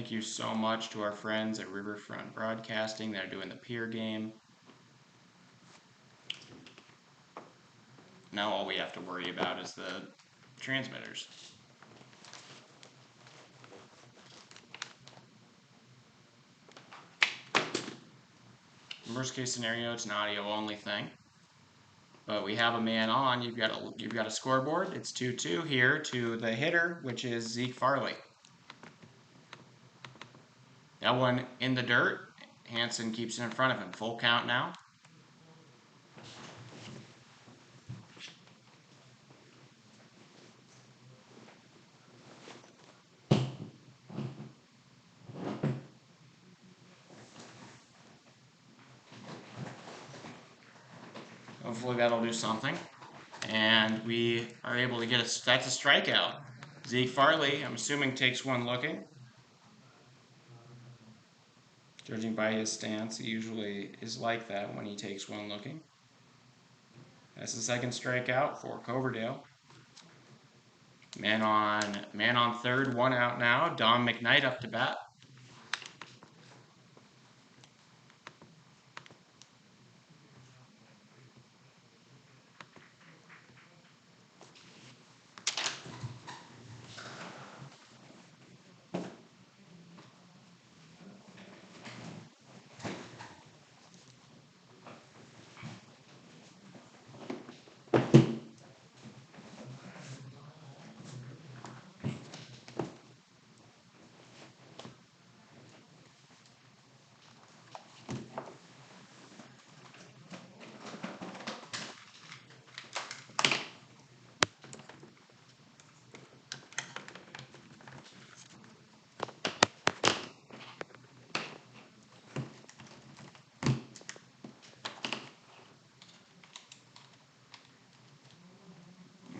Thank you so much to our friends at Riverfront Broadcasting that are doing the Pierre game. Now all we have to worry about is the transmitters. Worst case scenario, it's an audio only thing. But we have a man on. You've got a scoreboard. It's 2-2 here to the hitter, which is Zeke Farley. That one in the dirt. Hansen keeps it in front of him. Full count now. Hopefully that'll do something. And we are able to get that's a strikeout. Zeke Farley, I'm assuming, takes one looking. Judging by his stance, he usually is like that when he takes one looking. That's the second strikeout for Coverdale. Man on third, one out now. Dom McKnight up to bat.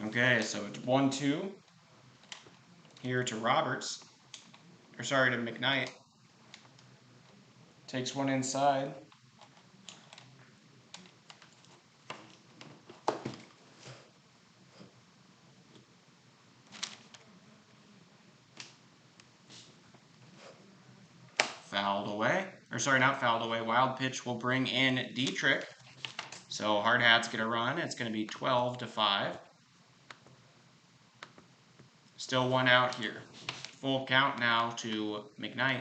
Okay, so it's 1-2 here to Roberts. Or sorry, to McKnight. Takes one inside. Fouled away. Or sorry, not fouled away. Wild pitch will bring in Dietrich. So Hardhats get a run. It's going to be 12-5. Still one out here. Full count now to McKnight.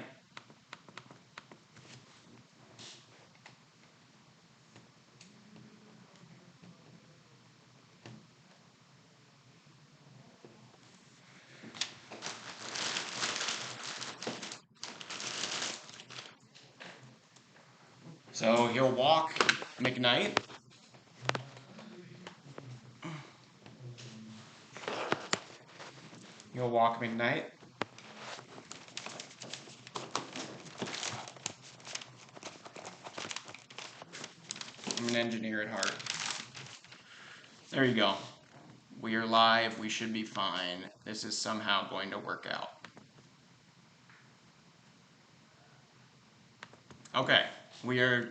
So he'll walk McKnight. He'll walk McKnight. I'm an engineer at heart. There you go. We are live. We should be fine. This is somehow going to work out. Okay. We are,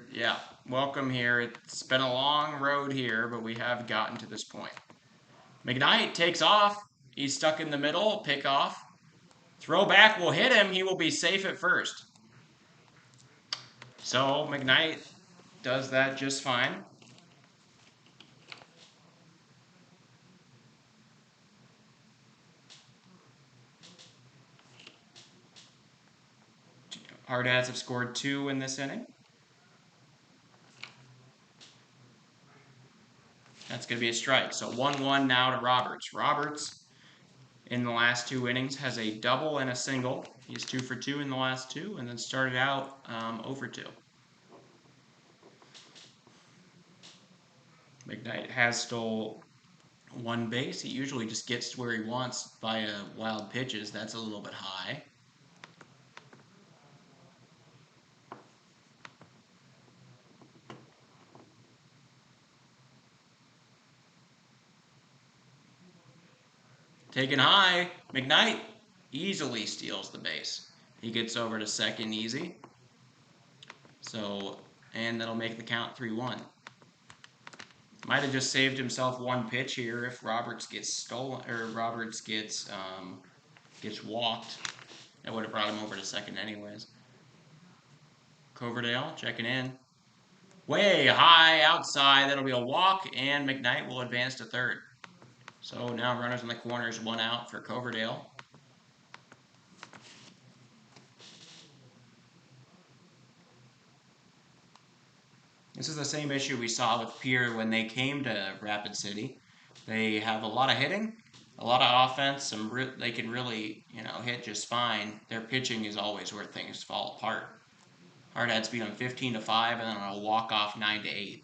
welcome here. It's been a long road here, but we have gotten to this point. McKnight takes off. He's stuck in the middle. Pick off. Throw back will hit him. He will be safe at first. So McKnight does that just fine. Hardhats have scored 2 in this inning. That's going to be a strike. So 1-1 now to Roberts. Roberts, in the last 2 innings, has a double and a single. He's 2 for 2 in the last 2, and then started out 0 for 2. McKnight has stole 1 base. He usually just gets to where he wants via wild pitches. That's a little bit high. Taken high, McKnight easily steals the base. He gets over to second easy. So, and that'll make the count 3-1. Might have just saved himself 1 pitch here if Roberts gets stolen, or Roberts gets walked That would have brought him over to second anyways. Coverdale checking in. Way high outside. That'll be a walk, and McKnight will advance to third. So now runners in the corners, 1 out for Coverdale. This is the same issue we saw with Pierre when they came to Rapid City. They have a lot of hitting, a lot of offense, they can really, hit just fine. Their pitching is always where things fall apart. Hardhats beat them 15-5, and then on a walk-off 9-8.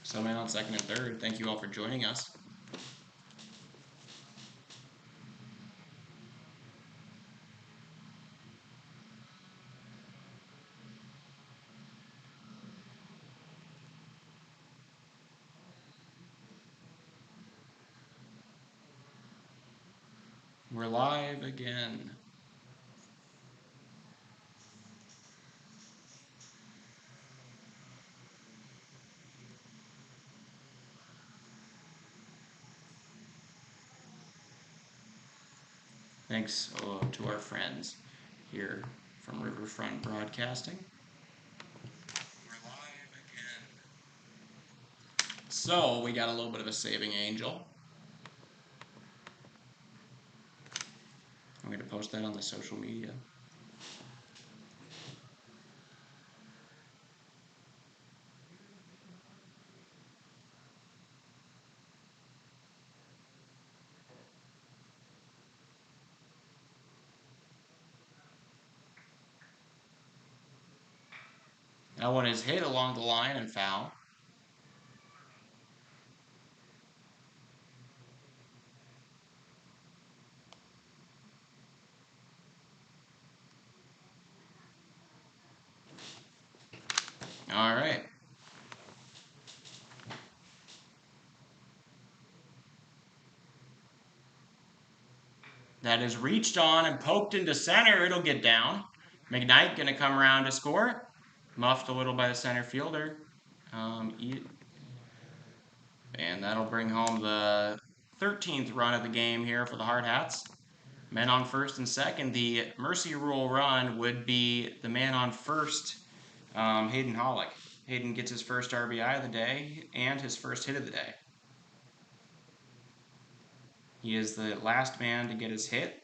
So man on second and third. Thank you all for joining us. We're live again. Thanks to our friends here from Riverfront Broadcasting. We're live again. So we got a little bit of a saving angel. I'm going to post that on the social media. That one is hit along the line and foul. All right. That is reached on and poked into center. It'll get down. McKnight going to come around to score. Muffed a little by the center fielder. And that'll bring home the 13th run of the game here for the Hardhats. Men on first and second. The mercy rule run would be the man on first, Hayden Hollick. Hayden gets his first RBI of the day and his first hit of the day. He is the last man to get his hit.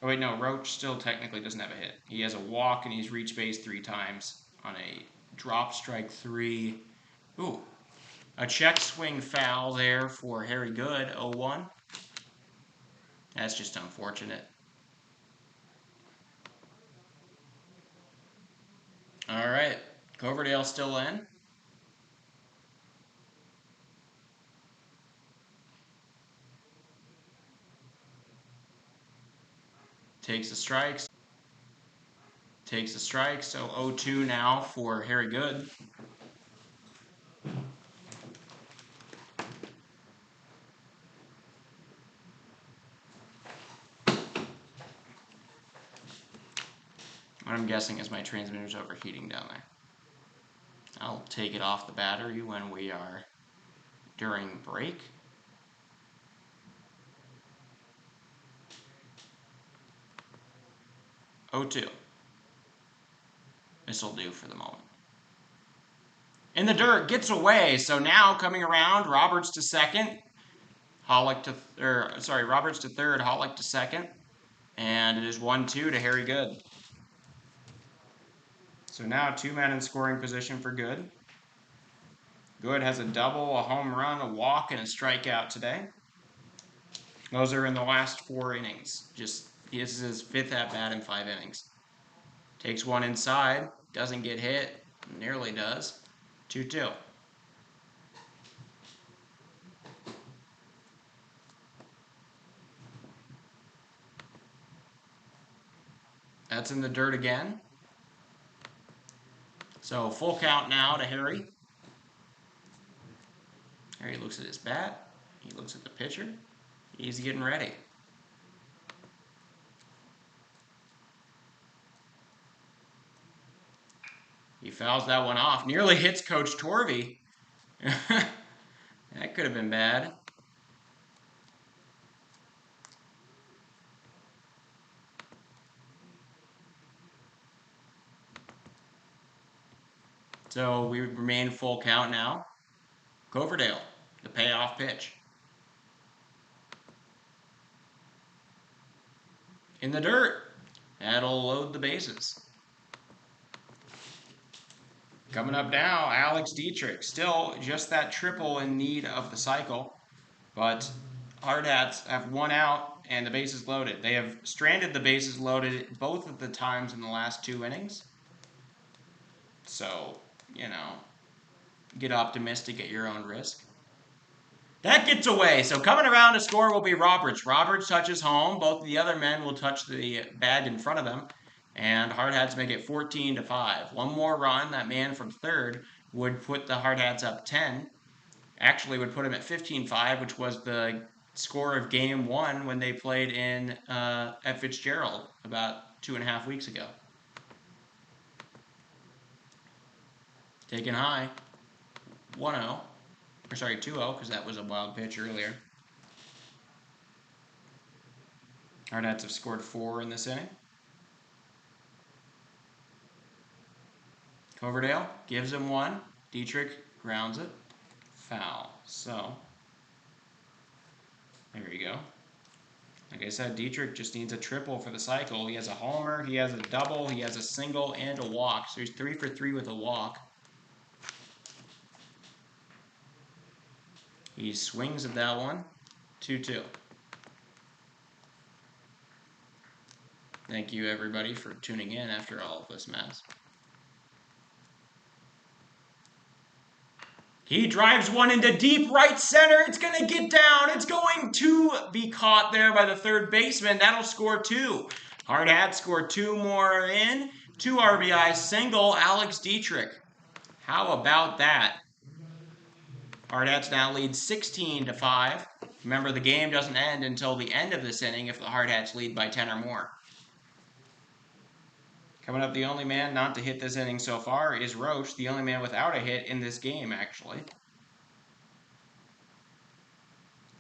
Oh wait, no, Roach still technically doesn't have a hit. He has a walk and he's reached base 3 times on a drop strike 3. Ooh, a check swing foul there for Harry Good, 0-1. That's just unfortunate. All right, Coverdale still in. Takes the strikes. Takes the strike, so 0-2 now for Harry Good. What I'm guessing is my transmitter's overheating down there. I'll take it off the battery when we are during break. O2. This'll do for the moment. In the dirt, gets away. So now coming around, Roberts to second. Roberts to third, Hollick to second. And it is 1-2 to Harry Good. So now 2 men in scoring position for Good. Good has a double, a home run, a walk, and a strikeout today. Those are in the last 4 innings. This is his 5th at-bat in 5 innings. Takes one inside, doesn't get hit, nearly does. 2-2. That's in the dirt again. So full count now to Harry. Harry looks at his bat. He looks at the pitcher. He's getting ready. He fouls that one off. Nearly hits Coach Torvey. That could have been bad. So we remain full count now. Coverdale, the payoff pitch. In the dirt. That'll load the bases. Coming up now, Alex Dietrich. Still just that triple in need of the cycle. But Hardhats have one out and the bases loaded. They have stranded the bases loaded both of the times in the last 2 innings. So, you know, get optimistic at your own risk. That gets away. So coming around to score will be Roberts. Roberts touches home. Both of the other men will touch the bag in front of them. And Hardhats make it 14-5. One more run, that man from third, would put the Hardhats up 10. Actually would put him at 15-5, which was the score of game 1 when they played in at Fitzgerald about 2.5 weeks ago. Taken high. 1-0. Or sorry, 2-0, because that was a wild pitch earlier. Hardhats have scored 4 in this inning. Coverdale gives him 1. Dietrich grounds it. Foul. So, there you go. Like I said, Dietrich just needs a triple for the cycle. He has a homer, he has a double, he has a single, and a walk. So he's 3 for 3 with a walk. He swings at that one. 2-2. Thank you, everybody, for tuning in after all of this mess. He drives one into deep right center. It's going to get down. It's going to be caught there by the third baseman. That'll score 2. Hardhats score 2 more in. 2 RBI single. Alex Dietrich. How about that? Hardhats now lead 16-5. Remember, the game doesn't end until the end of this inning if the Hardhats lead by 10 or more. Coming up, the only man not to hit this inning so far is Roche, the only man without a hit in this game, actually.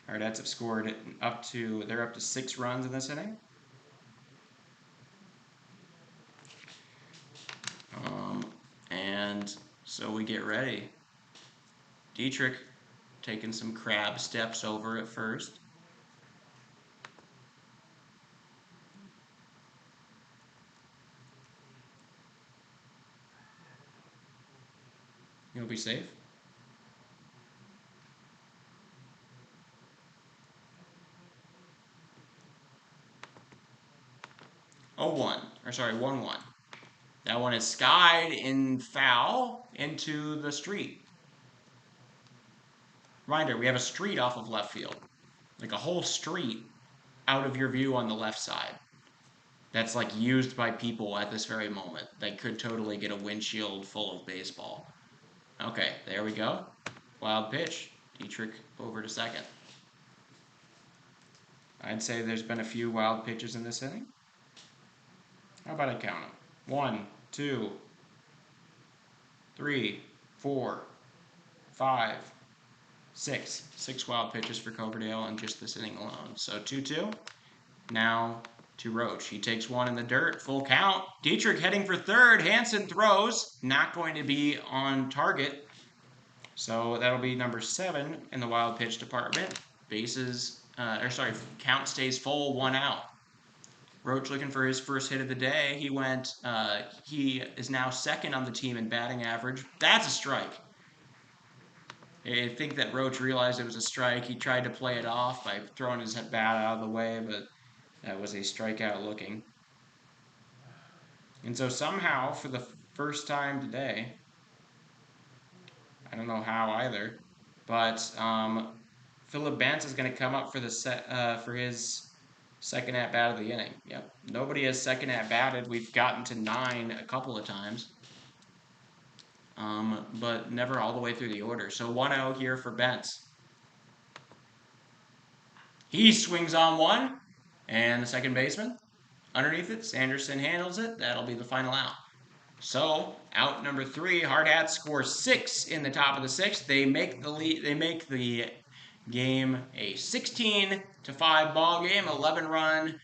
Hardhats have scored they're up to 6 runs in this inning. And so we get ready. Dietrich taking some crab steps over at first. You'll be safe. Oh, 1-1. That one is skied in foul into the street. Reminder, we have a street off of left field. Like a whole street out of your view on the left side. That's like used by people at this very moment. They could totally get a windshield full of baseball. Okay, there we go. Wild pitch. Dietrich over to second. I'd say there's been a few wild pitches in this inning. How about I count them? 1, 2, 3, 4, 5, 6. 6 wild pitches for Coverdale in just this inning alone. So 2-2. Now to Roche. He takes one in the dirt. Full count. Dietrich heading for third. Hansen throws. Not going to be on target. So that'll be number 7 in the wild pitch department. Count stays full, 1 out. Roche looking for his first hit of the day. He is now second on the team in batting average. That's a strike. I think that Roche realized it was a strike. He tried to play it off by throwing his bat out of the way, but that was a strikeout looking. And so somehow, for the first time today, I don't know how either, but Philip Bantz is going to come up for his second at-bat of the inning. Yep. Nobody has second at-batted. We've gotten to 9 a couple of times, but never all the way through the order. So 1-0 here for Bantz. He swings on one, and the second baseman underneath it. Sanderson handles it. That'll be the final out. So out number 3, Hardhats score 6 in the top of the 6th. They make the lead. They make the game a 16-5 ball game, 11-run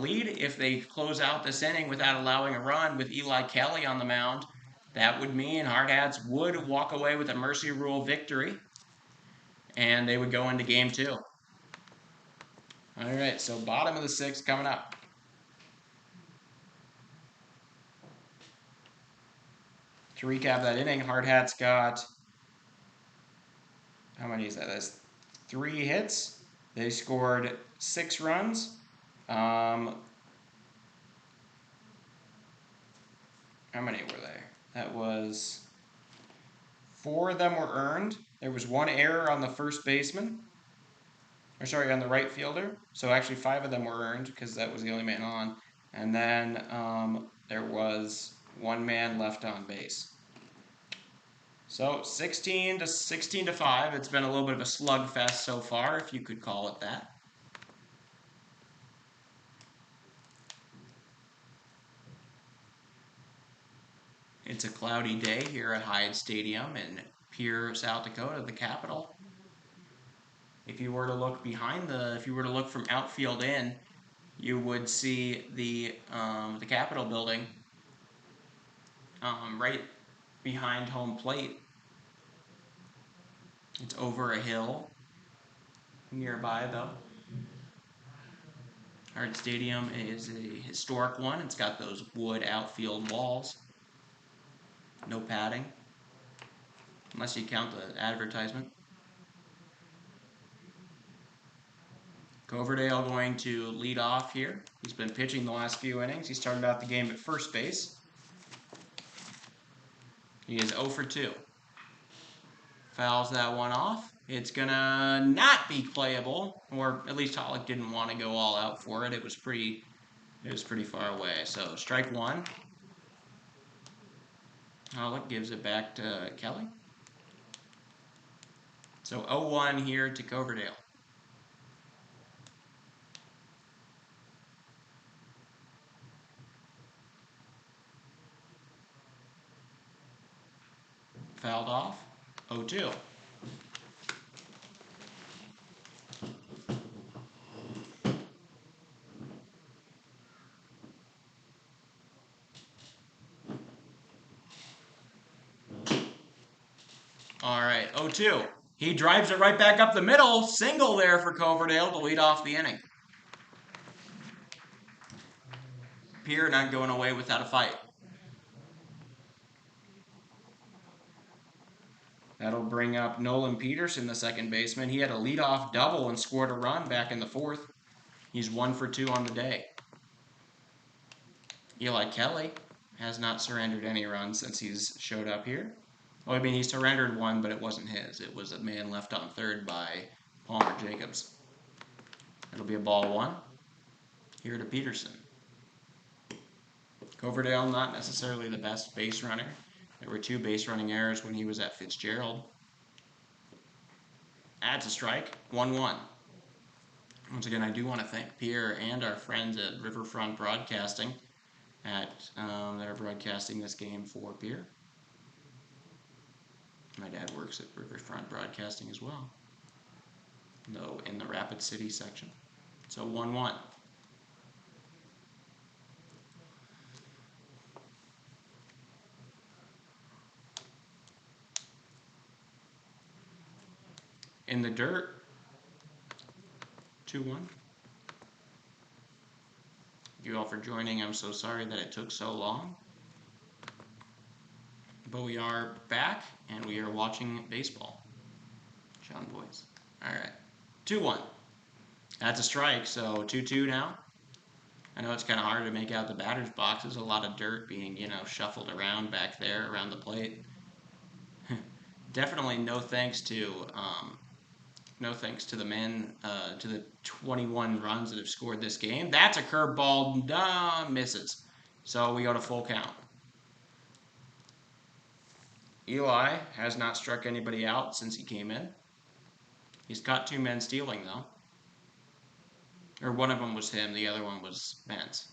lead. If they close out this inning without allowing a run with Eli Kelly on the mound, that would mean Hardhats would walk away with a mercy rule victory, and they would go into game 2. All right, so bottom of the 6th coming up. To recap that inning, Hardhats got, how many is that? That's 3 hits. They scored 6 runs. How many were there? That was 4 of them were earned. There was 1 error on the first baseman. Or sorry, on the right fielder. So actually 5 of them were earned because that was the only man on. And then there was 1 man left on base. So 16 to 5. It's been a little bit of a slugfest so far, if you could call it that. It's a cloudy day here at Hyatt Stadium in Pierre, South Dakota, the capital. If you were to look from outfield in, you would see the Capitol building right behind home plate. It's over a hill nearby, though. Hardhats Stadium is a historic one. It's got those wood outfield walls. No padding, unless you count the advertisement. Coverdale going to lead off here. He's been pitching the last few innings. He started out the game at first base. He is 0 for 2. Fouls that one off. It's gonna not be playable, or at least Hollick didn't want to go all out for it. It was pretty far away. So strike 1. Hollick gives it back to Kelly. So 0-1 here to Coverdale. Fouled off. 0-2. All right, 0-2. He drives it right back up the middle. Single there for Coverdale to lead off the inning. Pierre not going away without a fight. That'll bring up Nolan Peterson, the second baseman. He had a leadoff double and scored a run back in the 4th. He's 1 for 2 on the day. Eli Kelly has not surrendered any runs since he's showed up here. Well, I mean, he surrendered 1, but it wasn't his. It was a man left on third by Palmer Jacobs. It'll be a ball 1. Here to Peterson. Coverdale, not necessarily the best base runner. There were 2 base running errors when he was at Fitzgerald. Adds a strike, 1-1. Once again, I do want to thank Pierre and our friends at Riverfront Broadcasting. They're broadcasting this game for Pierre. My dad works at Riverfront Broadcasting as well, though in the Rapid City section. So 1-1. In the dirt, 2-1. Thank you all for joining. I'm so sorry that it took so long. But we are back, and we are watching baseball. John Boys. All right. 2-1. That's a strike, so 2-2 now. I know it's kind of hard to make out the batter's boxes. A lot of dirt being, shuffled around back there around the plate. Definitely no thanks to the men, to the 21 runs that have scored this game. That's a curveball, misses. So we go to full count. Eli has not struck anybody out since he came in. He's caught 2 men stealing, though. Or one of them was him, the other one was Vance.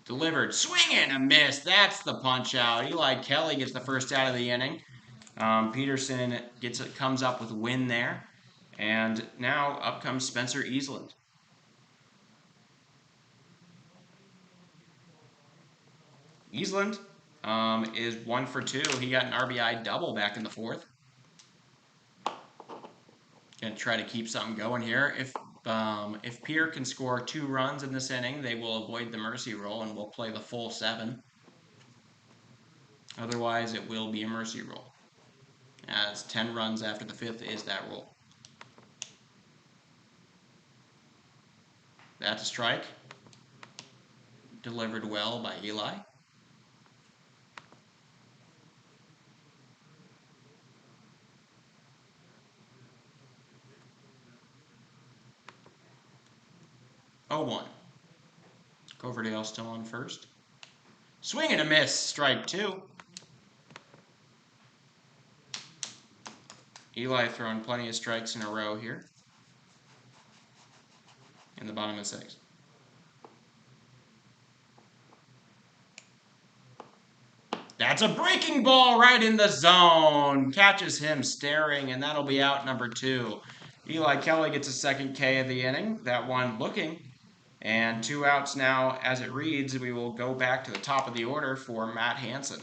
Delivered. Swing and a miss. That's the punch out. Eli Kelly gets the first out of the inning. Peterson comes up with a win there. And now up comes Spencer Eastland. Eastland is 1 for 2. He got an RBI double back in the fourth. Gonna try to keep something going here. If Pierre can score 2 runs in this inning, they will avoid the mercy rule and will play the full 7. Otherwise, it will be a mercy rule, as 10 runs after the 5th is that rule. That's a strike. Delivered well by Eli. Oh, 1. Coverdale still on first. Swing and a miss. Strike 2. Eli throwing plenty of strikes in a row here in the bottom of the 6th. That's a breaking ball right in the zone. Catches him staring, and that'll be out number 2. Eli Kelly gets a second K of the inning. That one looking. And 2 outs now. As it reads, we will go back to the top of the order for Matt Hansen.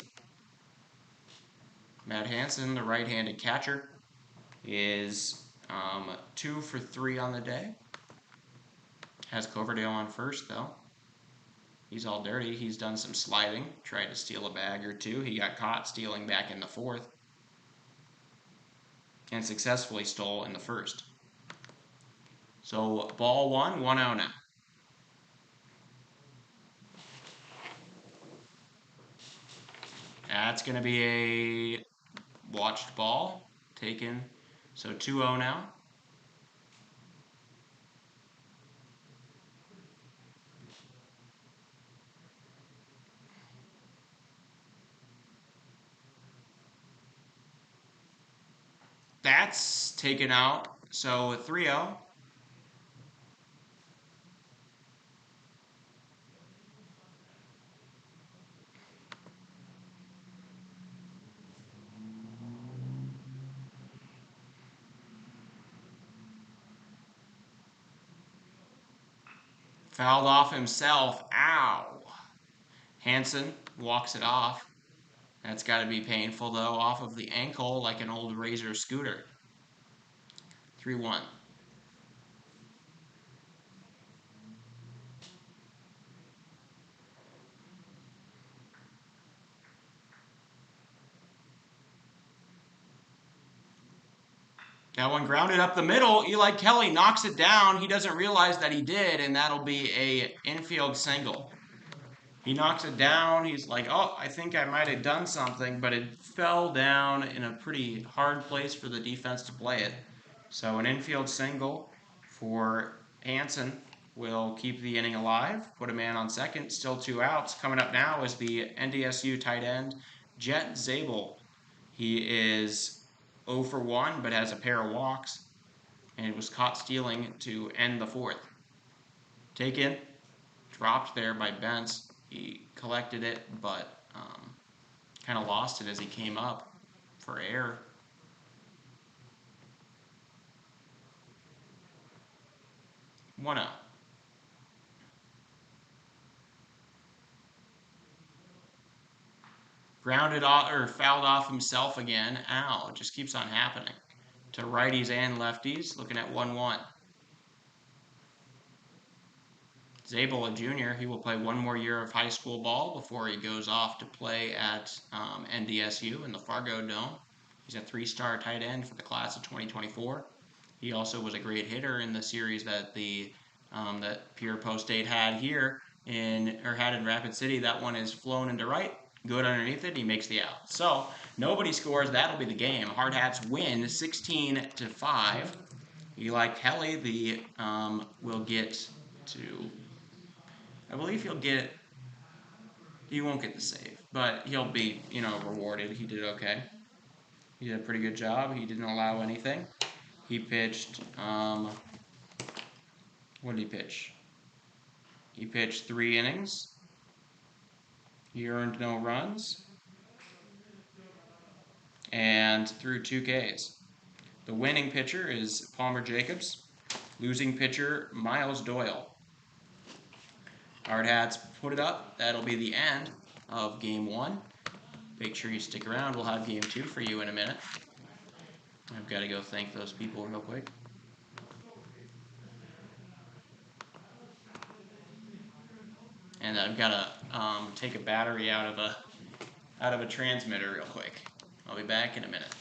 Matt Hansen, the right-handed catcher, is 2 for 3 on the day. Has Coverdale on first, though. He's all dirty. He's done some sliding, tried to steal a bag or 2. He got caught stealing back in the 4th. And successfully stole in the 1st. So, ball 1, 1-0 now. That's going to be a watched ball taken. So 2-0 now. That's taken out. So 3-0. Fouled off himself. Ow. Hansen walks it off. That's got to be painful, though, off of the ankle like an old Razor scooter. 3-1. That one grounded up the middle. Eli Kelly knocks it down. He doesn't realize that he did, and that'll be a infield single. He knocks it down. He's like, oh, I think I might have done something, but it fell down in a pretty hard place for the defense to play it. So an infield single for Hansen will keep the inning alive, put a man on second, still 2 outs. Coming up now is the NDSU tight end, Jet Zabel. He is 0 for 1, but has a pair of walks, and was caught stealing to end the 4th. Taken, dropped there by Bentz. He collected it, but kind of lost it as he came up for air. 1-0. Grounded off or fouled off himself again. Ow, it just keeps on happening. To righties and lefties, looking at 1-1. Zabel, a junior, he will play 1 more year of high school ball before he goes off to play at NDSU in the Fargo Dome. He's a 3-star tight end for the class of 2024. He also was a great hitter in the series that that Pierre Post State had here in Rapid City. That one is flown into right. Good underneath it. He makes the out. So nobody scores. That'll be the game. Hardhats win 16-5. Eli Kelly will get to. I believe he won't get the save, but he'll be, rewarded. He did okay. He did a pretty good job. He didn't allow anything. He pitched, what did he pitch? He pitched 3 innings, He earned no runs and threw 2 Ks. The winning pitcher is Palmer Jacobs. Losing pitcher, Miles Doyle. Hardhats put it up. That'll be the end of Game 1. Make sure you stick around. We'll have Game 2 for you in a minute. I've got to go thank those people real quick. And I've got to take a battery out of a transmitter real quick. I'll be back in a minute.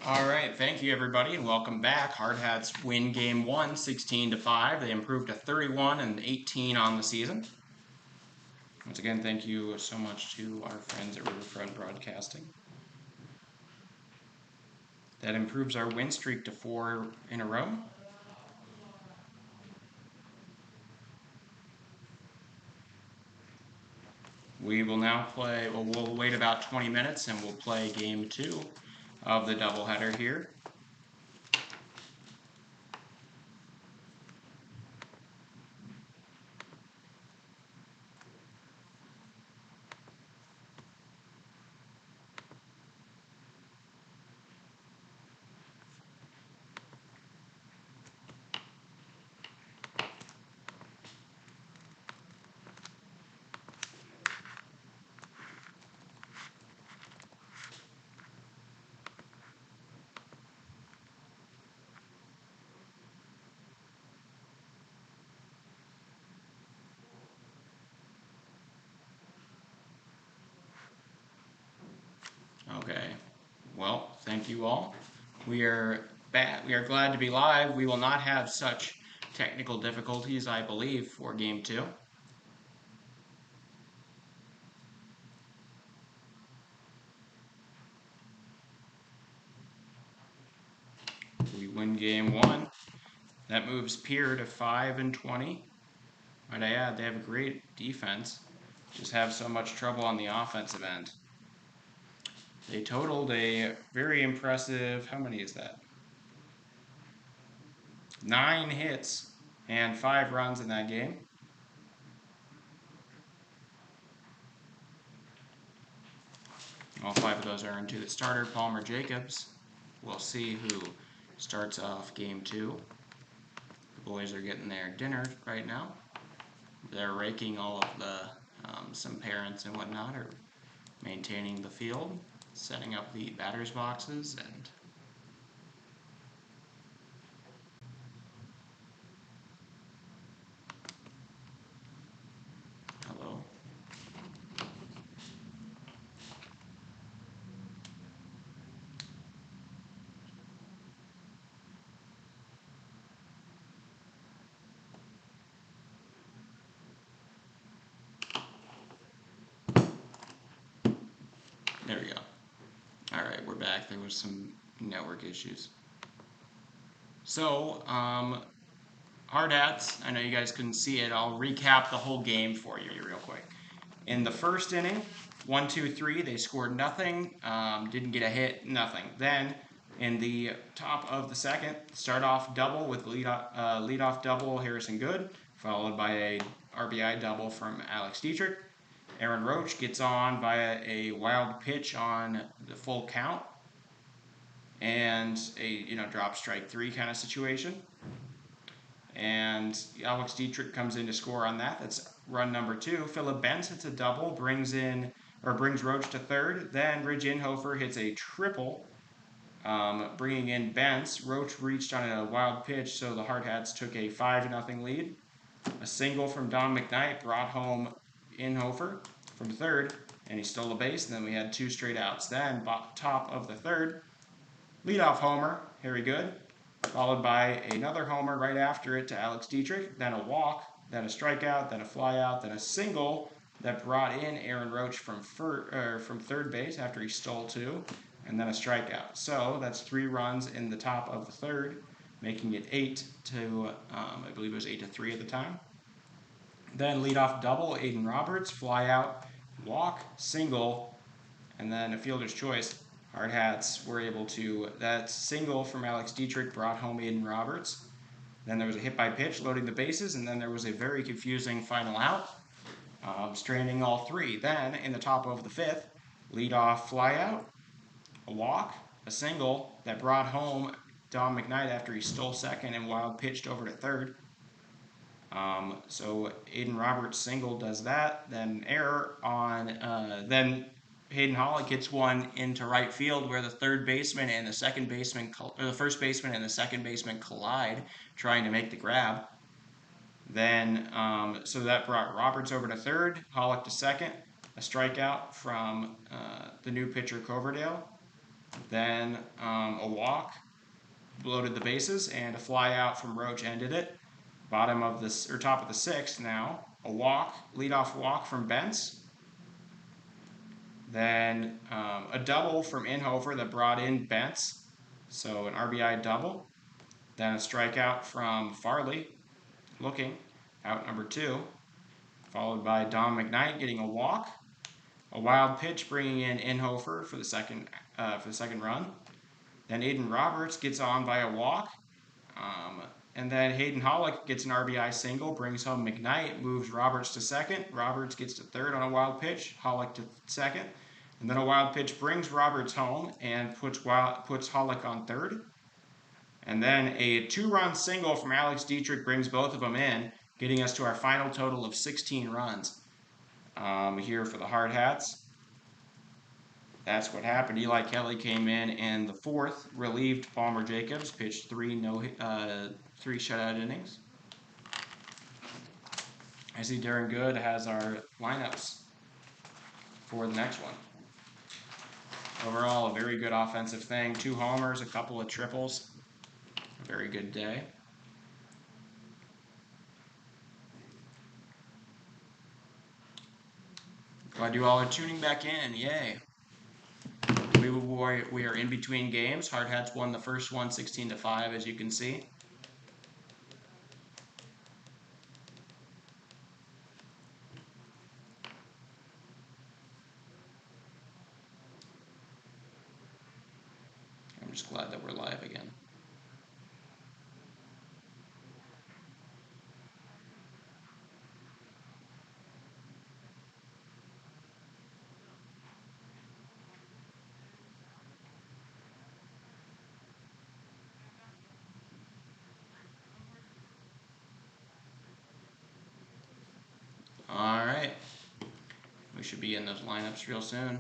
All right, thank you everybody, and welcome back. Hardhats win Game 1, 16-5. They improved to 31 and 18 on the season. Once again, thank you so much to our friends at Riverfront Broadcasting. That improves our win streak to 4 in a row. We will now play, well, we'll wait about 20 minutes and we'll play Game 2 of the doubleheader here. Thank you all. We are glad to be live. We will not have such technical difficulties, I believe, for game 2. We win game 1. That moves Pierre to 5-20. Might I add, they have a great defense. Just have so much trouble on the offensive end. They totaled a very impressive, how many is that? 9 hits and 5 runs in that game. All 5 of those are into the starter, Palmer Jacobs. We'll see who starts off game 2. The boys are getting their dinner right now. They're raking all of the, some parents and whatnot are maintaining the field, setting up the batter's boxes, and hello. There we go. Alright, we're back. There was some network issues. So, Hardhats, I know you guys couldn't see it. I'll recap the whole game for you real quick. In the first inning, 1, 2, 3, they scored nothing, didn't get a hit, nothing. Then, in the top of the second, start off double with leadoff double Harrison Good, followed by a RBI double from Alex Dietrich. Aaron Roach gets on via a wild pitch on the full count and a drop strike 3 kind of situation. And Alex Dietrich comes in to score on that. That's run number 2. Philip Benz hits a double, brings Roach to third. Then Ridge Inhofer hits a triple, bringing in Benz. Roach reached on a wild pitch, so the Hardhats took a 5-0 lead. A single from Don McKnight brought home Inhofer from third, and he stole a base, and then we had 2 straight outs. Then, top of the third, leadoff homer, Harry Good, followed by another homer right after it to Alex Dietrich, then a walk, then a strikeout, then a flyout, then a single that brought in Aaron Roach from third base after he stole 2, and then a strikeout. So that's 3 runs in the top of the third, making it 8 to, I believe it was 8-3 at the time. Then leadoff double, Aiden Roberts, fly out, walk, single, and then a fielder's choice. Hardhats were able to, that single from Alex Dietrich brought home Aiden Roberts. Then there was a hit by pitch, loading the bases, and then there was a very confusing final out, straining all 3. Then, in the top of the 5th, leadoff fly out, a walk, a single that brought home Don McKnight after he stole second and wild pitched over to third. So Aiden Roberts' single does that, then error on, then Hayden Hollick gets one into right field where the third baseman and the second baseman, or the first baseman and the second baseman collide, trying to make the grab. Then, so that brought Roberts over to third, Hollick to second, a strikeout from the new pitcher Coverdale. Then a walk, loaded the bases, and a fly out from Roach ended it. Bottom of this, or top of the 6th now, a walk, leadoff walk from Bentz. Then a double from Inhofer that brought in Bentz, so an RBI double. Then a strikeout from Farley, looking, out number 2, followed by Don McKnight getting a walk, a wild pitch bringing in Inhofer for the second run. Then Aiden Roberts gets on by a walk. And then Hayden Hollick gets an RBI single, brings home McKnight, moves Roberts to second. Roberts gets to third on a wild pitch, Hollick to second. And then a wild pitch brings Roberts home and puts Hollick on third. And then a 2-run single from Alex Dietrich brings both of them in, getting us to our final total of 16 runs here for the Hardhats. That's what happened. Eli Kelly came in the 4th, relieved Palmer Jacobs, pitched 3 shutout innings. I see Darren Good has our lineups for the next one. Overall, a very good offensive thing. 2 homers, a couple of triples. A very good day. Glad you all are tuning back in. Yay. We are in between games. Hardhats won the first one 16-5, as you can see. I'm just glad that we're live again. All right. We should be in those lineups real soon.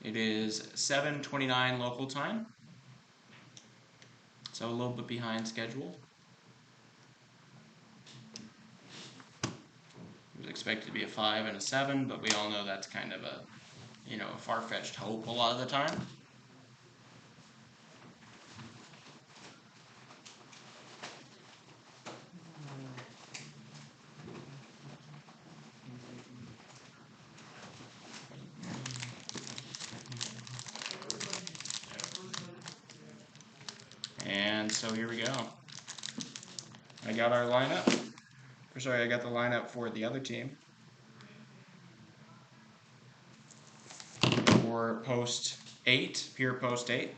It is 7:29 local time, so a little bit behind schedule. It was expected to be a 5 and a 7, but we all know that's kind of a, a far-fetched hope a lot of the time. And so here we go. I got our lineup. I got the lineup for the other team. For post 8, Pierre post 8.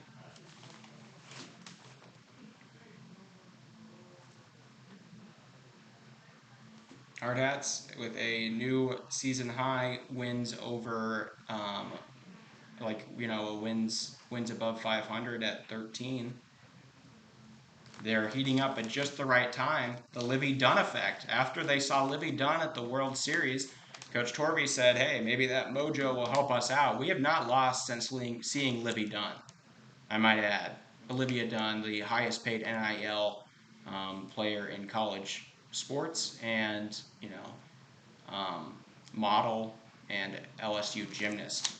Hardhats with a new season high wins over, wins above 500 at 13. They're heating up at just the right time. The Livy Dunn effect. After they saw Livy Dunn at the World Series, Coach Torvey said, hey, maybe that mojo will help us out. We have not lost since seeing Livy Dunn, I might add. Olivia Dunn, the highest paid NIL player in college sports, and, model and LSU gymnast.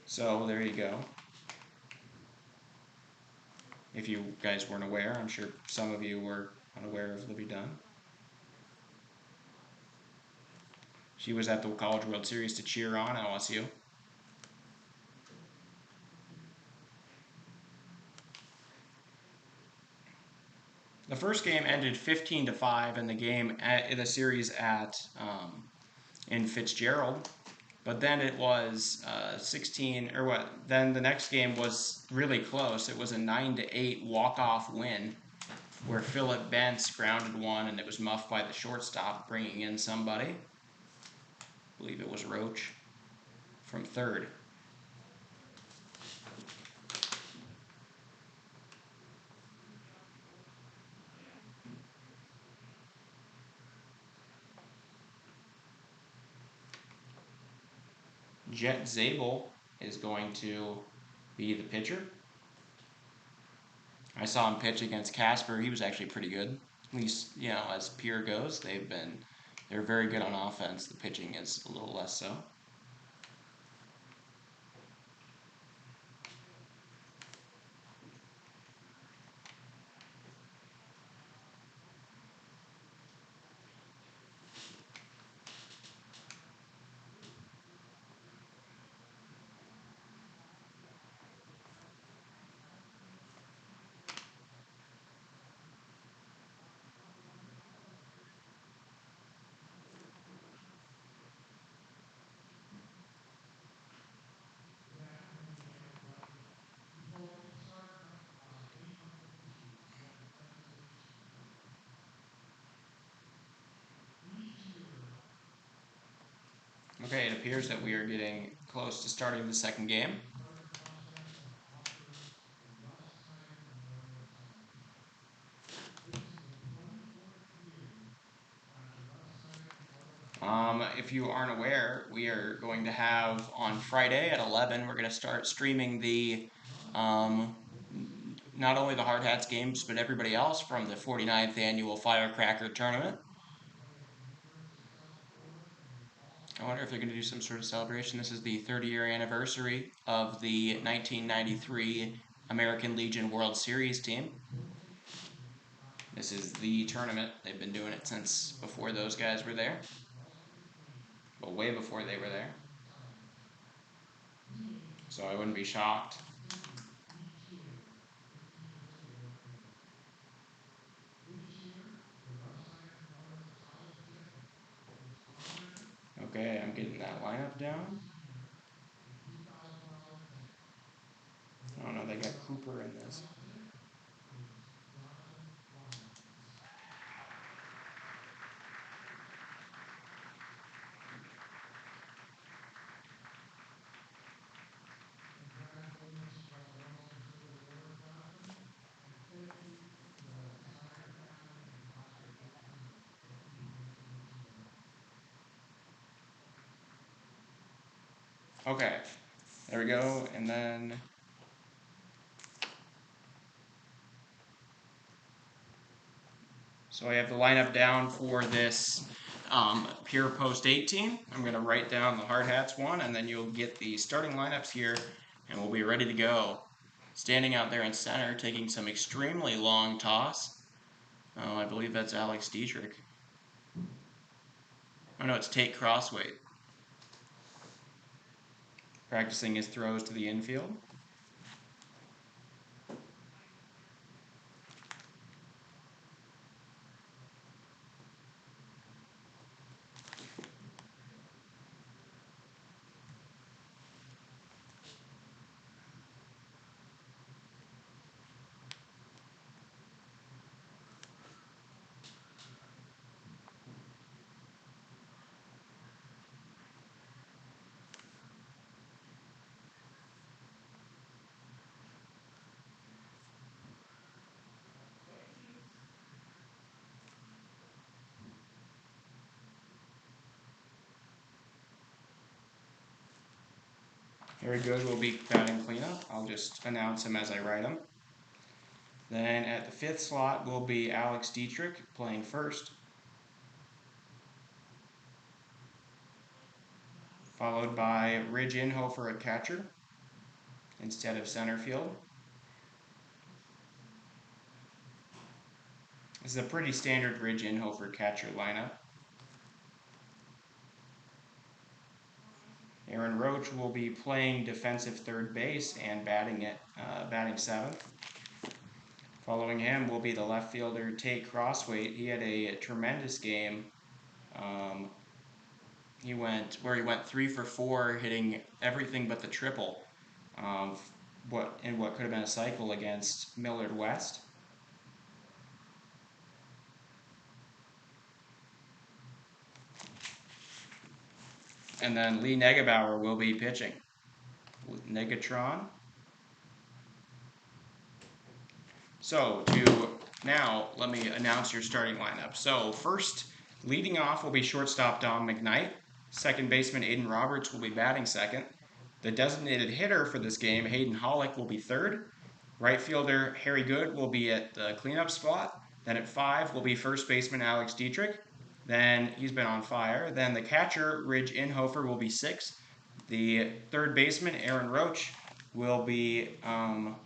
So there you go. If you guys weren't aware, I'm sure some of you were unaware of Livy Dunn. She was at the College World Series to cheer on LSU. The first game ended 15-5 in the series in Fitzgerald, but then it was 16 or what? Then the next game was really close. It was a 9-8 walk-off win, where Phillip Bentz grounded one, and it was muffed by the shortstop, bringing in somebody. I believe it was Roach from third. Jet Zabel is going to be the pitcher. I saw him pitch against Casper. He was actually pretty good. At least, as Pierre goes, they're very good on offense. The pitching is a little less so. Okay, it appears that we are getting close to starting the second game. If you aren't aware, we are going to have on Friday at 11, we're going to start streaming the not only the Hardhats games, but everybody else from the 49th annual Firecracker tournament. I wonder if they're going to do some sort of celebration. This is the 30-year anniversary of the 1993 American Legion World Series team. This is the tournament. They've been doing it since before those guys were there. Well, way before they were there. So I wouldn't be shocked. Okay, I'm getting that lineup down. Oh no, they got Cooper in this. Okay, there we go, and then so I have the lineup down for this Pierre Post 8 team. I'm going to write down the Hardhats one, and then you'll get the starting lineups here, and we'll be ready to go. Standing out there in center, taking some extremely long toss. Oh, I believe that's Alex Dietrich. Oh no, it's Tate Crossweight. Practicing his throws to the infield. Very good, we'll be batting cleanup. I'll just announce him as I write him. Then at the 5th slot will be Alex Dietrich playing first. Followed by Ridge Inhofer at catcher instead of center field. This is a pretty standard Ridge Inhofer catcher lineup. Aaron Roach will be playing defensive third base and batting 7th. Following him will be the left fielder Tate Crossweight. He had a tremendous game. He went 3 for 4, hitting everything but the triple. What could have been a cycle against Millard West. And then Lee Negebauer will be pitching. Negatron. So now let me announce your starting lineup. So first, leading off will be shortstop Dom McKnight. Second baseman Aiden Roberts will be batting second. The designated hitter for this game, Hayden Hollick, will be third. Right fielder Harry Good will be at the cleanup spot. Then at 5 will be first baseman Alex Dietrich. Then he's been on fire. Then the catcher, Ridge Inhofer, will be 6. The third baseman, Aaron Roach, will be at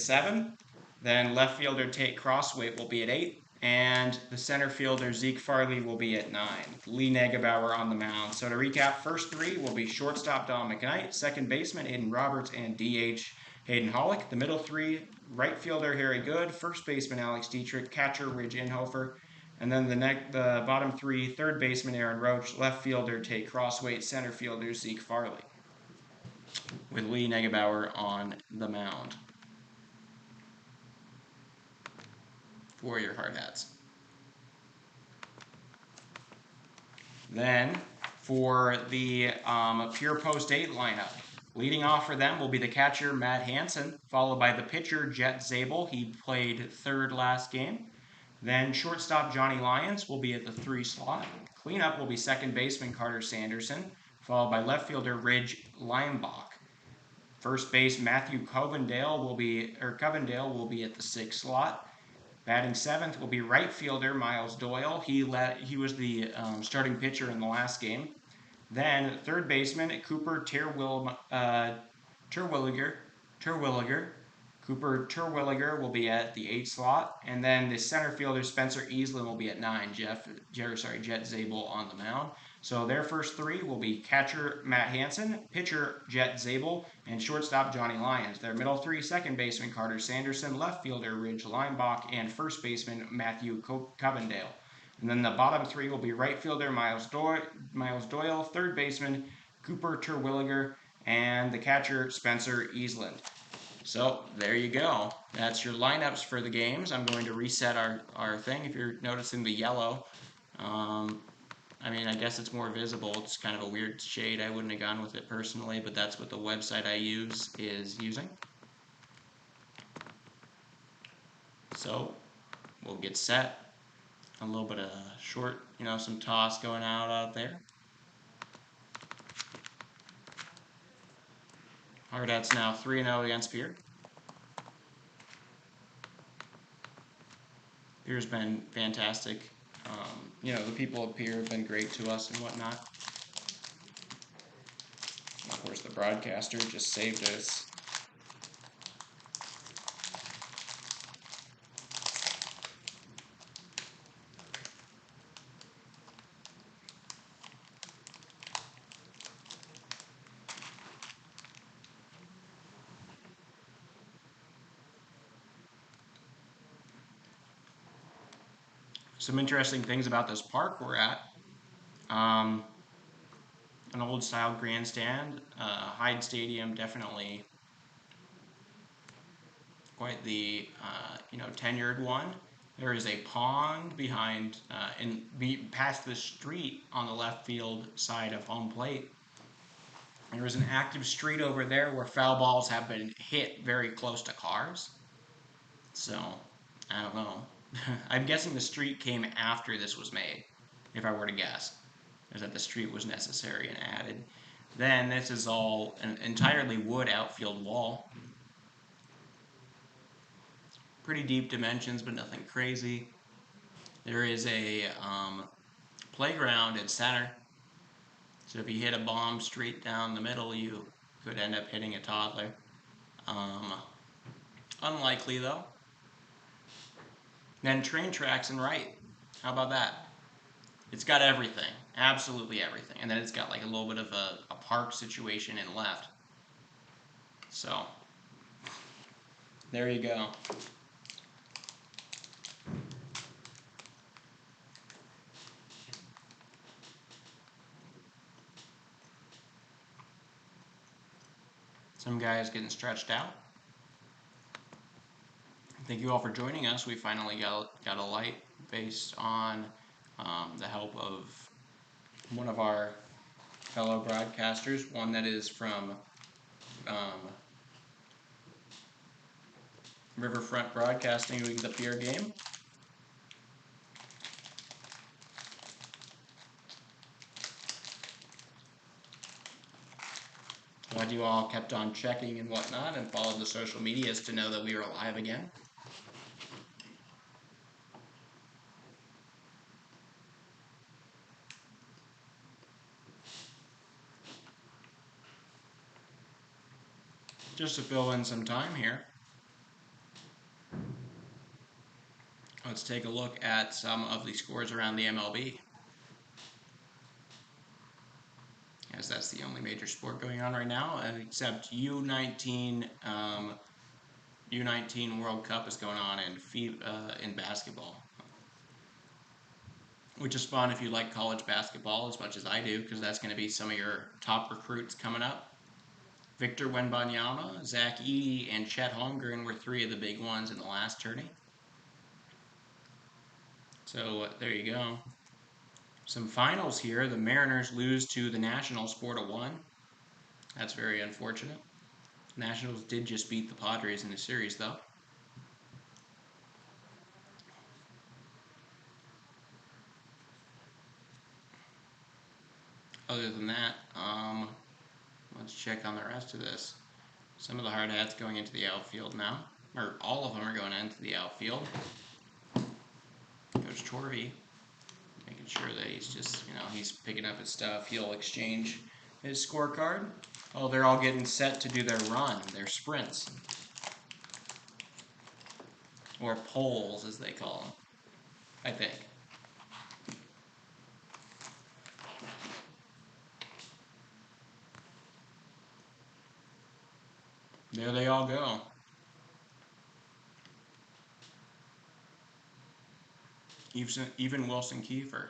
7. Then left fielder Tate Crossweight will be at 8. And the center fielder Zeke Farley will be at 9. Lee Negebauer on the mound. So to recap, first 3 will be shortstop Dom McKnight, second baseman Aiden Roberts, and DH Hayden Hollick. The middle 3, right fielder Harry Good, first baseman Alex Dietrich, catcher Ridge Inhofer, and then the bottom 3, third baseman Aaron Roach, left fielder Tate Crossweight, center fielder Zeke Farley, with Lee Negebauer on the mound for your Hardhats. Then for the Pure Post 8 lineup, leading off for them will be the catcher Matt Hansen, followed by the pitcher Jet Zabel. He played third last game. Then shortstop Johnny Lyons will be at the 3 slot. Cleanup will be second baseman Carter Sanderson, followed by left fielder Ridge Leimbach. First base Matthew Covendale will be at the 6th slot. Batting seventh will be right fielder Miles Doyle. He was the starting pitcher in the last game. Then third baseman Cooper Terwilliger. Cooper Terwilliger will be at the 8 slot, and then the center fielder Spencer Easlin will be at 9. Jet Zabel on the mound. So their first three will be catcher Matt Hanson, pitcher Jet Zabel, and shortstop Johnny Lyons. Their middle three: second baseman Carter Sanderson, left fielder Ridge Linebach, and first baseman Matthew Covendale. And then the bottom three will be right fielder Miles Doyle, third baseman Cooper Terwilliger, and the catcher Spencer Easland. So there you go. That's your lineups for the games. I'm going to reset our thing. If you're noticing the yellow, I mean, I guess it's more visible. It's kind of a weird shade. I wouldn't have gone with it personally, but that's what the website I use is using. So we'll get set. A little bit of short, some toss going out there. Hardhats now 3-0 against Pierre. Pierre's been fantastic. The people of Pierre have been great to us and whatnot. Of course, the broadcaster just saved us. Some interesting things about this park we're at. An old style grandstand. Hyde Stadium, definitely quite the tenured one. There is a pond behind past the street on the left field side of home plate. There is an active street over there where foul balls have been hit very close to cars. So, I don't know. I'm guessing the street came after this was made, if I were to guess. Is that the street was necessary and added. Then this is all an entirely wood outfield wall. Pretty deep dimensions, but nothing crazy. There is a playground in center. So if you hit a bomb straight down the middle, you could end up hitting a toddler. Unlikely though. Then train tracks and right. How about that? It's got everything. Absolutely everything. And then it's got like a little bit of a park situation in left. So, there you go. Some guys getting stretched out. Thank you all for joining us. We finally got a light based on the help of one of our fellow broadcasters, one that is from Riverfront Broadcasting doing the Pierre game. Glad you all kept on checking and whatnot and followed the social medias to know that we were alive again. Just to fill in some time here, let's take a look at some of the scores around the MLB, as that's the only major sport going on right now, except U19 World Cup is going on in basketball, which is fun if you like college basketball as much as I do, because that's going to be some of your top recruits coming up. Victor Wembanyama, Zach Edey, and Chet Holmgren were three of the big ones in the last tourney. So there you go. Some finals here. The Mariners lose to the Nationals 4-1. That's very unfortunate. Nationals did just beat the Padres in the series, though. Other than that, let's check on the rest of this. Some of the Hardhats going into the outfield now, or all of them are going into the outfield. there's Torvey, making sure that he's just, he's picking up his stuff. He'll exchange his scorecard. Oh, they're all getting set to do their run, their sprints. Or poles, as they call them, I think. There they all go. Even Wilson Kiefer.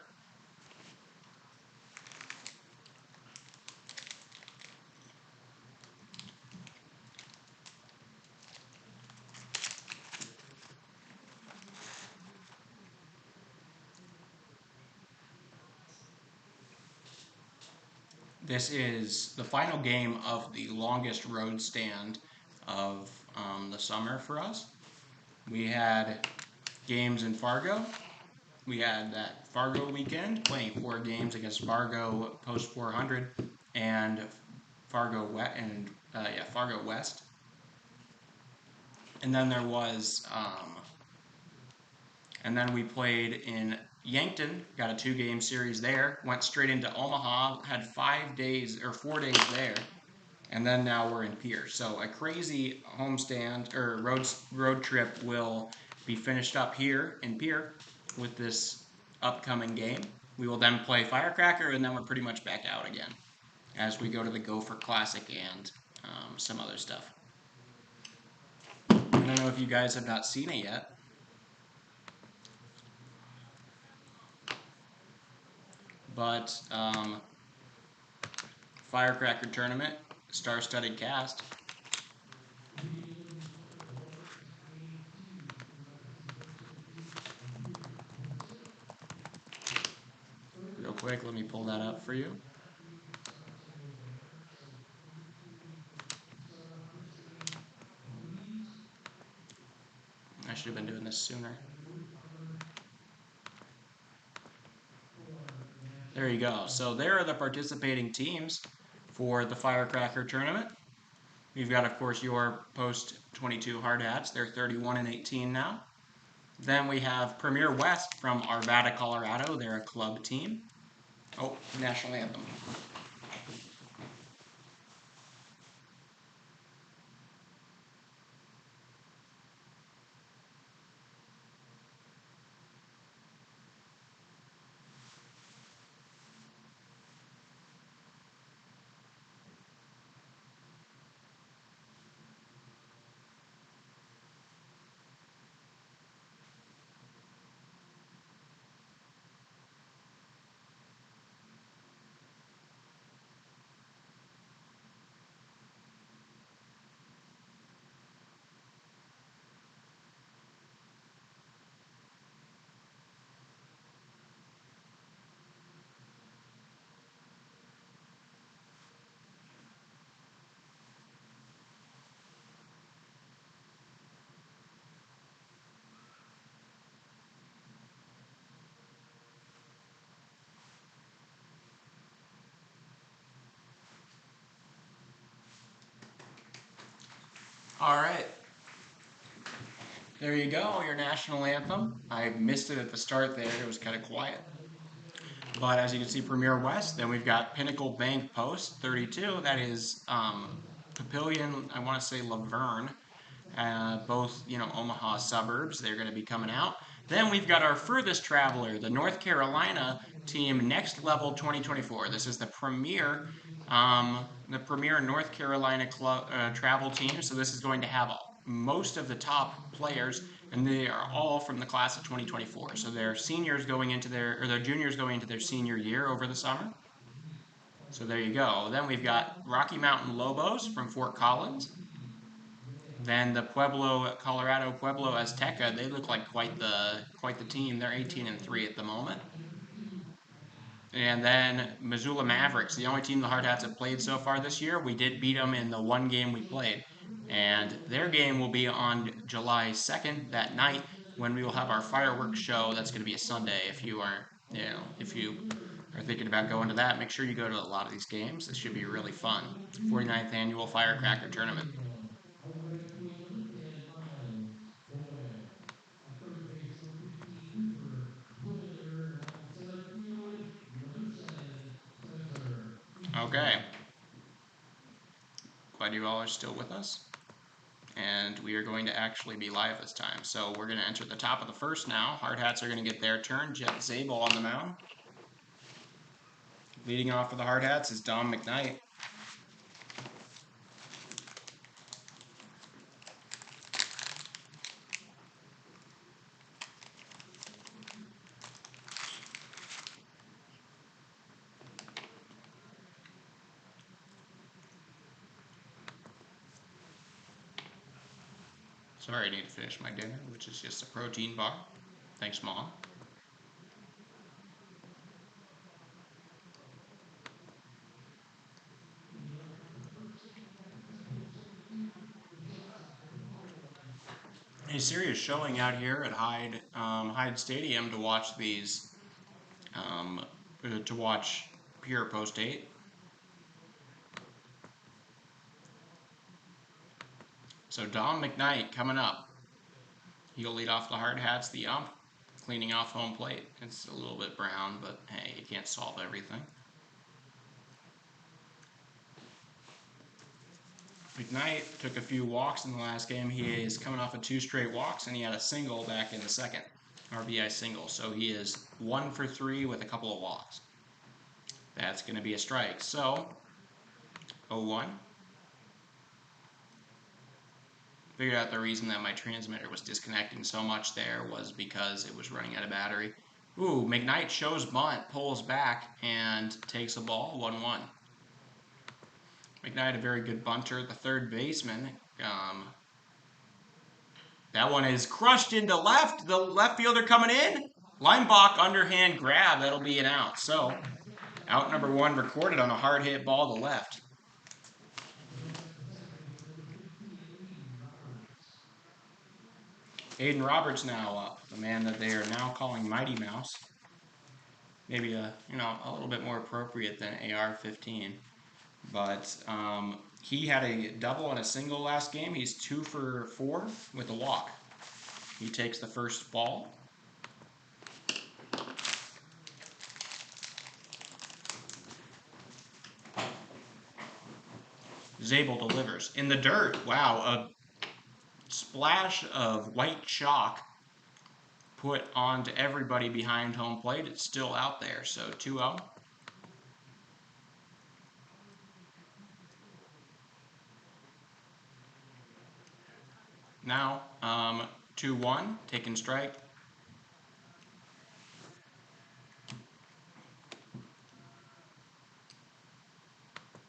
This is the final game of the longest road stand of the summer for us. We had games in Fargo. We had that Fargo weekend playing 4 games against Fargo Post 400 and Fargo West. And then and then we played in Yankton, got a 2-game series there, went straight into Omaha, had 5 days or 4 days there, and then now we're in Pierre. So a crazy homestand or road trip will be finished up here in Pierre with this upcoming game. We will then play Firecracker, and then we're pretty much back out again as we go to the Gopher Classic and some other stuff. I don't know if you guys have not seen it yet. But Firecracker Tournament, star-studded cast. Real quick, let me pull that up for you. I should have been doing this sooner. There you go. So there are the participating teams for the Firecracker Tournament. We've got, of course, your Post 22 Hardhats. They're 31-18 now. Then we have Premier West from Arvada, Colorado. They're a club team. Oh, national anthem. All right. There you go, your national anthem. I missed it at the start there. It was kind of quiet. But as you can see, Premier West. Then we've got Pinnacle Bank Post 32. That is Papillion, I want to say Laverne. Both, Omaha suburbs. They're going to be coming out. Then we've got our furthest traveler, the North Carolina team, Next Level 2024. This is the premier North Carolina club travel team. So this is going to have most of the top players, and they are all from the class of 2024. So they're seniors going into their juniors going into their senior year over the summer. So there you go. Then we've got Rocky Mountain Lobos from Fort Collins. Then the Colorado Pueblo Azteca, they look like quite the team. They're 18-3 at the moment. And then Missoula Mavericks, the only team the Hardhats have played so far this year. We did beat them in the one game we played. And their game will be on July 2nd, that night, when we will have our fireworks show. That's going to be a Sunday. If you are thinking about going to that, make sure you go to a lot of these games. This should be really fun. 49th Annual Firecracker Tournament. Okay. Glad you all are still with us. And we are going to actually be live this time. So we're going to enter the top of the first now. Hardhats are going to get their turn. Jet Zabel on the mound. Leading off for the Hardhats is Dom McKnight. Sorry, I need to finish my dinner, which is just a protein bar. Thanks, Mom. A serious showing out here at Hyde Stadium to watch these, to watch Pierre post 8. So Dom McKnight coming up. He'll lead off the Hardhats, the ump, cleaning off home plate. It's a little bit brown, but hey, you can't solve everything. McKnight took a few walks in the last game. He is coming off of 2 straight walks, and he had a single back in the second, RBI single. So he is 1 for 3 with a couple of walks. That's going to be a strike. So, 0-1. Figured out the reason that my transmitter was disconnecting so much there was because it was running out of battery. Ooh, McKnight shows bunt, pulls back, and takes a ball, 1-1. McKnight, a very good bunter. The third baseman, that one is crushed into left. The left fielder coming in. Leinbach underhand grab. That'll be an out. So, out number 1 recorded on a hard hit ball to left. Aiden Roberts now up, the man that they are now calling Mighty Mouse. Maybe a little bit more appropriate than AR-15. But he had a double and a single last game. He's 2 for 4 with a walk. He takes the first ball. Zabel delivers. In the dirt, wow, a splash of white chalk put onto everybody behind home plate. It's still out there, so 2-0. Now, 2-1, taking strike.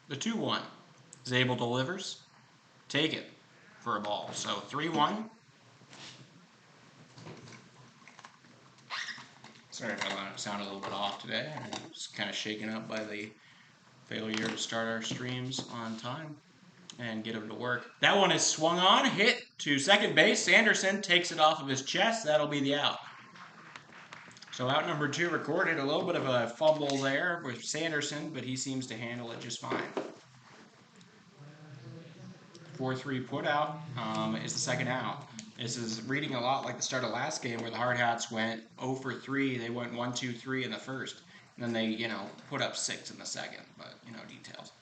The 2-1. Zabel delivers. Take it for a ball. So 3-1. Sorry if I sound a little bit off today. I'm just kind of shaken up by the failure to start our streams on time and get them to work. That one is swung on, hit to second base. Sanderson takes it off of his chest. That'll be the out. So out number 2 recorded. A little bit of a fumble there with Sanderson, but he seems to handle it just fine. 4-3 put out is the second out. This is reading a lot like the start of last game where the Hardhats went 0 for 3. They went 1-2-3 in the first. And then they, put up 6 in the second. But, details.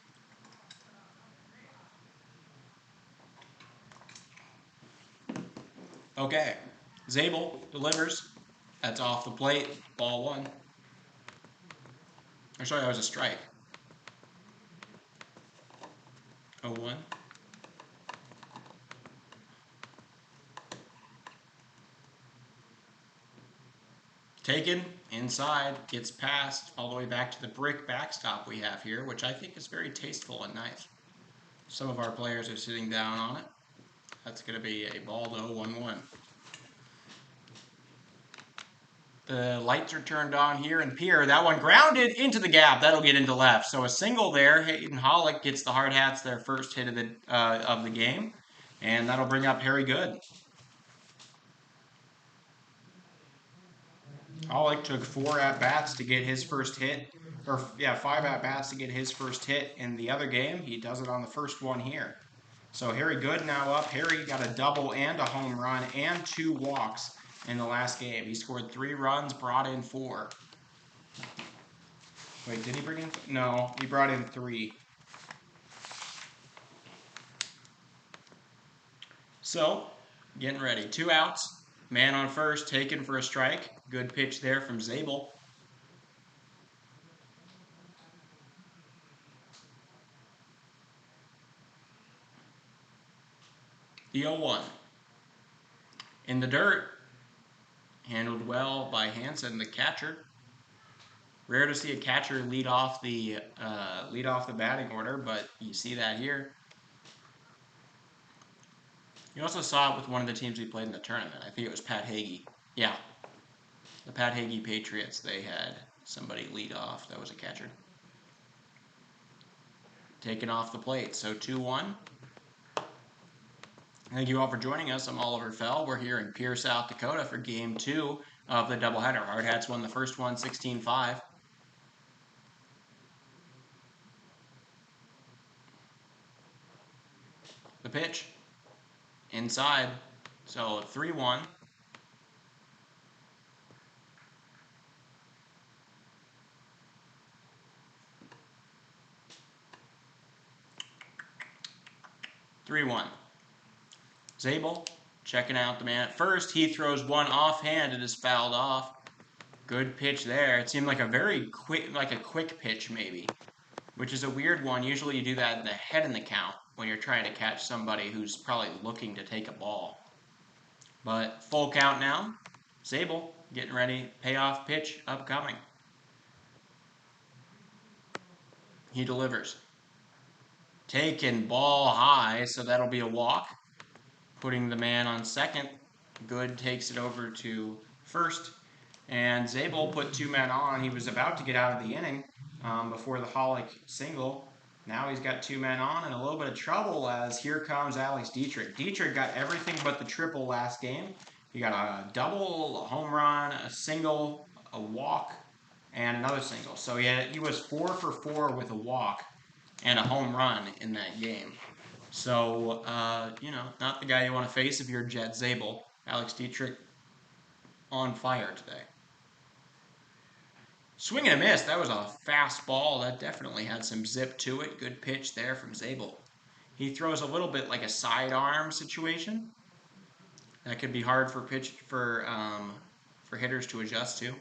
Okay. Zabel delivers. That's off the plate. Ball 1. Or sorry, that was a strike. 0-1. Taken, inside, gets past, all the way back to the brick backstop we have here, which I think is very tasteful and nice. Some of our players are sitting down on it. That's going to be a ball though, 1-1. The lights are turned on here, and Pierre, that one grounded into the gap. That'll get into left. So a single there. Hayden Hollick gets the Hardhats their first hit of the game, and that'll bring up Harry Good. Hollick took 4 at-bats to get his first hit. 5 at-bats to get his first hit in the other game. He does it on the first one here. So Harry Good now up. Harry got a double and a home run and 2 walks in the last game. He scored 3 runs, brought in 4. Wait, did he bring in? No, he brought in 3. So, getting ready. 2 outs. Man on first, taken for a strike. Good pitch there from Zabel. The 0-1. In the dirt. Handled well by Hansen, the catcher. Rare to see a catcher lead off the batting order, but you see that here. You also saw it with one of the teams we played in the tournament. I think it was Pat Hagee. Yeah, the Pat Hagee Patriots. They had somebody lead off. That was a catcher. Taken off the plate. So 2-1. Thank you all for joining us. I'm Oliver Fell. We're here in Pierre, South Dakota for Game 2 of the doubleheader. Hardhats won the first one 16-5. The pitch. Inside. So 3-1. Zabel checking out the man at first. He throws one offhand. It is fouled off. Good pitch there. It seemed like a very quick pitch maybe, which is a weird one. Usually you do that in the head in the count when you're trying to catch somebody who's probably looking to take a ball. But full count now. Zabel getting ready. Payoff pitch upcoming. He delivers. Taken ball high, so that'll be a walk. Putting the man on second. Good takes it over to first. And Zabel put 2 men on. He was about to get out of the inning before the Hollick single. Now he's got 2 men on and a little bit of trouble as here comes Alex Dietrich. Dietrich got everything but the triple last game. He got a double, a home run, a single, a walk, and another single. So he was 4 for 4 with a walk and a home run in that game. So, not the guy you want to face if you're Jet Zabel. Alex Dietrich on fire today. Swing and a miss. That was a fastball. That definitely had some zip to it. Good pitch there from Zabel. He throws a little bit like a sidearm situation. That could be hard for hitters to adjust to.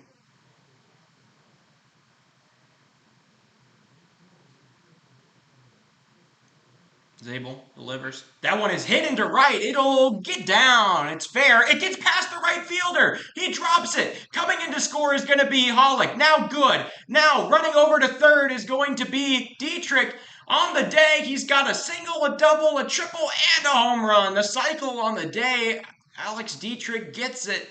Zabel delivers. That one is hit into right. It'll get down. It's fair. It gets past the right fielder. He drops it. Coming in to score is going to be Hollick. Now good. Now running over to third is going to be Dietrich. On the day, he's got a single, a double, a triple, and a home run. The cycle on the day, Alex Dietrich gets it.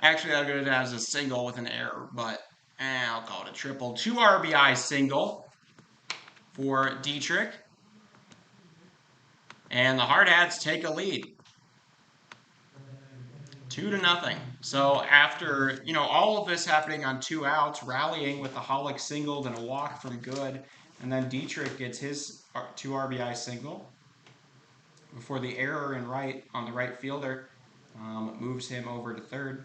Actually, I'll go to that as a single with an error, but I'll call it a triple. 2 RBI single for Dietrich. And the Hardhats take a lead. 2-0. So after, all of this happening on 2 outs, rallying with the Hollick single and a walk from Good, and then Dietrich gets his 2 RBI single before the error in right on the right fielder moves him over to third.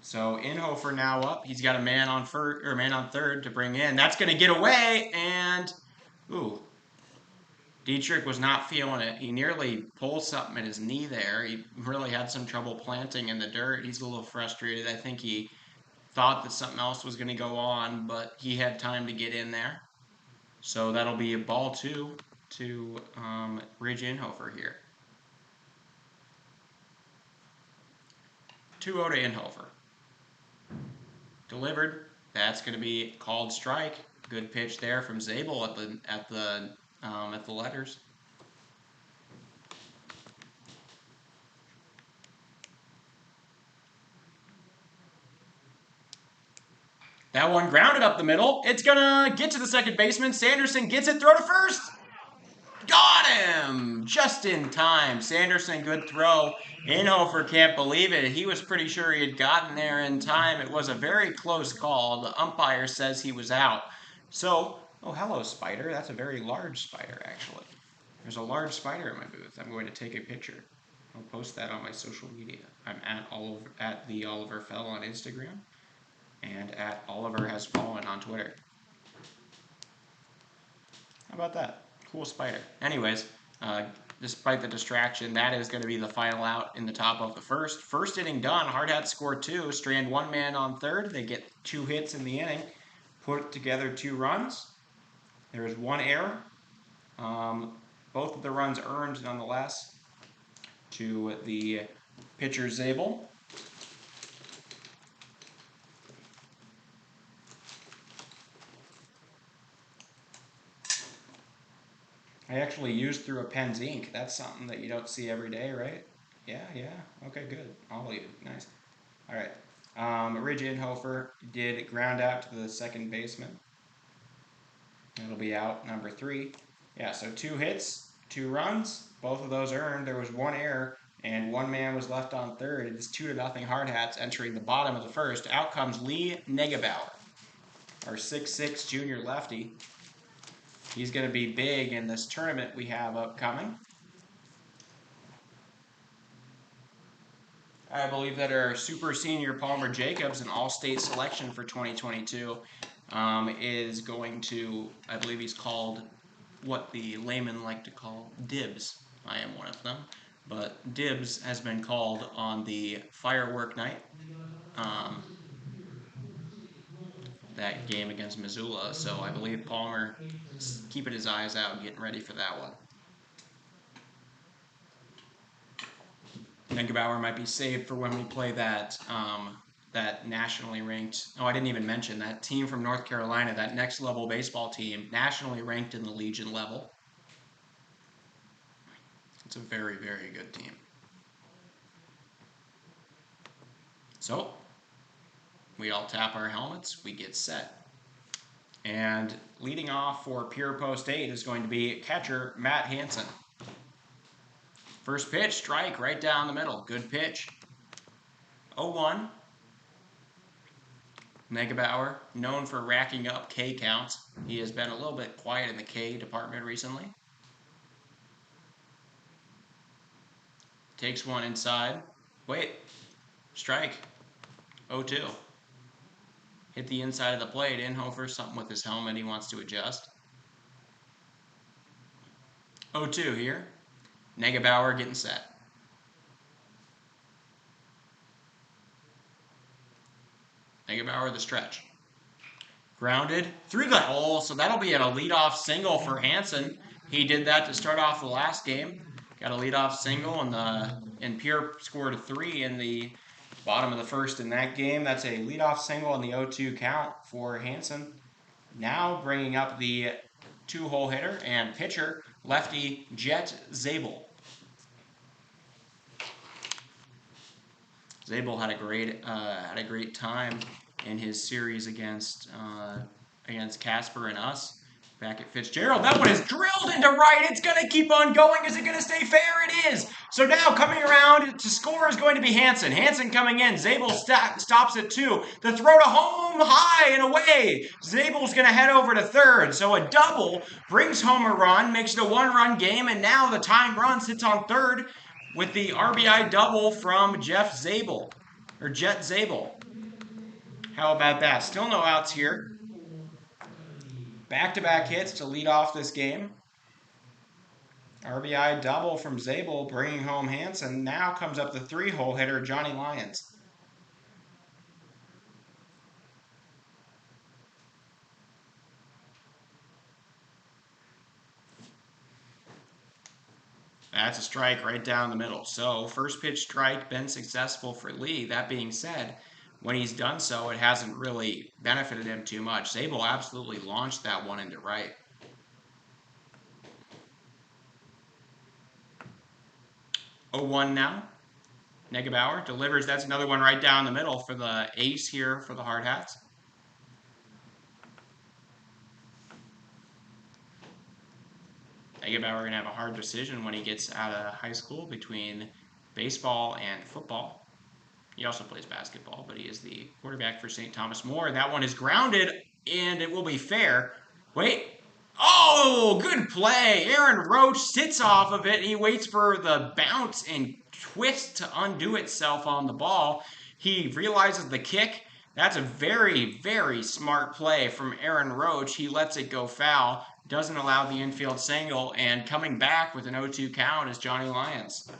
So Inhofer now up. He's got a man on third to bring in. That's going to get away, and Dietrich was not feeling it. He nearly pulled something in his knee there. He really had some trouble planting in the dirt. He's a little frustrated. I think he thought that something else was going to go on, but he had time to get in there. So that'll be a ball 2 to Ridge Inhofer here. 2-0 to Inhofer. Delivered. That's going to be called strike. Good pitch there from Zabel at the letters. That one grounded up the middle. It's going to get to the second baseman. Sanderson gets it. Throw to first. Got him! Just in time. Sanderson, good throw. Inhofer can't believe it. He was pretty sure he had gotten there in time. It was a very close call. The umpire says he was out. So, oh, hello, spider. That's a very large spider, actually. There's a large spider in my booth. I'm going to take a picture. I'll post that on my social media. I'm at the Oliver Fell on Instagram. and at Oliver Has Fallen on Twitter. How about that? Cool spider. Anyways, despite the distraction, that is going to be the final out in the top of the first. First inning done. Hardhats score 2. Strand 1 man on third. They get 2 hits in the inning. Put together 2 runs. There is 1 error. Both of the runs earned nonetheless to the pitcher Zabel. I actually used through a pen's ink. That's something that you don't see every day, right? Yeah. Okay, good. I'll leave it. Nice. All right. Ridge Inhofer did ground out to the second baseman. It'll be out number 3. Yeah, so 2 hits, 2 runs. Both of those earned. There was 1 error, and 1 man was left on third. It is 2-0 Hardhats entering the bottom of the first. Out comes Lee Negebauer, our 6'6" junior lefty. He's going to be big in this tournament we have upcoming. I believe that our super senior Palmer Jacobs, an all-state selection for 2022, is going to, I believe he's called what the laymen like to call dibs. I am one of them. But dibs has been called on the firework night. That game against Missoula, so I believe Palmer is keeping his eyes out, getting ready for that one. Negebauer might be saved for when we play that that nationally ranked. Oh, I didn't even mention that team from North Carolina, that next level baseball team, nationally ranked in the Legion level. It's a very, very good team. So, we all tap our helmets, we get set. And leading off for Pierre Post 8 is going to be catcher Matt Hansen. First pitch, strike right down the middle. Good pitch. 0-1. Negebauer, known for racking up K counts. He has been a little bit quiet in the K department recently. Takes one inside. Wait. Strike. 0-2. Hit the inside of the plate. Inhofer, something with his helmet he wants to adjust. 0-2 here. Negebauer getting set. Negebauer the stretch. Grounded through the hole, so that'll be a leadoff single for Hansen. He did that to start off the last game. Got a leadoff single, and Pierre scored 3 in the bottom of the first in that game. That's a leadoff single in the 0-2 count for Hansen. Now bringing up the 2-hole hitter and pitcher, lefty Jet Zabel. Zabel had a great time in his series against Casper and us back at Fitzgerald. That one is drilled into right. It's going to keep on going. Is it going to stay fair? It is. So now coming around to score is going to be Hansen. Hansen coming in. Zabel stops at 2. The throw to home, high and away. Zabel's going to head over to third. So a double brings home a run, makes it a 1-run game, and now the tying run sits on third with the RBI double from Jet Zabel. How about that? Still no outs here. Back-to-back hits to lead off this game. RBI double from Zabel, bringing home Hansen. Now comes up the 3-hole hitter, Johnny Lyons. That's a strike right down the middle. So, first pitch strike, been successful for Lee. That being said, when he's done so, it hasn't really benefited him too much. Zabel absolutely launched that one into right. Oh, 1 now. Negebauer delivers. That's another one right down the middle for the ace here for the Hardhats. Negebauer going to have a hard decision when he gets out of high school between baseball and football. He also plays basketball, but he is the quarterback for St. Thomas More. That one is grounded, and it will be fair. Wait. Oh, good play. Aaron Roach sits off of it. He waits for the bounce and twist to undo itself on the ball. He realizes the kick That's a very, very smart play from Aaron Roach. He lets it go foul, doesn't allow the infield single, and coming back with an 0-2 count is Johnny Lyons.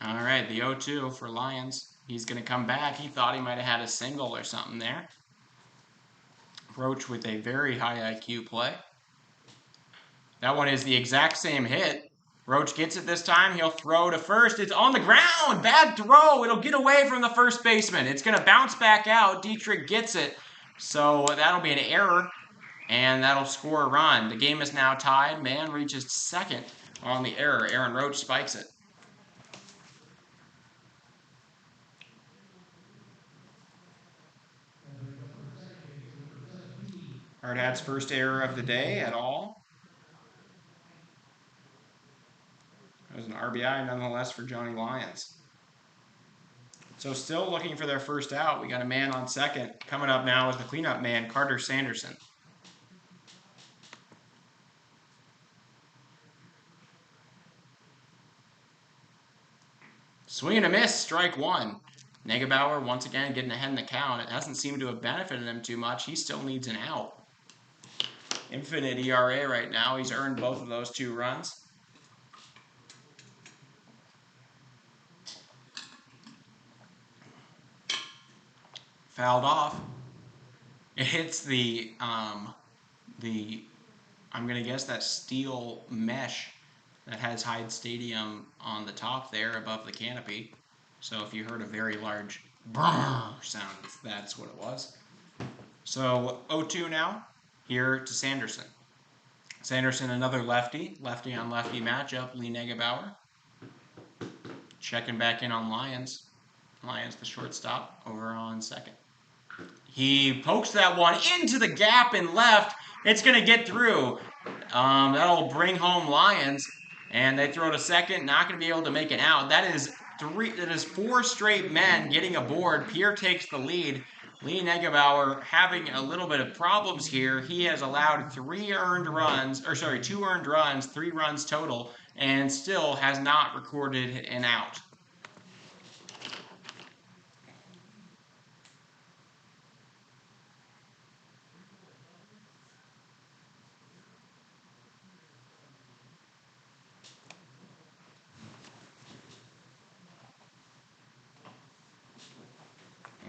All right, the 0-2 for Lyons. He's going to come back. He thought he might have had a single or something there. Roach with a very high IQ play. That one is the exact same hit. Roach gets it this time. He'll throw to first. It's on the ground. Bad throw. It'll get away from the first baseman. It's going to bounce back out. Dietrich gets it. So that'll be an error, and that'll score a run. The game is now tied. Man reaches second on the error. Aaron Roach spikes it. Hardhats' first error of the day at all. It was an RBI nonetheless for Johnny Lyons. So still looking for their first out. We got a man on second. Coming up now is the cleanup man, Carter Sanderson. Swing and a miss, strike one. Negebauer once again getting ahead in the count. It hasn't seemed to have benefited him too much. He still needs an out. Infinite ERA right now. He's earned both of those 2 runs. Fouled off. It hits the I'm gonna guess that steel mesh that has Hyde Stadium on the top there above the canopy. So if you heard a very large brrr sound, that's what it was. So 0-2 now, here to Sanderson. Sanderson, another lefty on lefty matchup, Lee Negebauer. Checking back in on Lyons. Lyons, the shortstop, over on second. He pokes that one into the gap in left. It's going to get through. That'll bring home Lyons, and they throw to second. Not going to be able to make it out. That is 4 straight men getting aboard. Pierre takes the lead. Lee Negebauer having a little bit of problems here. He has allowed 2 earned runs, 3 runs total, and still has not recorded an out.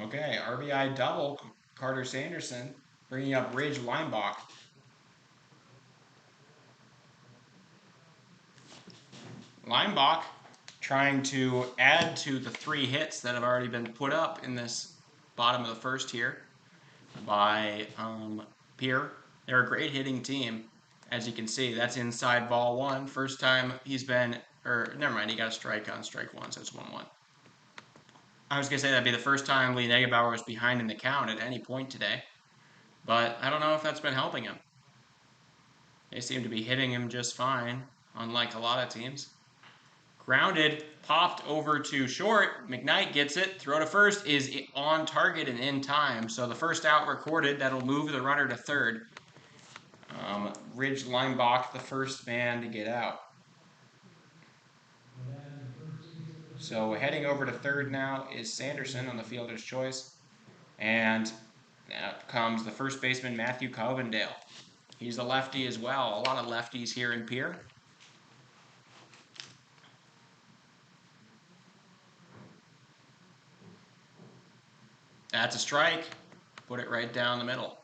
Okay, RBI double, Carter Sanderson, bringing up Ridge Limbach. Limbach trying to add to the 3 hits that have already been put up in this bottom of the first here by Pierre. They're a great hitting team. As you can see, that's inside ball 1. First time he's been, or never mind, he got a strike on strike 1, so it's 1-1. I was going to say that'd be the first time Lee Negebauer was behind in the count at any point today. But I don't know if that's been helping him. They seem to be hitting him just fine, unlike a lot of teams. Grounded, popped over to short. McKnight gets it. Throw to first is on target and in time. So the first out recorded. That'll move the runner to third. Ridge Limbach, the first man to get out. So heading over to third now is Sanderson on the fielder's choice. And out comes the first baseman, Matthew Covendale. He's a lefty as well. A lot of lefties here in Pierre. That's a strike. Put it right down the middle.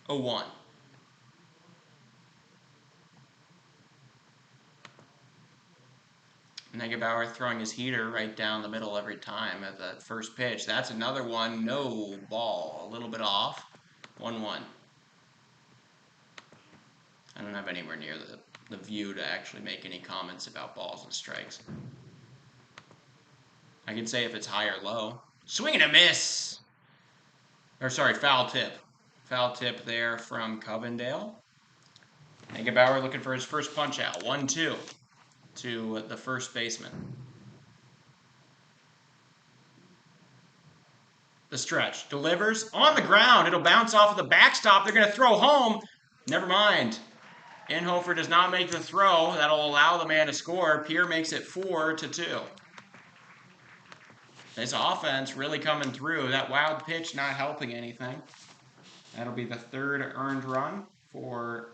0-1. Negebauer throwing his heater right down the middle every time at that first pitch. That's another one. No ball. A little bit off. 1-1. I don't have anywhere near the view to actually make any comments about balls and strikes. I can say if it's high or low. Swing and a miss! Or sorry, foul tip. Foul tip there from Covendale. Negebauer looking for his first punch out. 1-2 to the first baseman. The stretch. Delivers on the ground. It'll bounce off of the backstop. They're going to throw home. Never mind. Inhofer does not make the throw. That'll allow the man to score. Pierre makes it 4-2. This offense really coming through. That wild pitch not helping anything. That'll be the third earned run for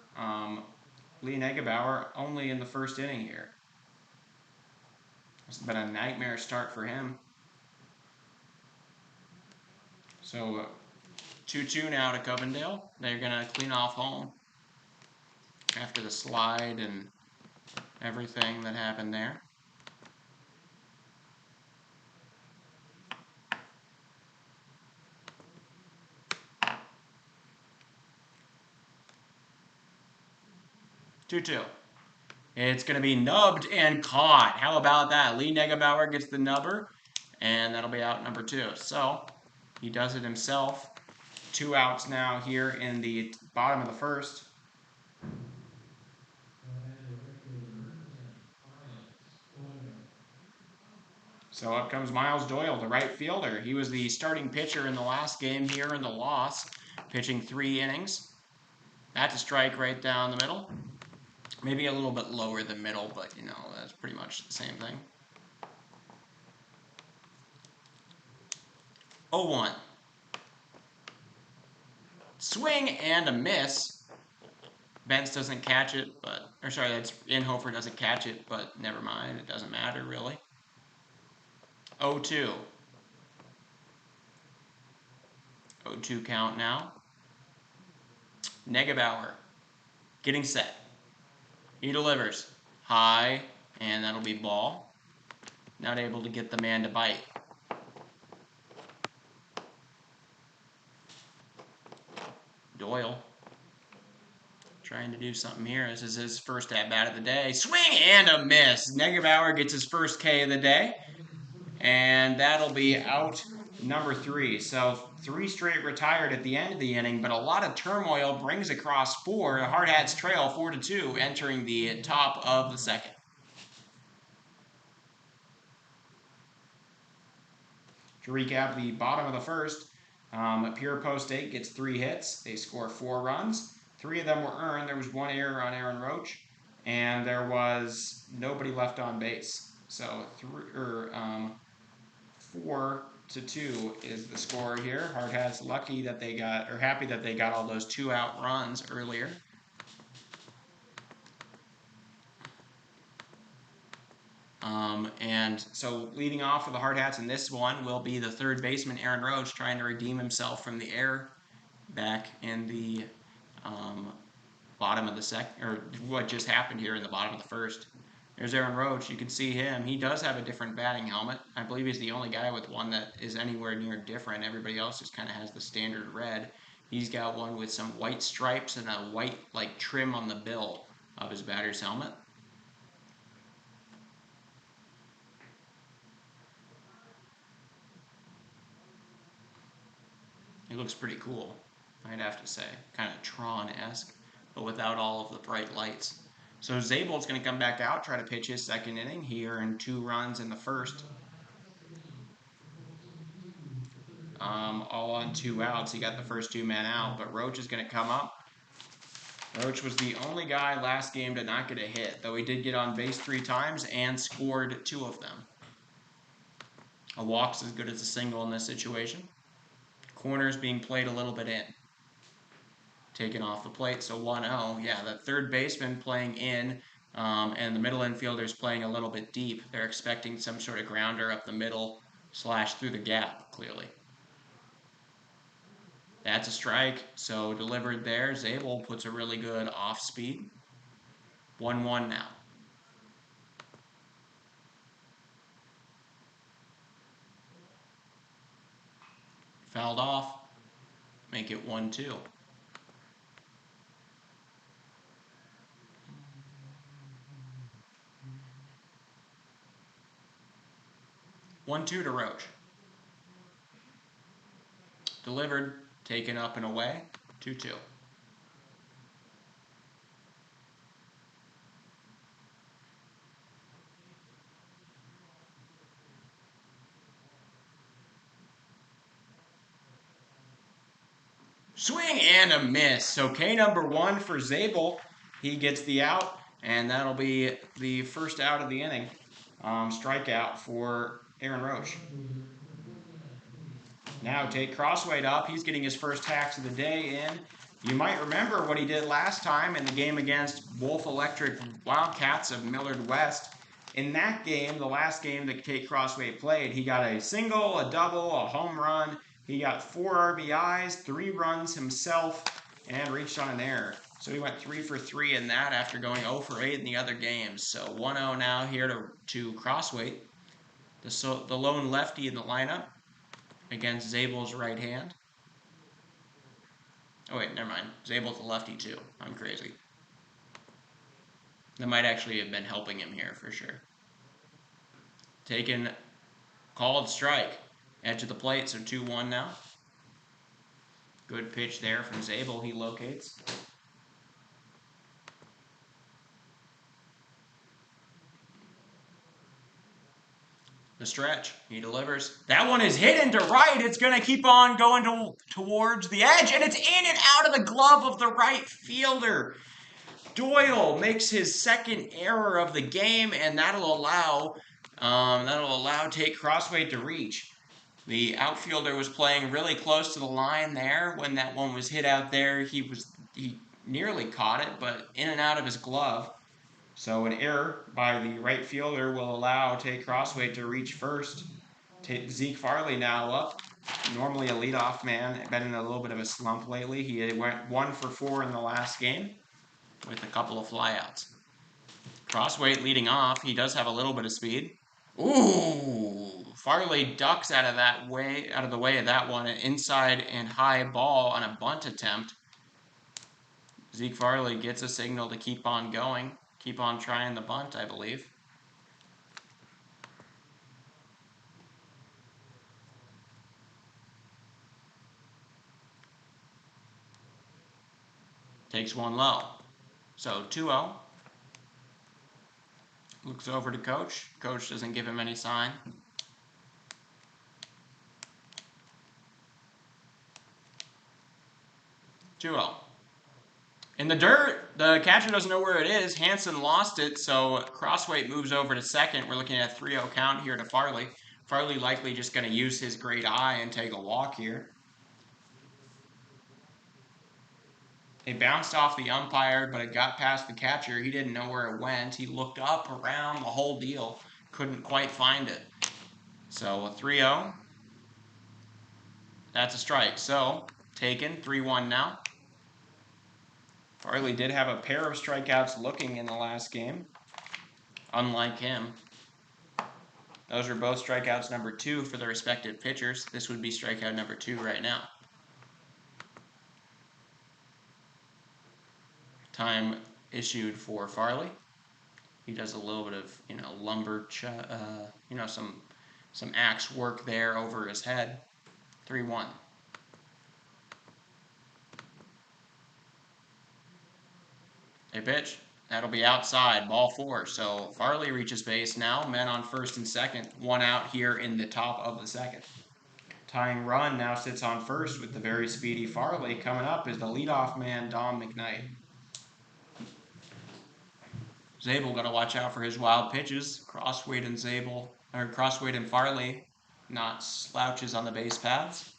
Lee Negebauer, only in the first inning here. It's been a nightmare start for him. So 2-2 now to Covendale. They're going to clean off home after the slide and everything that happened there. Two. It's going to be nubbed and caught. How about that? Lee Negebauer gets the nubber, and that'll be out number 2. So he does it himself. 2 outs now here in the bottom of the first. So up comes Miles Doyle, the right fielder. He was the starting pitcher in the last game here in the loss, pitching 3 innings. That's a strike right down the middle. Maybe a little bit lower than middle, but, you know, that's pretty much the same thing. 0-1. Swing and a miss. Bentz doesn't catch it, but, or sorry, that's Inhofer doesn't catch it, but never mind. It doesn't matter, really. 0-2. 0-2 count now. Negebauer getting set. He delivers high, and that'll be ball. Not able to get the man to bite. Doyle trying to do something here. This is his first at-bat of the day. Swing and a miss. Negebauer gets his first K of the day, and that'll be out number 3. So 3 straight retired at the end of the inning, but a lot of turmoil brings across 4. The Hardhats trail 4-2 entering the top of the second. To recap the bottom of the first, Pierre Post-8 gets 3 hits. They score 4 runs. 3 of them were earned. There was 1 error on Aaron Roach, and there was nobody left on base. So 4-2 is the score here. Hardhats lucky that they got, or happy that they got all those 2-out runs earlier. And so leading off for the Hardhats in this one will be the third baseman, Aaron Roach, trying to redeem himself from the error back in the bottom of the second, or what just happened here in the bottom of the first. There's Aaron Roach. You can see him. He does have a different batting helmet. I believe he's the only guy with one that is anywhere near different. Everybody else just kind of has the standard red. He's got one with some white stripes and a white like trim on the bill of his batter's helmet. It looks pretty cool, I'd have to say. Kind of Tron-esque, but without all of the bright lights. So Zabel's going to come back out, try to pitch his second inning. He earned 2 runs in the first. All on 2 outs. He got the first 2 men out, but Roach is going to come up. Roach was the only guy last game to not get a hit, though he did get on base 3 times and scored 2 of them. A walk's as good as a single in this situation. Corners being played a little bit in. Taken off the plate, so 1-0. Yeah, the third baseman playing in, and the middle infielder's playing a little bit deep. They're expecting some sort of grounder up the middle / through the gap, clearly. That's a strike, so delivered there. Zabel puts a really good off speed. 1-1 now. Fouled off. Make it 1-2. 1-2 to Roach. Delivered, taken up and away, 2-2. Swing and a miss. So K number 1 for Zabel. he gets the out, and that'll be the first out of the inning. Strikeout for Aaron Roche. Now Tate Crossweight up. He's getting his first hacks of the day in. You might remember what he did last time in the game against Wolf Electric Wildcats of Millard West. In that game, the last game that Tate Crossweight played, he got a single, a double, a home run. He got 4 RBIs, 3 runs himself, and reached on an error. So he went 3 for 3 in that after going 0 for 8 in the other games. So 1-0 now here to Crossweight, the lone lefty in the lineup against Zabel's right hand. Oh wait, never mind. Zabel's a lefty too. I'm crazy. That might actually have been helping him here for sure. Taken, called strike. Edge of the plate, so 2-1 now. Good pitch there from Zabel, he locates. The stretch, he delivers. That one is hit into right. It's going to keep on going towards the edge, and it's in and out of the glove of the right fielder. Doyle makes his second error of the game, and that'll allow Tate Crossweight to reach. The outfielder was playing really close to the line there when that one was hit out there. He nearly caught it, but in and out of his glove. So an error by the right fielder will allow Tate Crossweight to reach first. Zeke Farley now up. Normally a leadoff man, been in a little bit of a slump lately. He went 1 for 4 in the last game with a couple of flyouts. Crossweight leading off. He does have a little bit of speed. Ooh! Farley ducks out of the way of that one. An inside and high ball on a bunt attempt. Zeke Farley gets a signal to keep on going. Keep on trying the bunt, I believe. Takes one low. So 2-0. Looks over to Coach. Coach doesn't give him any sign. In the dirt, the catcher doesn't know where it is. Hansen lost it, so Crossweight moves over to second. We're looking at a 3-0 count here to Farley. Farley likely just going to use his great eye and take a walk here. It bounced off the umpire, but it got past the catcher. He didn't know where it went. He looked up, around, the whole deal. Couldn't quite find it. So a 3-0. That's a strike. So taken, 3-1 now. Farley did have a pair of strikeouts looking in the last game, unlike him. Those are both strikeouts number 2 for the respective pitchers. This would be strikeout number 2 right now. Time issued for Farley. He does a little bit of, lumber, some axe work there over his head. 3-1. A pitch. That'll be outside, ball 4. So Farley reaches base now. Men on first and second. 1 out here in the top of the second. Tying run now sits on first with the very speedy Farley. Coming up is the leadoff man, Dom McKnight. Zabel got to watch out for his wild pitches. Crossweight and Farley, not slouches on the base paths.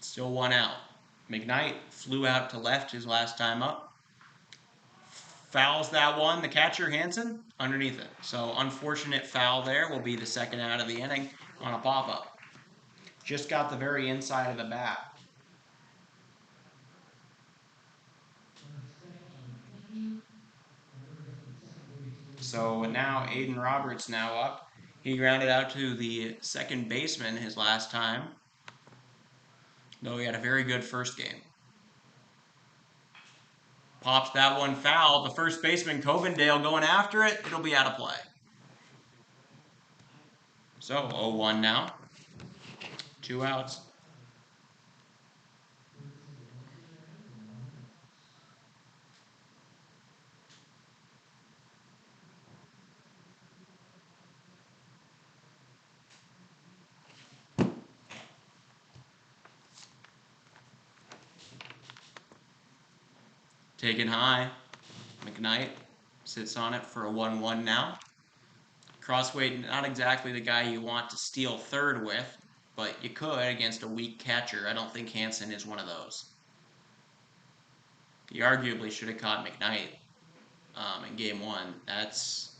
Still 1 out. McKnight flew out to left his last time up. Fouls that one. The catcher, Hansen, underneath it. So unfortunate foul there will be the second out of the inning on a pop-up. Just got the very inside of the bat. So now Aiden Roberts now up. He grounded out to the second baseman his last time, though he had a very good first game. Pops that one foul. The first baseman, Covendale, going after it. It'll be out of play. So 0-1 now. 2 outs. Taken high. McKnight sits on it for a 1-1 now. Crossweight, not exactly the guy you want to steal third with, but you could against a weak catcher. I don't think Hansen is one of those. He arguably should have caught McKnight in game 1. That's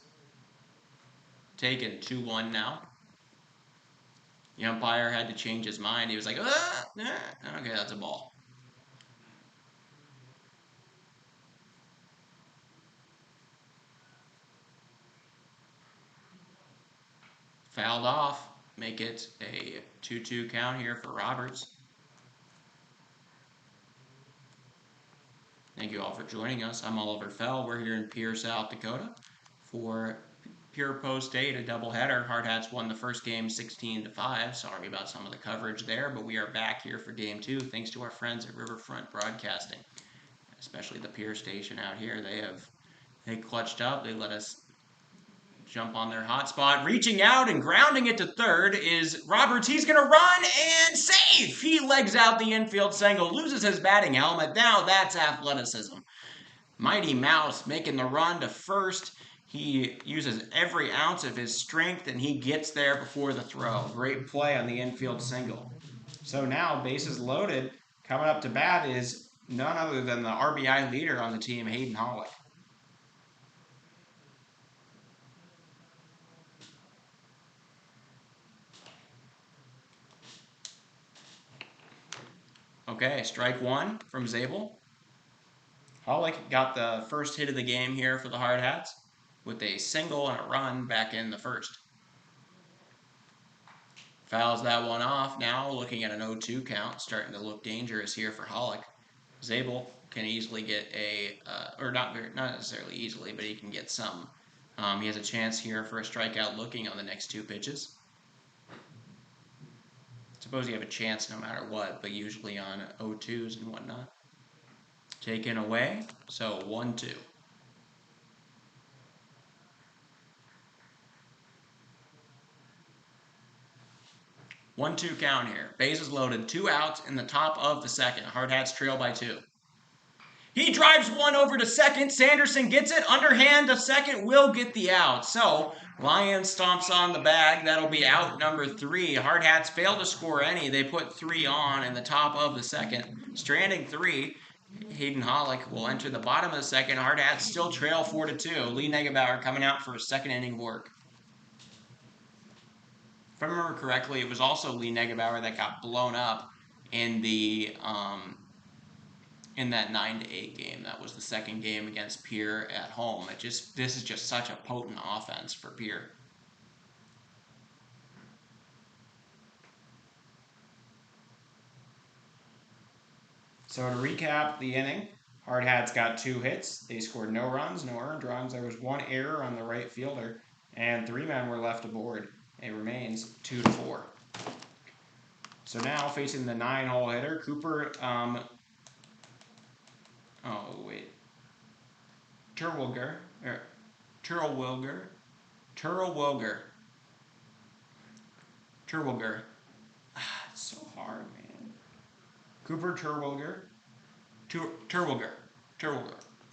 taken 2-1 now. The umpire had to change his mind. He was like, okay, that's a ball. Fouled off. Make it a 2-2 count here for Roberts. Thank you all for joining us. I'm Oliver Fell. We're here in Pierre, South Dakota for Pure Post 8, a doubleheader. Hardhats won the first game 16-5. Sorry about some of the coverage there, but we are back here for game 2 thanks to our friends at Riverfront Broadcasting, especially the Pierre station out here. They clutched up. They let us jump on their hotspot. Reaching out and grounding it to third is Roberts. He's going to run and safe. He legs out the infield single, loses his batting helmet. Now that's athleticism. Mighty Mouse making the run to first. He uses every ounce of his strength, and he gets there before the throw. Great play on the infield single. So now, bases loaded. Coming up to bat is none other than the RBI leader on the team, Hayden Hollick. Okay, strike one from Zabel. Hollick got the first hit of the game here for the Hardhats with a single and a run back in the first. Fouls that one off. Now looking at an 0-2 count, starting to look dangerous here for Hollick. Zabel can easily get a, or not necessarily easily, but he can get some. He has a chance here for a strikeout looking on the next 2 pitches. Suppose you have a chance no matter what, but usually on 0-2s and whatnot. Taken away, so 1-2. One-two count here. Bases loaded, 2 outs in the top of the second. Hardhats trail by 2. He drives one over to second. Sanderson gets it. Underhand to second will get the out. So Lions stomps on the bag. That'll be out number 3. Hardhats fail to score any. They put 3 on in the top of the second. Stranding 3. Hayden Hollick will enter the bottom of the second. Hardhats still trail 4-2. Lee Negebauer coming out for a second inning work. If I remember correctly, it was also Lee Negebauer that got blown up in the in that 9-8 game. That was the second game against Pierre at home. This is just such a potent offense for Pierre. So to recap the inning, Hardhats got 2 hits. They scored no runs, no earned runs. There was 1 error on the right fielder, and 3 men were left aboard. It remains 2-4. So now facing the 9-hole hitter, Cooper. Terwilliger. It's so hard, man. Cooper Terwilliger.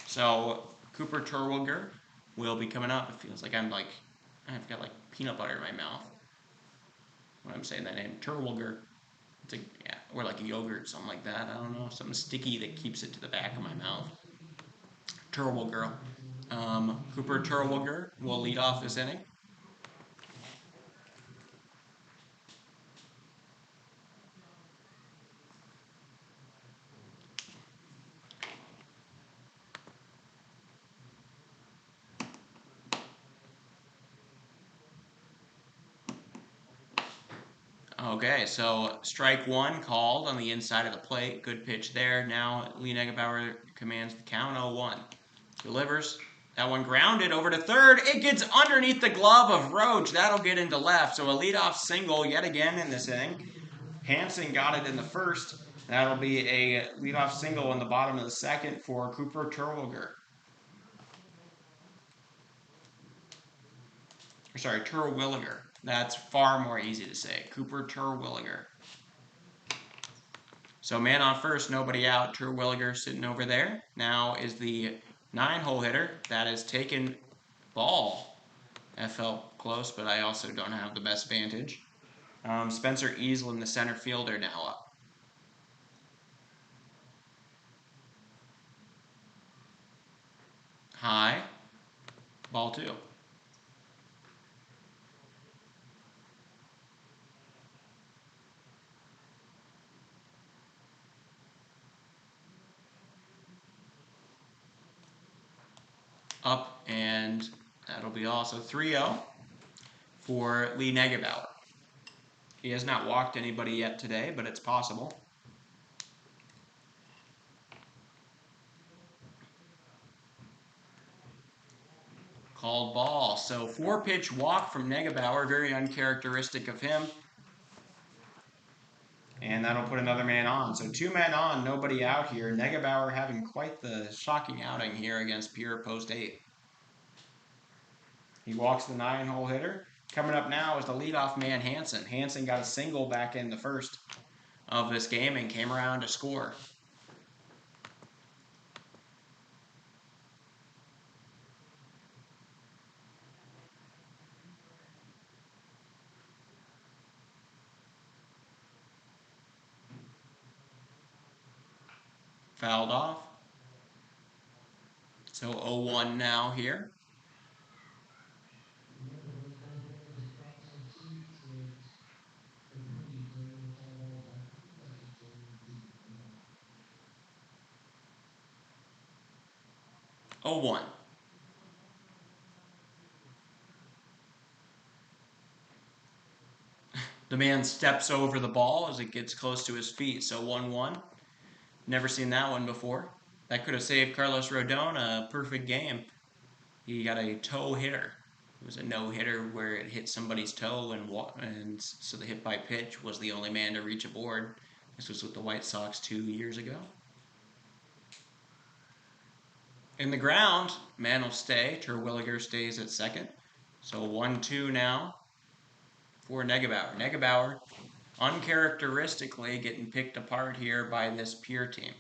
So Cooper Terwilliger will be coming up. It feels like I've got like peanut butter in my mouth when I'm saying that name. Terwilliger. It's or like a yogurt, something like that. I don't know, something sticky that keeps it to the back of my mouth. Terwilliger. Cooper Terwilliger will lead off this inning. Okay, so strike 1 called on the inside of the plate. Good pitch there. Now Lee Negebauer commands the count. 0-1. Delivers. That one grounded over to third. It gets underneath the glove of Roach. That'll get into left. So a leadoff single yet again in this inning. Hansen got it in the first. That'll be a leadoff single in the bottom of the second for Cooper Terwilliger. Terwilliger. That's far more easy to say. Cooper Terwilliger. So man on first, nobody out. Terwilliger sitting over there. Now is the 9-hole hitter that is taken ball. That felt close, but I also don't have the best vantage. Spencer Easlin, the center fielder, now up. High. Ball 2. Up, and that'll be also 3-0 for Lee Negebauer. He has not walked anybody yet today, but it's possible. Called ball. So 4-pitch walk from Negebauer, very uncharacteristic of him. And that'll put another man on. So 2 men on, nobody out here. Negebauer having quite the shocking outing here against Pierre post 8. He walks the 9-hole hitter. Coming up now is the leadoff man, Hansen. Hansen got a single back in the first of this game and came around to score. Fouled off. So 0-1 now here. Oh, 1. The man steps over the ball as it gets close to his feet. So 1-1. Never seen that one before. That could have saved Carlos Rodon a perfect game. He got a toe hitter. It was a no-hitter where it hit somebody's toe, and so the hit by pitch was the only man to reach a board. This was with the White Sox 2 years ago. In the ground, man will stay. Terwilliger stays at second. So 1-2 now for Negebauer. Negebauer, uncharacteristically, getting picked apart here by this Pierre team.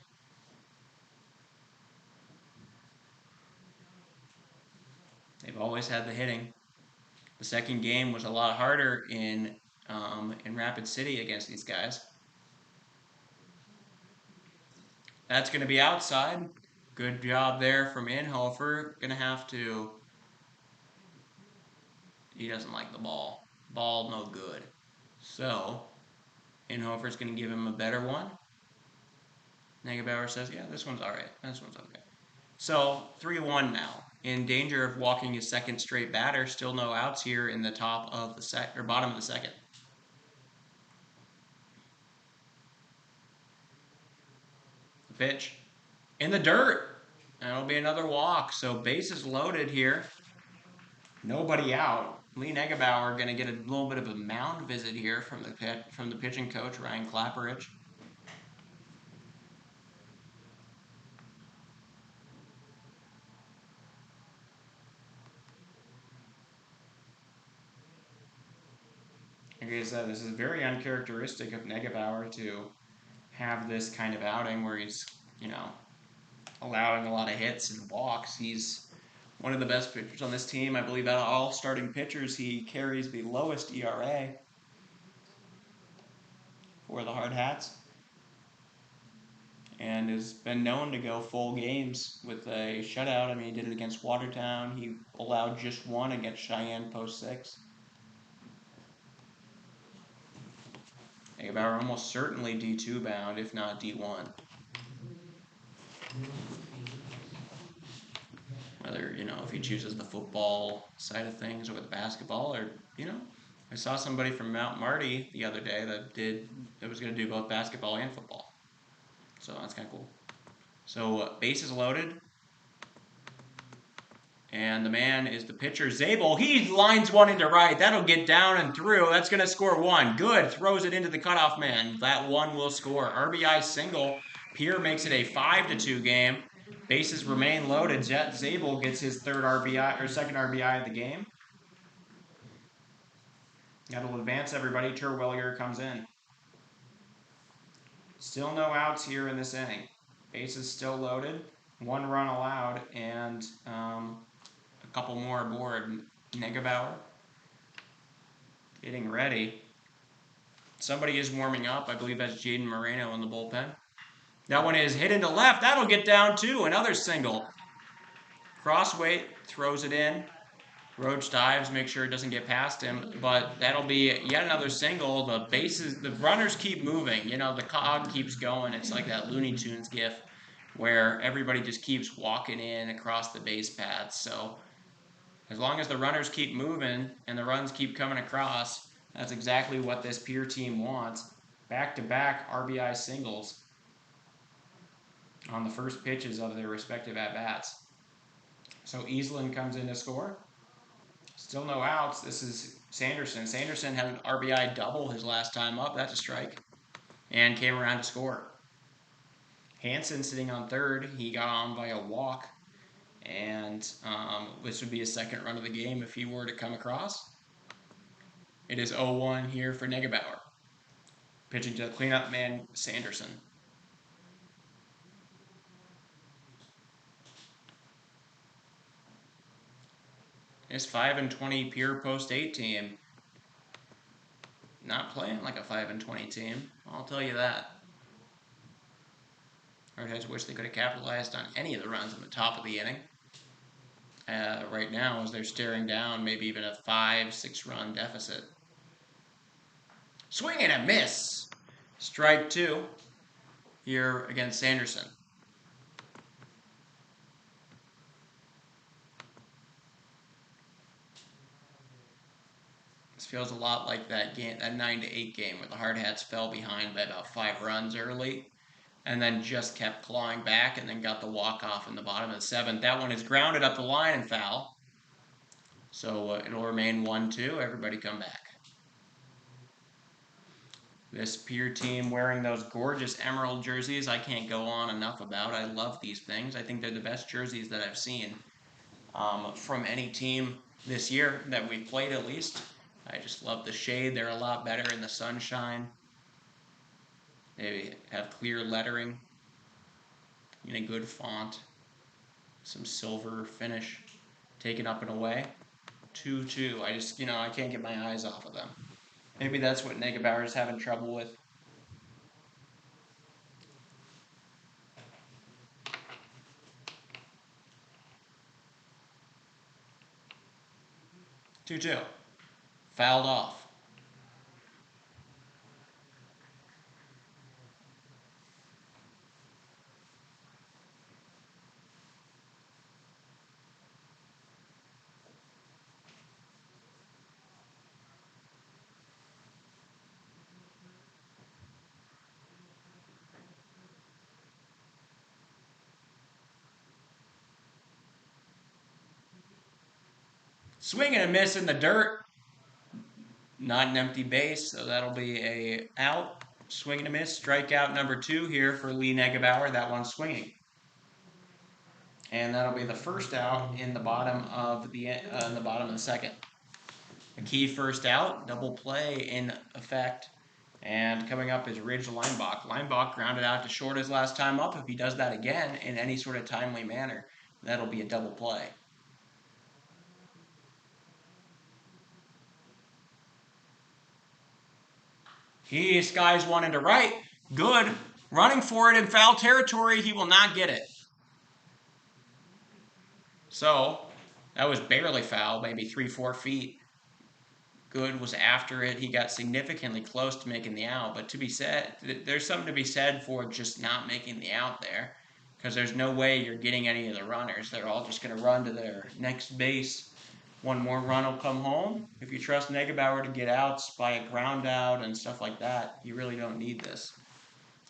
They've always had the hitting. The second game was a lot harder in Rapid City against these guys. That's going to be outside. Good job there from Inhofer. Going to have to... He doesn't like the ball. Ball no good. So, Inhofer's going to give him a better one. Negebauer says, yeah, this one's all right. This one's okay. So, 3-1 now. In danger of walking his second straight batter. Still no outs here in the top of the bottom of the second. The pitch. In the dirt. That'll be another walk. So, bases loaded here. Nobody out. Lee Negebauer going to get a little bit of a mound visit here from the pitching coach, Ryan Clapperich. Like I said, this is very uncharacteristic of Negebauer to have this kind of outing where he's, allowing a lot of hits and walks. He's one of the best pitchers on this team. I believe out of all starting pitchers, he carries the lowest ERA for the Hardhats and has been known to go full games with a shutout. I mean, he did it against Watertown. He allowed just one against Cheyenne post 6. Negebauer almost certainly D2 bound, if not D1. Whether, if he chooses the football side of things or the basketball, or, I saw somebody from Mount Marty the other day that was going to do both basketball and football. So that's kind of cool. So bases loaded. And the man is the pitcher, Zabel. He lines one into right. That'll get down and through. That's going to score 1. Good. Throws it into the cutoff man. That 1 will score. RBI single. Pierre makes it a 5-2 game. Bases remain loaded. Zabel gets his second RBI of the game. That'll advance everybody. Terwilliger comes in. Still no outs here in this inning. Bases still loaded. 1 run allowed, and a couple more aboard. Negebauer getting ready. Somebody is warming up. I believe that's Jaden Moreno in the bullpen. That one is hit into left. That'll get down too. Another single. Crossweight throws it in. Roach dives, make sure it doesn't get past him, but that'll be yet another single. The bases, the runners keep moving. You know, the cog keeps going. It's like that Looney Tunes gif where everybody just keeps walking in across the base paths. So as long as the runners keep moving and the runs keep coming across, that's exactly what this Pierre team wants. Back-to-back RBI singles on the first pitches of their respective at-bats. So Easland comes in to score. Still no outs. This is Sanderson. Sanderson had an RBI double his last time up. That's a strike. And came around to score. Hansen sitting on third. He got on by a walk. And this would be his second run of the game if he were to come across. It is 0-1 here for Negebauer. Pitching to the cleanup man, Sanderson. This 5-20 Pierre Post 8 team. Not playing like a 5-20 team, I'll tell you that. Hardhats wish they could have capitalized on any of the runs in the top of the inning. Right now, as they're staring down maybe even a 5-6 run deficit. Swing and a miss. Strike 2 here against Sanderson. This feels a lot like that game, that 9-8 game where the Hardhats fell behind by about 5 runs early and then just kept clawing back and then got the walk-off in the bottom of the 7th. That one is grounded up the line and foul. So it'll remain 1-2. Everybody come back. This Pierre team wearing those gorgeous emerald jerseys I can't go on enough about. I love these things. I think they're the best jerseys that I've seen from any team this year that we've played at least. I just love the shade. They're a lot better in the sunshine. They have clear lettering in a good font. Some silver finish taken up and away. 2-2. I can't get my eyes off of them. Maybe that's what Negebauer is having trouble with. Two. Fouled off. Swing and a miss in the dirt. Not an empty base, so that'll be a out. Swing and a miss. Strikeout number 2 here for Lee Negebauer. That one's swinging. And that'll be the first out in the bottom of the second. A key first out, double play in effect. And coming up is Ridge Leinbach. Leinbach grounded out to short his last time up. If he does that again in any sort of timely manner, that'll be a double play. He skies one into right. Good. Running for it in foul territory. He will not get it. So that was barely foul, maybe 3-4 feet. Good was after it. He got significantly close to making the out. But to be said, there's something to be said for just not making the out there, because there's no way you're getting any of the runners. They're all just going to run to their next base. One more run will come home. If you trust Negebauer to get outs by a ground out and stuff like that, you really don't need this.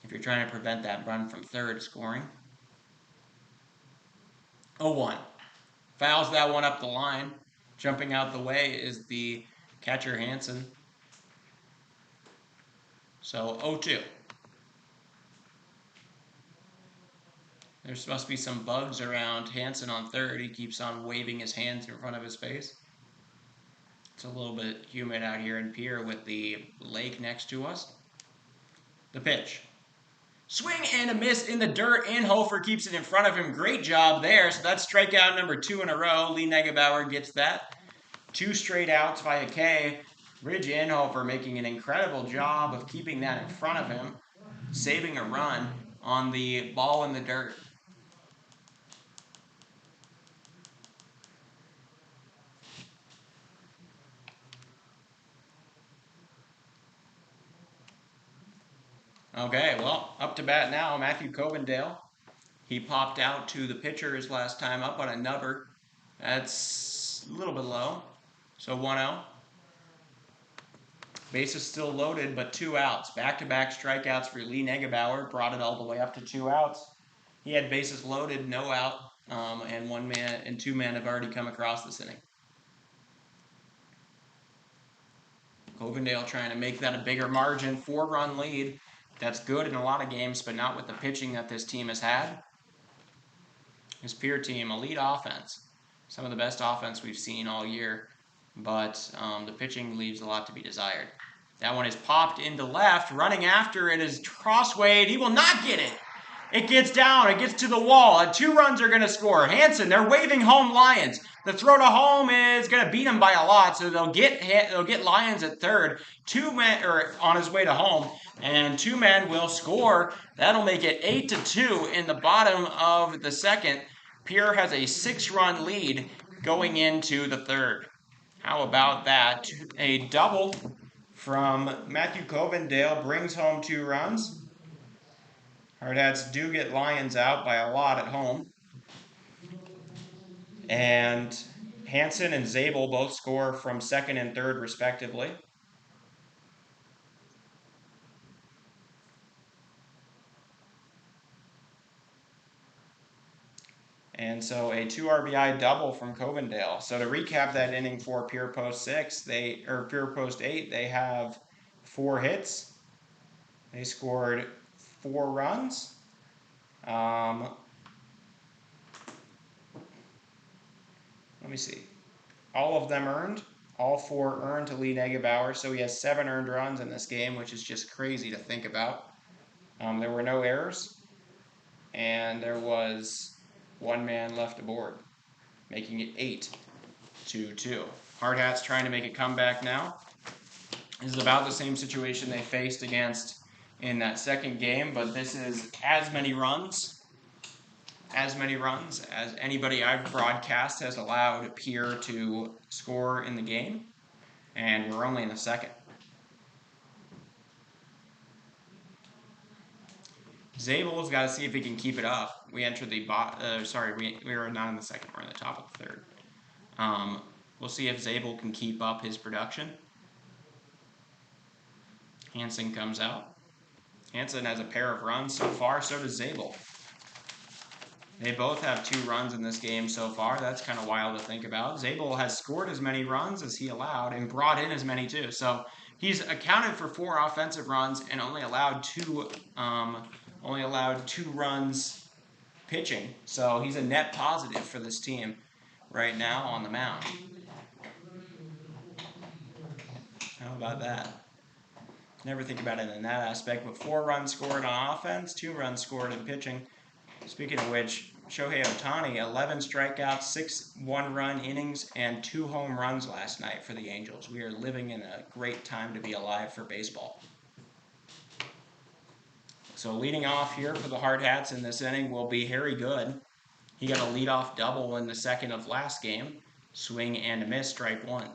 If you're trying to prevent that run from third scoring. 0-1. Fouls that one up the line. Jumping out the way is the catcher Hansen. So 0-2. There must be some bugs around Hansen on third. He keeps on waving his hands in front of his face. It's a little bit humid out here in Pierre with the lake next to us. The pitch. Swing and a miss in the dirt, and Hofer keeps it in front of him. Great job there. So that's strikeout number 2 in a row. Lee Negebauer gets that. 2 straight outs via K. Ridge Inhofer making an incredible job of keeping that in front of him, saving a run on the ball in the dirt. Okay, well, up to bat now, Matthew Covendale. He popped out to the pitcher his last time up on a nubber. That's a little bit low. So 1-0. Bases still loaded, but 2 outs. Back-to-back strikeouts for Lee Negebauer brought it all the way up to 2 outs. He had bases loaded, no out, and 1 man and 2 men have already come across this inning. Covendale trying to make that a bigger margin, 4-run lead. That's good in a lot of games, but not with the pitching that this team has had. His Pierre team, elite offense. Some of the best offense we've seen all year, but the pitching leaves a lot to be desired. That one is popped into left. Running after it is Crosswade. He will not get it. It gets down. It gets to the wall. 2 runs are going to score. Hanson, they're waving home Lions. The throw to home is going to beat them by a lot, so they'll get Lions at third. 2 men are on his way to home, and 2 men will score. That'll make it 8-2 in the bottom of the second. Pierre has a 6-run lead going into the third. How about that? A double from Matthew Covendale brings home 2 runs. Hardhats do get Lions out by a lot at home. And Hanson and Zabel both score from second and third, respectively. And so a 2 RBI double from Covendale. So to recap that inning for Pierre Post 8, they have 4 hits. They scored 4 runs. Let me see. All of them earned. All 4 earned to Lee Negebauer. So he has 7 earned runs in this game, which is just crazy to think about. There were no errors. And there was 1 man left aboard, making it 8-2. Hardhats trying to make a comeback now. This is about the same situation they faced against in that second game, but this is as many runs as anybody I've broadcast has allowed Pierre to score in the game, and we're only in the second. Zabel's got to see if he can keep it up. We entered the we were not in the second. We're in the top of the third. We'll see if Zabel can keep up his production. Hanson comes out. Hanson has a pair of runs so far. So does Zabel. They both have 2 runs in this game so far. That's kind of wild to think about. Zabel has scored as many runs as he allowed and brought in as many too. So he's accounted for 4 offensive runs and only allowed 2 runs pitching. So he's a net positive for this team right now on the mound. How about that? Never think about it in that aspect, but 4 runs scored on offense, 2 runs scored in pitching. Speaking of which, Shohei Ohtani, 11 strikeouts, 6 one-run innings, and 2 home runs last night for the Angels. We are living in a great time to be alive for baseball. So leading off here for the Hardhats in this inning will be Harry Good. He got a leadoff double in the second of last game. Swing and a miss, strike 1.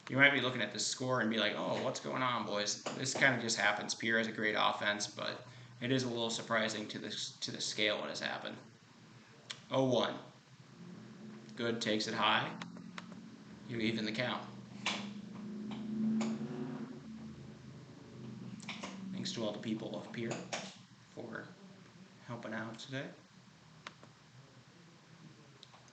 You might be looking at the score and be like, oh, what's going on, boys? This kind of just happens. Pierre has a great offense, but it is a little surprising to the scale what has happened. 0-1. Good takes it high. You even the count. Thanks to all the people of Pierre for helping out today.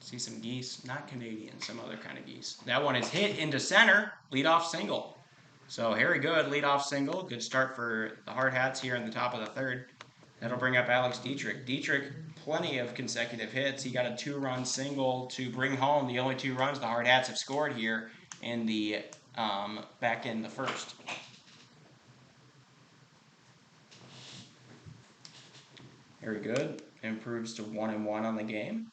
See some geese, not Canadian, some other kind of geese. That one is hit into center, leadoff single. So Harry Good, leadoff single. Good start for the Hardhats here in the top of the third. That'll bring up Alex Dietrich. Dietrich, plenty of consecutive hits. He got a 2-run single to bring home the only 2 runs the Hardhats have scored here in the back in the first. Very good. Improves to 1-1 on the game.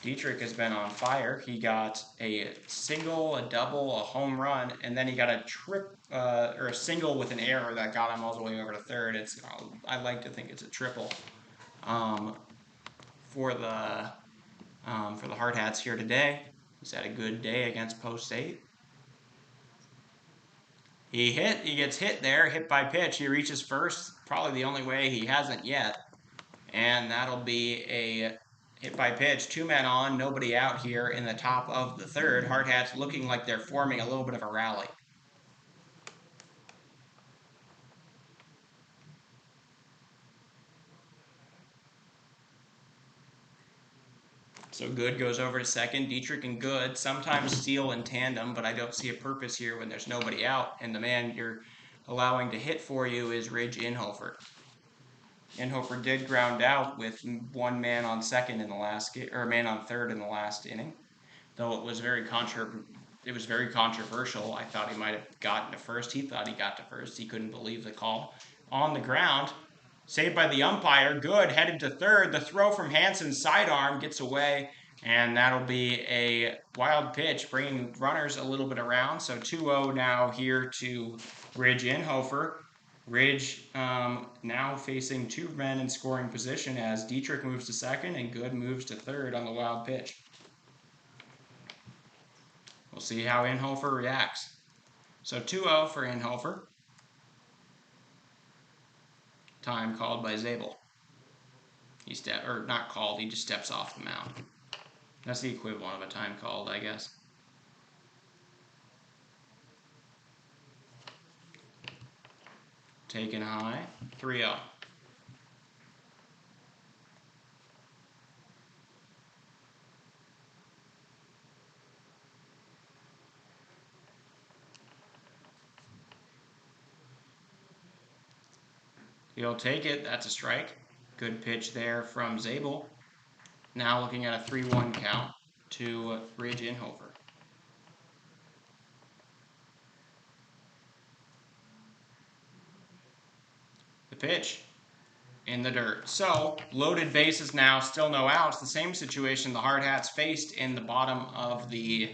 Dietrich has been on fire. He got a single, a double, a home run, and then he got a or a single with an error that got him all the way over to third. I like to think it's a triple for the Hardhats here today. He's had a good day against Post State. He gets hit there, hit by pitch. He reaches first, probably the only way he hasn't yet, and that'll be a hit by pitch, 2 men on, nobody out here in the top of the third. Hardhats looking like they're forming a little bit of a rally. So Good goes over to second. Dietrich and Good sometimes steal in tandem, but I don't see a purpose here when there's nobody out, and the man you're allowing to hit for you is Ridge Inhofer. Inhofer did ground out with 1 man on second in the last or a man on third in the last inning, though it was very controversial. I thought he might have gotten to first. He thought he got to first. He couldn't believe the call. On the ground, saved by the umpire. Good, headed to third. The throw from Hansen's sidearm gets away, and that'll be a wild pitch, bringing runners a little bit around. So 2-0 now here to Ridge Inhofer. Ridge now facing 2 men in scoring position as Dietrich moves to second and Good moves to third on the wild pitch. We'll see how Inhofer reacts. So 2-0 for Inhofer. Time called by Zabel. Not called, he just steps off the mound. That's the equivalent of a time called, I guess. Taken high, 3-0. He'll take it, that's a strike. Good pitch there from Zabel. Now looking at a 3-1 count to Ridge Inhofer. The pitch in the dirt. So, loaded bases now, still no outs. The same situation the Hardhats faced in the bottom of the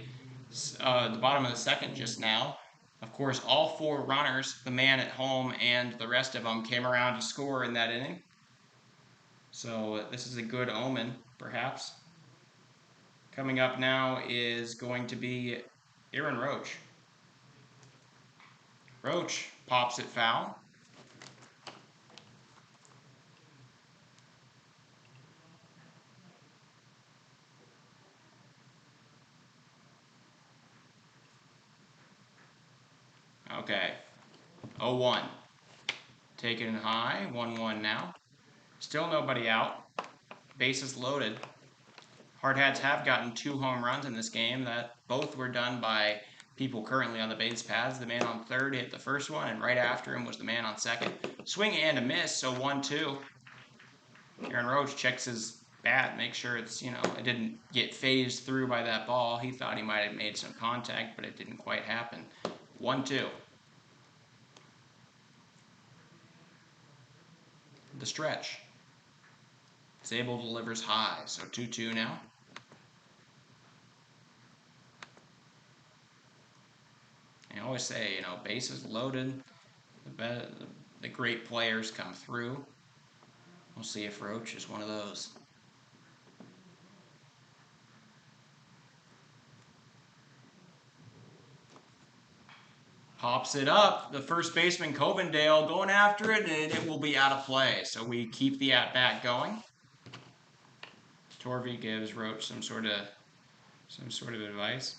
second just now. Of course, all 4 runners, the man at home and the rest of them, came around to score in that inning. So this is a good omen, perhaps. Coming up now is going to be Aaron Roach. Roach pops it foul. Okay, 0-1. Taken high, 1-1 now. Still nobody out. Bases loaded. Hardhats have gotten 2 home runs in this game. That both were done by people currently on the base paths. The man on third hit the first one, and right after him was the man on second. Swing and a miss, so 1-2. Aaron Roach checks his bat, make sure it's, it didn't get phased through by that ball. He thought he might have made some contact, but it didn't quite happen. 1-2. The stretch. Zabel delivers high, so 2-2 now. I always say, bases loaded, the great players come through. We'll see if Roach is one of those. Pops it up. The first baseman, Covendale, going after it, and it will be out of play. So we keep the at-bat going. Torvey gives Roach some sort of advice.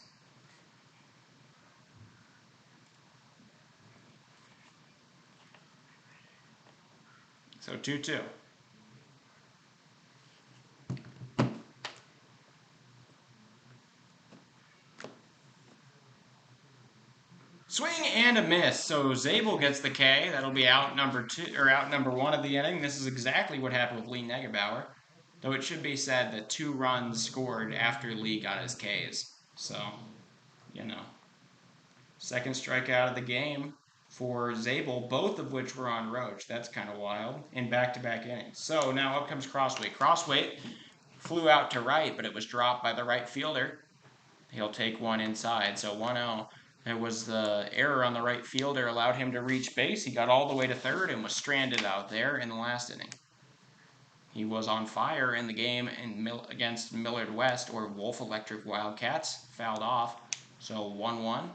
So 2-2. Swing and a miss. So Zabel gets the K. That'll be out number 1 of the inning. This is exactly what happened with Lee Negebauer. Though it should be said that 2 runs scored after Lee got his Ks. So, Second strikeout of the game for Zabel, both of which were on Roach. That's kind of wild in back-to-back innings. So now up comes Crossway. Crossway flew out to right, but it was dropped by the right fielder. He'll take one inside. So 1-0. It was the error on the right fielder allowed him to reach base. He got all the way to third and was stranded out there in the last inning. He was on fire in the game against Millard West, or Wolf Electric Wildcats. Fouled off. So 1-1.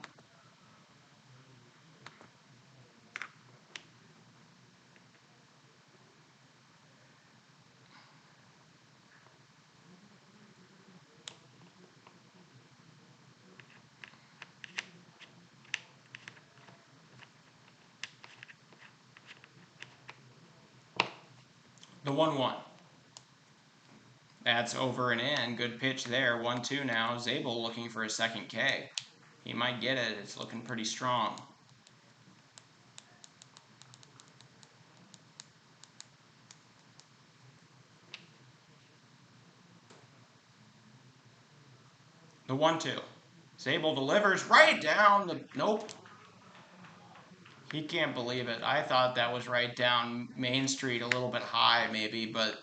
The 1-1. That's over and in. Good pitch there. 1-2 now. Zabel looking for a second K. He might get it. It's looking pretty strong. The 1-2. Zabel delivers right down the... Nope. He can't believe it. I thought that was right down Main Street, a little bit high maybe, but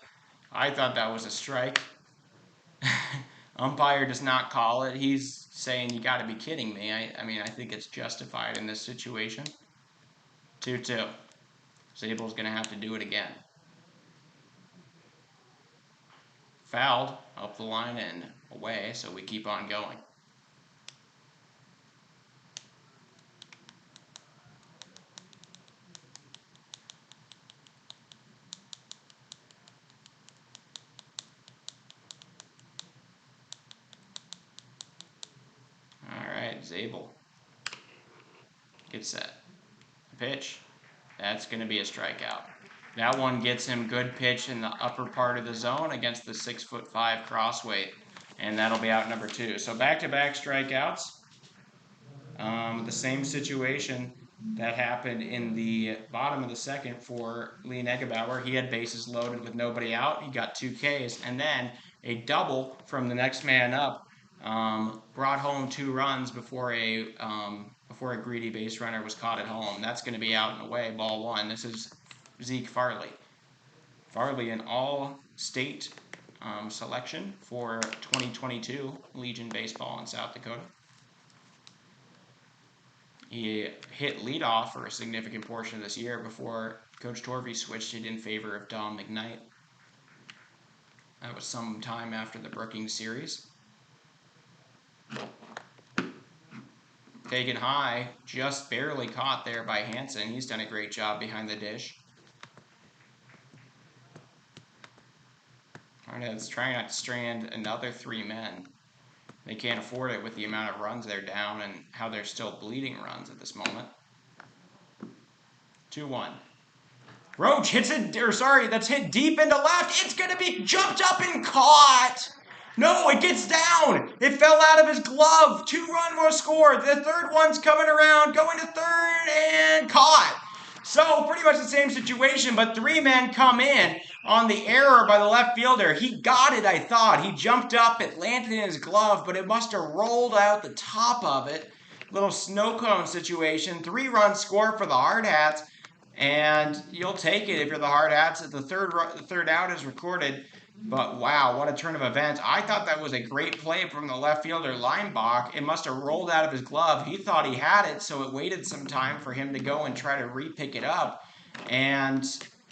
I thought that was a strike. Umpire does not call it. He's saying, you got to be kidding me. I mean, I think it's justified in this situation. 2-2. Zabel's going to have to do it again. Fouled up the line and away, so we keep on going. Zabel. Get set. Pitch. That's going to be a strikeout. That one gets him good pitch in the upper part of the zone against the 6'5" Crossway. And that'll be out number 2. So back-to-back strikeouts. The same situation that happened in the bottom of the second for Lee Negebauer. He had bases loaded with nobody out. He got 2 Ks. And then a double from the next man up brought home 2 runs before a greedy base runner was caught at home. That's going to be out and away, ball 1. This is Zeke Farley. Farley, an all-state selection for 2022 Legion Baseball in South Dakota. He hit leadoff for a significant portion of this year before Coach Torvey switched it in favor of Dom McKnight. That was some time after the Brookings series. Taken high, just barely caught there by Hansen. He's done a great job behind the dish. Hardhats trying not to strand another 3 men. They can't afford it with the amount of runs they're down and how they're still bleeding runs at this moment. 2-1. Roach hits it, that's hit deep into left. It's going to be jumped up and caught. No, it gets down. It fell out of his glove. 2-run will score. The third one's coming around, going to third, and caught. So pretty much the same situation, but 3 men come in on the error by the left fielder. He got it, I thought. He jumped up, it landed in his glove, but it must have rolled out the top of it. Little snow cone situation. 3-run score for the Hardhats, and you'll take it if you're the Hardhats. The third out is recorded. But wow, what a turn of events. I thought that was a great play from the left fielder, Leinbach. It must have rolled out of his glove. He thought he had it, so it waited some time for him to go and try to re-pick it up. And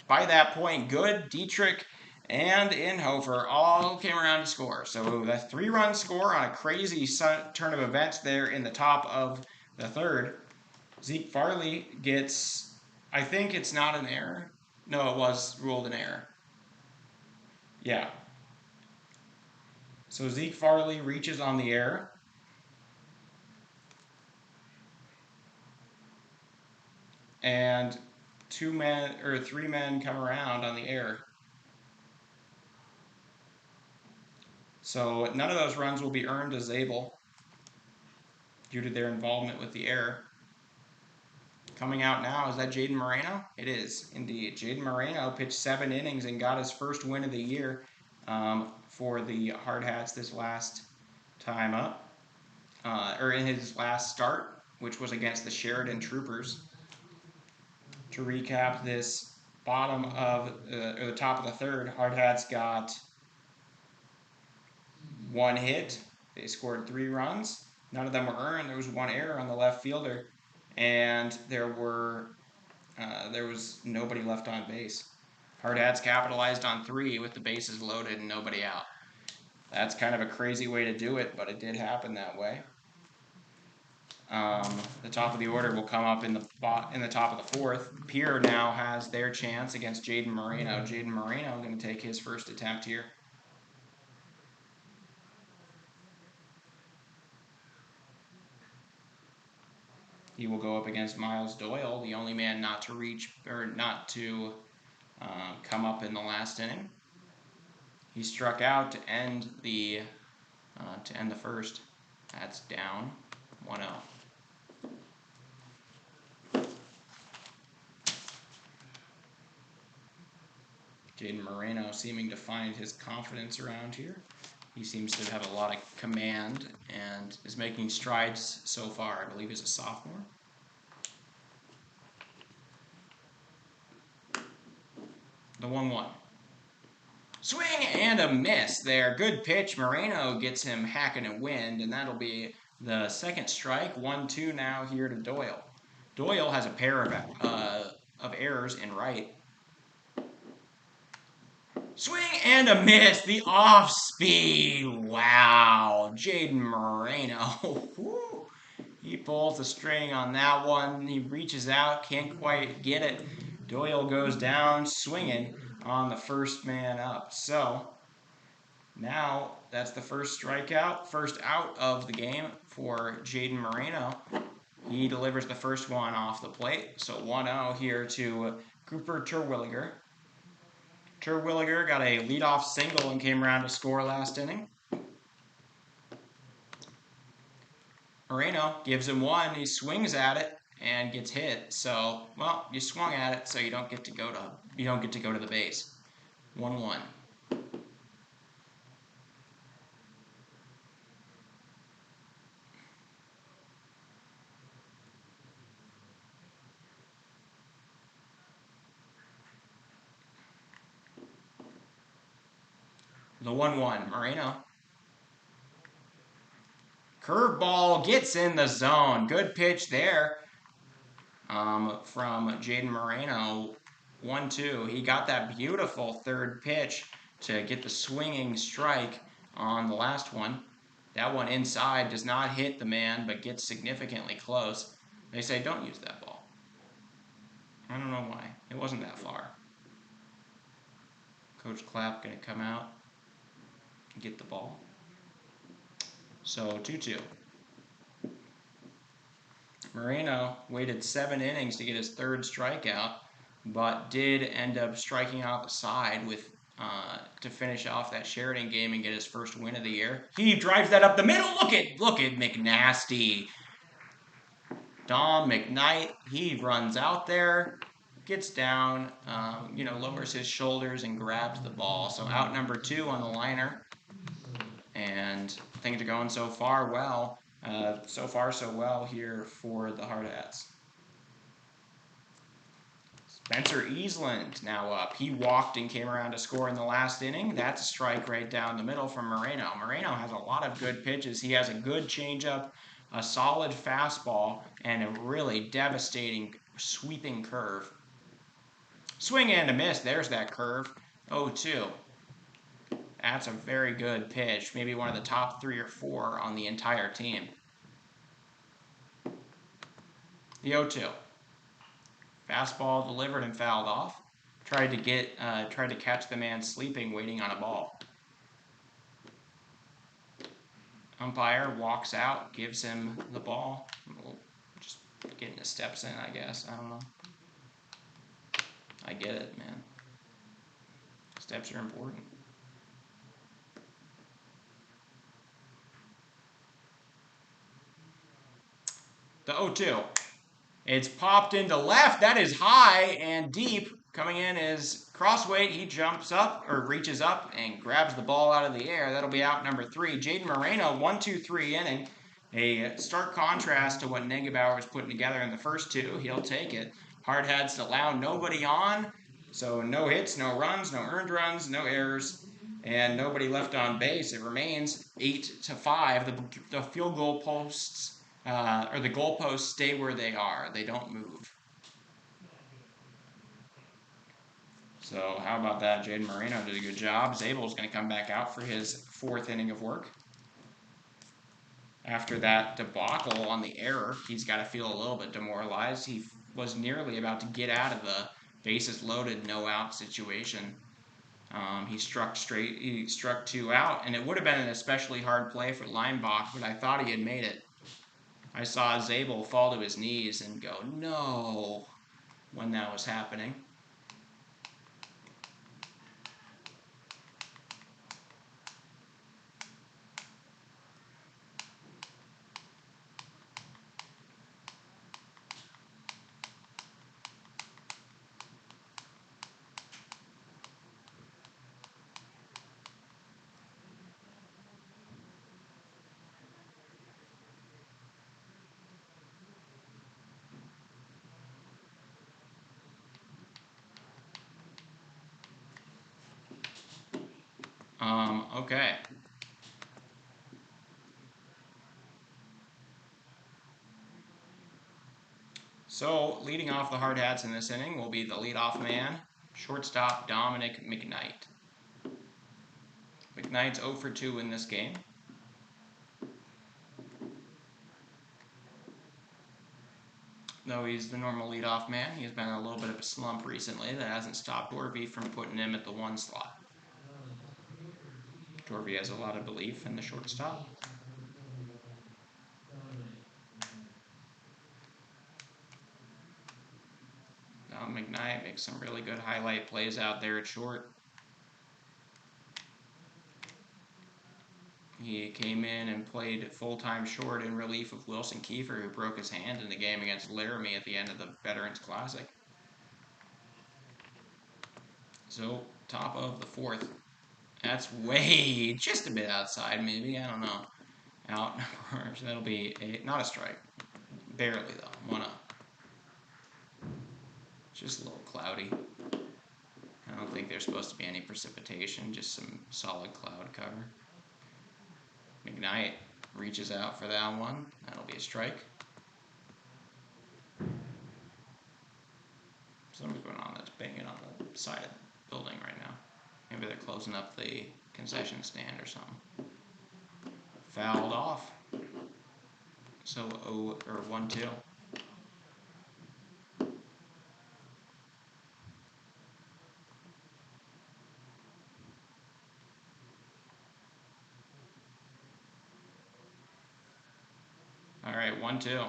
by that point, Good, Dietrich, and Inhofer all came around to score. So that 3-run score on a crazy turn of events there in the top of the third. Zeke Farley gets, I think it's not an error. No, it was ruled an error. Yeah. So Zeke Farley reaches on the air. And 3 men come around on the air. So none of those runs will be earned to Zabel due to their involvement with the air. Coming out now, is that Jaden Moreno? It is, indeed. Jaden Moreno pitched 7 innings and got his first win of the year for the Hardhats this last time up, or in his last start. which was against the Sheridan Troopers. To recap this bottom of or the top of the third, Hardhats got 1 hit. They scored 3 runs. None of them were earned. There was 1 error on the left fielder, and there was nobody left on base. Hardhats capitalized on 3 with the bases loaded and nobody out. That's kind of a crazy way to do it, but it did happen that way. The top of the order will come up in the top of the 4th. Pierre now has their chance against Jaden Moreno. Jaden Moreno going to take his first attempt here. He will go up against Miles Doyle, the only man not to reach or not to come up in the last inning. He struck out to end the first. That's down 1-0. Jaden Moreno seeming to find his confidence around here. He seems to have a lot of command and is making strides so far. I believe he's a sophomore. The 1-1. Swing and a miss there. Good pitch. Moreno gets him hacking a wind, and that'll be the second strike. 1-2 now here to Doyle. Doyle has a pair of errors in right. Swing and a miss. The off speed. Wow. Jaden Moreno. He pulls the string on that one. He reaches out. Can't quite get it. Doyle goes down swinging on the first man up. So now that's the first strikeout, first out of the game for Jaden Moreno. He delivers the first one off the plate. So 1-0 here to Cooper Terwilliger. Terwilliger got a leadoff single and came around to score last inning. Moreno gives him one. He swings at it and gets hit. So, well, you swung at it, so you don't get to go to the base. 1-1. The 1-1. Moreno. Curveball gets in the zone. Good pitch there from Jaden Moreno. 1-2. He got that beautiful third pitch to get the swinging strike on the last one. That one inside does not hit the man, but gets significantly close. They say don't use that ball. I don't know why. It wasn't that far. Coach Clapp going to come out and get the ball. So 2-2. Moreno waited 7 innings to get his third strikeout, but did end up striking out the side with to finish off that Sheridan game and get his first win of the year. He drives that up the middle. Look at McNasty. Dom McKnight. He runs out there, gets down, lowers his shoulders and grabs the ball. So out number 2 on the liner. And things are going so far well. So far so well here for the Hardhats. Spencer Eastland now up. He walked and came around to score in the last inning. That's a strike right down the middle from Moreno. Moreno has a lot of good pitches. He has a good changeup, a solid fastball, and a really devastating sweeping curve. Swing and a miss. There's that curve. 0-2. That's a very good pitch. Maybe one of the top 3 or 4 on the entire team. The 0-2. Fastball delivered and fouled off. Tried to catch the man sleeping, waiting on a ball. Umpire walks out, gives him the ball. Just getting his steps in, I guess. I don't know. I get it, man. Steps are important. The 0-2. It's popped into left. That is high and deep. Coming in is Crossweight. He jumps up or reaches up and grabs the ball out of the air. That'll be out number 3. Jaden Moreno, 1-2-3 inning. A stark contrast to what Negebauer was putting together in the first two. He'll take it. Hardhats allow nobody on, so no hits, no runs, no earned runs, no errors, and nobody left on base. It remains 8-5. The field goal posts or the goalposts stay where they are. They don't move. So how about that? Jaden Moreno did a good job. Zabel's going to come back out for his fourth inning of work. After that debacle on the error, he's got to feel a little bit demoralized. He was nearly about to get out of the bases loaded, no out situation. He struck 2 out, and it would have been an especially hard play for Leinbach, but I thought he had made it. I saw Zabel fall to his knees and go, no, when that was happening. Okay. So, leading off the Hardhats in this inning will be the leadoff man, shortstop Dominic McKnight. McKnight's 0 for 2 in this game. Though he's the normal leadoff man, he's been in a little bit of a slump recently that hasn't stopped Dorvey from putting him at the 1 slot. Dorvey has a lot of belief in the shortstop. McKnight makes some really good highlight plays out there at short. He came in and played full-time short in relief of Wilson Kiefer, who broke his hand in the game against Laramie at the end of the Veterans Classic. So, top of the 4th. That's way, just a bit outside, maybe. I don't know. Out. So that'll be not a strike. Barely, though. 1-0. Just a little cloudy. I don't think there's supposed to be any precipitation, just some solid cloud cover. McKnight reaches out for that one. That'll be a strike. Something's going on that's banging on the side of the building right now. Maybe they're closing up the concession stand or something. Fouled off. So 1-2. All right, 1-2.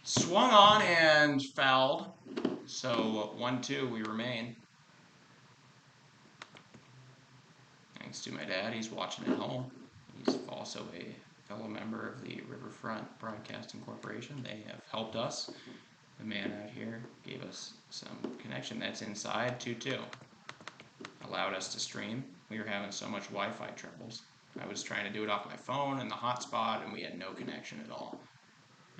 Swung on and fouled. So 1-2, we remain. Thanks to my dad, he's watching at home. He's also a fellow member of the Riverfront Broadcasting Corporation. They have helped us. The man out here gave us some connection. That's inside 2-2. Allowed us to stream. We were having so much Wi-Fi troubles. I was trying to do it off my phone and the hotspot, and we had no connection at all.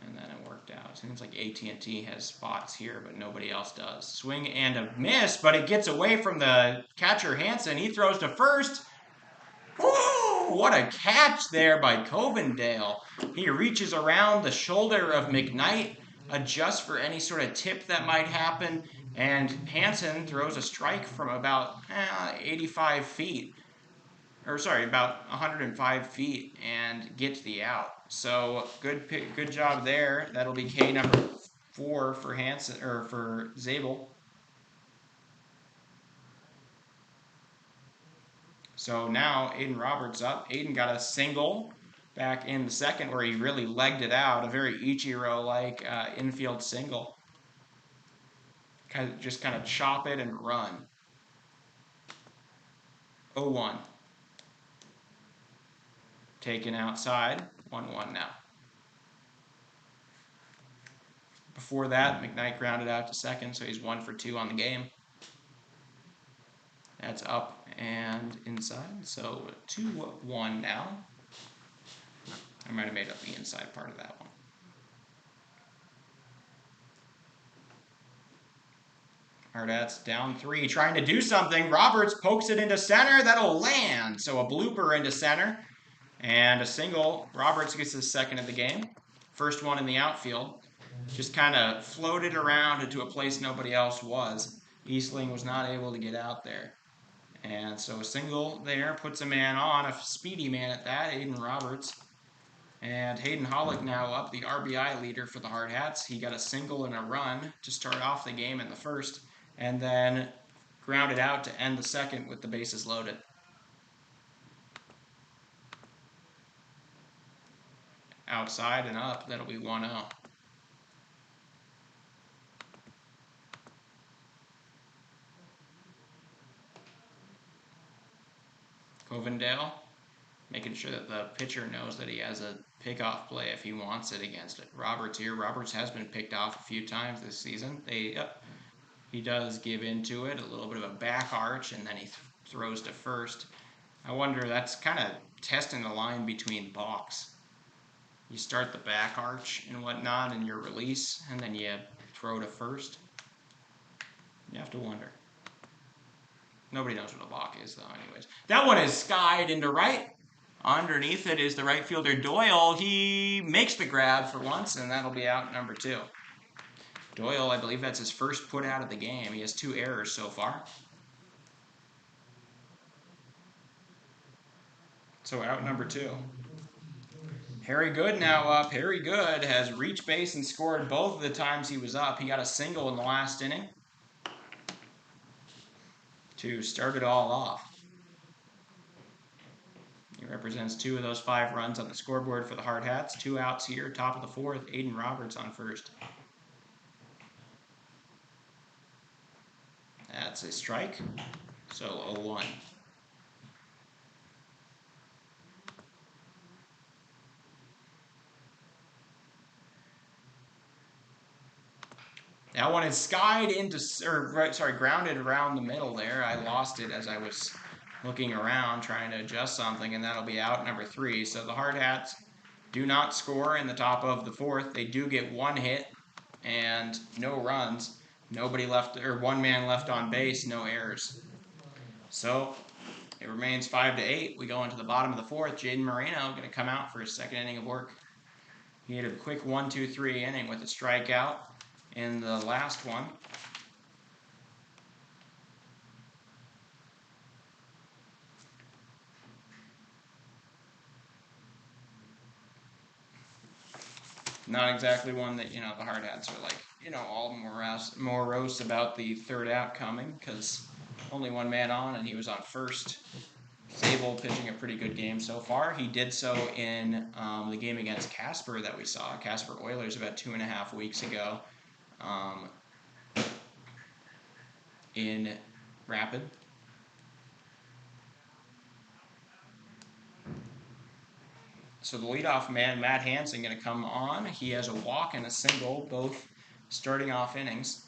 And then it worked out. It seems like AT&T has spots here, but nobody else does. Swing and a miss, but it gets away from the catcher Hansen. He throws to first. Woo! What a catch there by Covendale. He reaches around the shoulder of McKnight, adjusts for any sort of tip that might happen, and Hansen throws a strike from about 85 feet. Or sorry, about 105 feet, and gets the out. So good job there. That'll be K number 4 for Hansen or for Zabel. So now Aiden Roberts up. Aiden got a single back in the second where he really legged it out. A very Ichiro-like infield single. Just kind of chop it and run. 0-1. Taken outside. 1-1 now. Before that, McKnight grounded out to second, so he's 1 for 2 on the game. That's up and inside, so 2-1 now. I might have made up the inside part of that one. Hardhats down 3, trying to do something. Roberts pokes it into center. That'll land. So a blooper into center. And a single. Roberts gets his second of the game. First one in the outfield. Just kind of floated around into a place nobody else was. Eastling was not able to get out there. And so a single there puts a man on, a speedy man at that, Hayden Roberts. And Hayden Hollick now up, the RBI leader for the Hardhats. He got a single and a run to start off the game in the first, and then grounded out to end the second with the bases loaded. Outside and up, that'll be 1-0. Covendale making sure that the pitcher knows that he has a pickoff play if he wants it against it. Roberts here. Roberts has been picked off a few times this season. He does give into it, a little bit of a back arch, and then he throws to first. I wonder, that's kind of testing the line between balks. You start the back arch and whatnot in your release, and then you throw to first. You have to wonder. Nobody knows what a balk is, though, anyways. That one is skied into right. Underneath it is the right fielder, Doyle. He makes the grab for once, and that'll be out number 2. Doyle, I believe that's his first put out of the game. He has 2 errors so far. So out number 2. Harry Good now up. Harry Good has reached base and scored both of the times he was up. He got a single in the last inning to start it all off. He represents 2 of those 5 runs on the scoreboard for the Hardhats. 2 outs here, top of the 4th. Aiden Roberts on first. That's a strike. So 0-1. That one is skied into, grounded around the middle there. I lost it as I was looking around trying to adjust something, and that'll be out number 3. So the Hardhats do not score in the top of the 4th. They do get 1 hit and no runs. Nobody left, or 1 man left on base, no errors. So it remains 5-8. We go into the bottom of the 4th. Jaden Moreno going to come out for his second inning of work. He had a quick 1-2-3 inning with a strikeout in the last one. Not exactly one that, the Hardhats are like, all morose about the 3rd out coming, because only 1 man on and he was on first. Zabel pitching a pretty good game so far. He did so in the game against Casper that we saw, Casper Oilers, about 2.5 weeks ago in Rapid. So the leadoff man, Matt Hansen, going to come on. He has a walk and a single, both starting off innings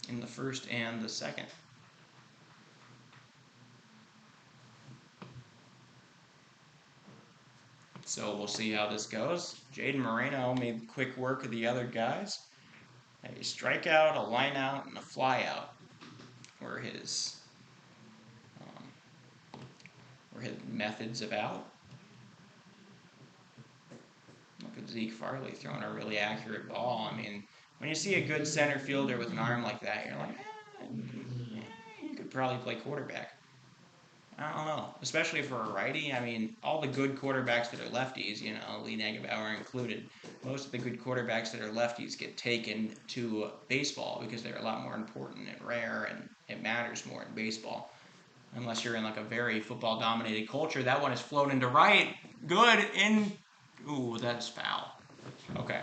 in the first and the second. So we'll see how this goes. Jaden Moreno made quick work of the other guys. A strikeout, a line out, and a fly out were his methods of out. Look at Zeke Farley throwing a really accurate ball. I mean, when you see a good center fielder with an arm like that, you're like, you could probably play quarterback. I don't know, especially for a righty. I mean, all the good quarterbacks that are lefties, Lee Negebauer included, most of the good quarterbacks that are lefties get taken to baseball because they're a lot more important and rare, and it matters more in baseball. Unless you're in like a very football-dominated culture. That one is floating to right. Good in... Ooh, that's foul. Okay.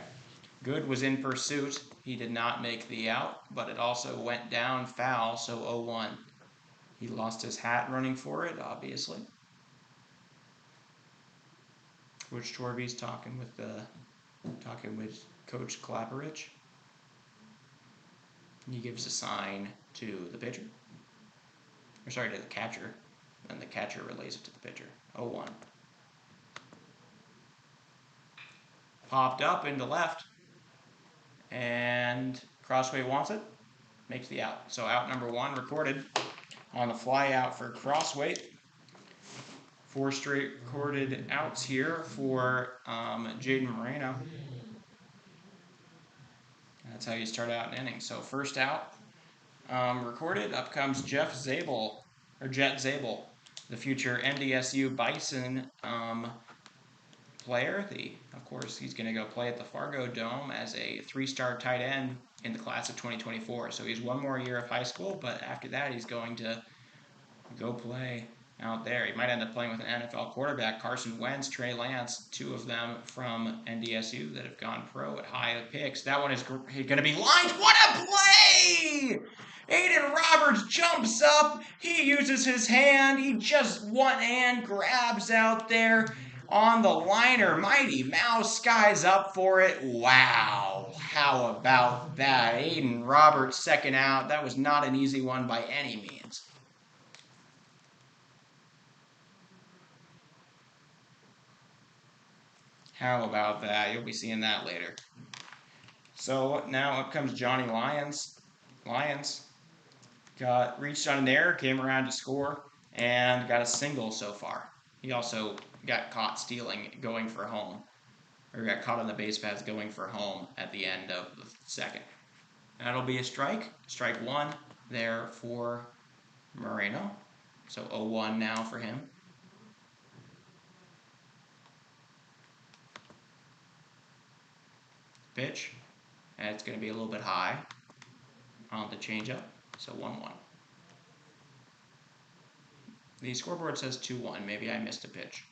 Good was in pursuit. He did not make the out, but it also went down foul, so 0-1. He lost his hat running for it, obviously. Coach Torby's talking with Coach Klaparich. He gives a sign to the pitcher. Or sorry, to the catcher. and the catcher relays it to the pitcher. 0-1. Popped up into left, and Crossway wants it, makes the out. So out number 1 recorded on the fly out for Crossway. 4 straight recorded outs here for Jaden Moreno. That's how you start out an inning. So first out recorded, up comes Jet Zabel, the future NDSU Bison player. Of course, he's going to go play at the Fargo Dome as a 3-star tight end in the class of 2024. So he's 1 more year of high school, but after that he's going to go play out there. He might end up playing with an NFL quarterback, Carson Wentz, Trey Lance, 2 of them from NDSU that have gone pro at high picks. That one is going to be lined. What a play! Aiden Roberts jumps up. He uses his hand. He just one-hand grabs out there on the liner. Mighty Mouse skies up for it. Wow. How about that? Aiden Roberts second out. That was not an easy one by any means. How about that? You'll be seeing that later. So now up comes Johnny Lyons. Lyons reached on an error, came around to score, and got a single so far. He also got caught stealing, going for home. Or got caught on the base paths going for home at the end of the second. That'll be a strike. Strike 1 there for Moreno. So 0-1 now for him. Pitch, and it's going to be a little bit high on the changeup, so 1-1. The scoreboard says 2-1. Maybe I missed a pitch.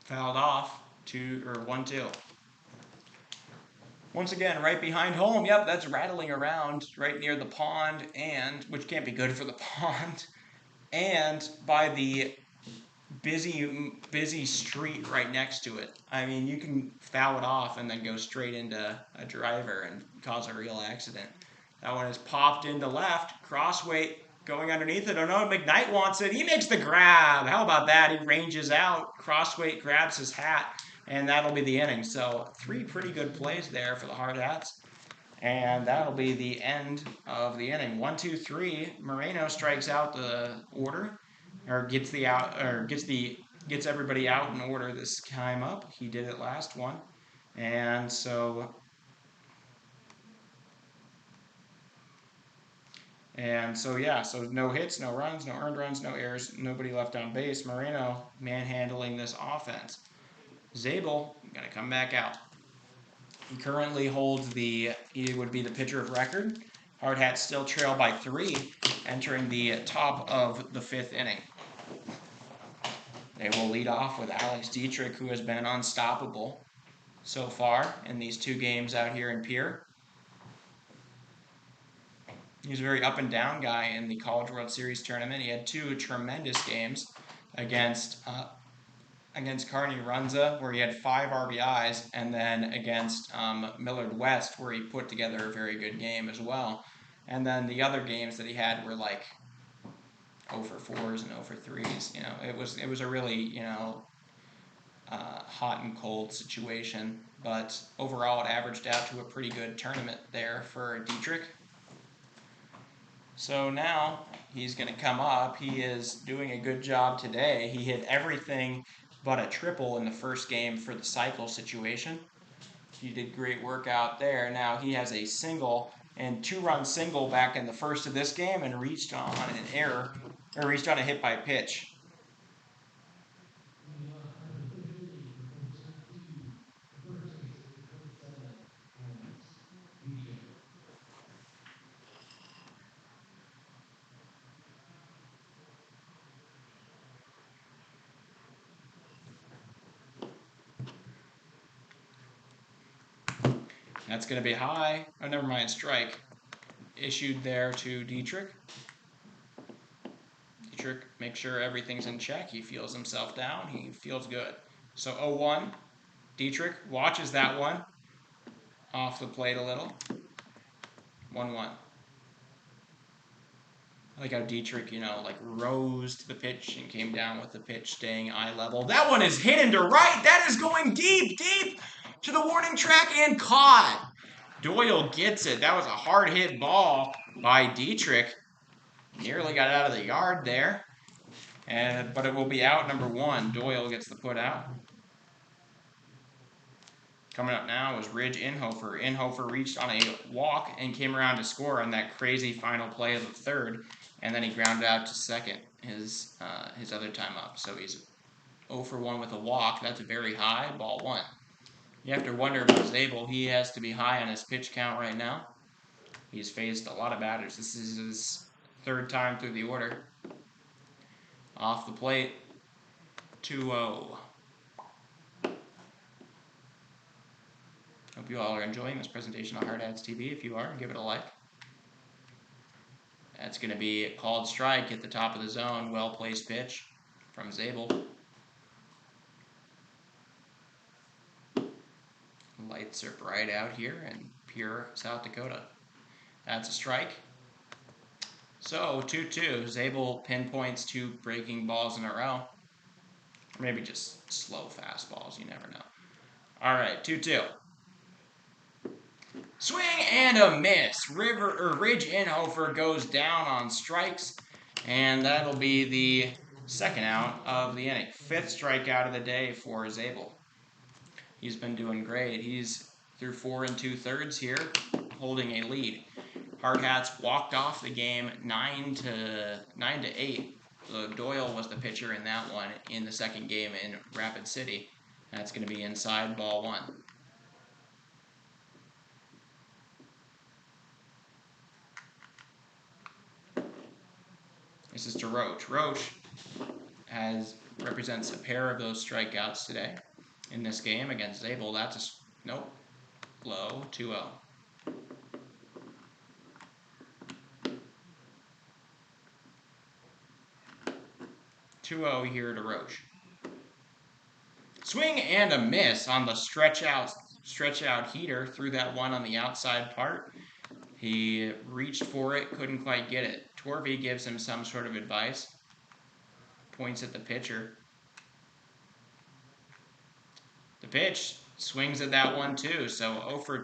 Fouled off, 1-2. Once again, right behind home. Yep, that's rattling around right near the pond, and which can't be good for the pond, and by the busy street right next to it. I mean, you can foul it off and then go straight into a driver and cause a real accident. That one is popped into left. Crossway going underneath it. Oh no, McKnight wants it. He makes the grab. How about that? He ranges out. Crossway grabs his hat, and that'll be the inning. So 3 pretty good plays there for the Hardhats. And that'll be the end of the inning. 1, 2, 3. Moreno strikes out the order. Or gets everybody out in order this time up. He did it last one. And so yeah, so no hits, no runs, no earned runs, no errors, nobody left on base. Moreno manhandling this offense. Zabel gonna come back out. He currently holds he would be the pitcher of record. Hardhats still trail by 3, entering the top of the 5th inning. They will lead off with Alex Dietrich, who has been unstoppable so far in these 2 games out here in Pierre. He's a very up-and-down guy in the College World Series tournament. He had 2 tremendous games against Carney Runza, where he had 5 RBIs, and then against Millard West, where he put together a very good game as well. And then the other games that he had were like 0 for 4s and 0 for 3s. You know, it was a really, hot and cold situation. But overall, it averaged out to a pretty good tournament there for Dietrich. So now he's going to come up. He is doing a good job today. He hit everything but a triple in the first game for the cycle situation. He did great work out there. Now he has a single and 2-run single back in the first of this game and reached on a hit by pitch. That's going to be high. Oh, never mind, strike. Issued there to Dietrich. Dietrich, make sure everything's in check. He feels himself down. He feels good. So 0-1. Dietrich watches that one. Off the plate a little. 1-1. like how Dietrich, like rose to the pitch and came down with the pitch staying eye level. That one is hit into right. That is going deep, deep to the warning track and caught. Doyle gets it. That was a hard hit ball by Dietrich. Nearly got out of the yard there. But it will be out number 1. Doyle gets the put out. Coming up now is Ridge Inhofer. Inhofer reached on a walk and came around to score on that crazy final play of the third, and then he grounded out to second his other time up. So he's 0 for 1 with a walk. That's very high. Ball 1. You have to wonder about Zabel. He has to be high on his pitch count right now. He's faced a lot of batters. This is his 3rd time through the order. Off the plate, 2-0. Hope you all are enjoying this presentation on Hardhats TV. If you are, give it a like. That's going to be a called strike at the top of the zone. Well-placed pitch from Zabel. Lights are bright out here in Pierre, South Dakota. That's a strike. So, 2-2. Zabel pinpoints 2 breaking balls in a row. Or maybe just slow fastballs. You never know. All right, 2-2. Swing and a miss. Ridge Inhofer goes down on strikes, and that'll be the 2nd out of the inning. 5th strikeout of the day for Zabel. He's been doing great. He's through 4 2/3 here, holding a lead. Hardhats walked off the game 9-8. So Doyle was the pitcher in that one in the 2nd game in Rapid City. That's going to be inside, ball 1. This is to Roach. Roach represents a pair of those strikeouts today in this game against Zabel. That's nope. Low, 2-0. Here to Roach. Swing and a miss on the stretch out heater. Threw that one on the outside part. He reached for it, couldn't quite get it. Torvey gives him some sort of advice. Points at the pitcher. The pitch swings at that one too. So 0 for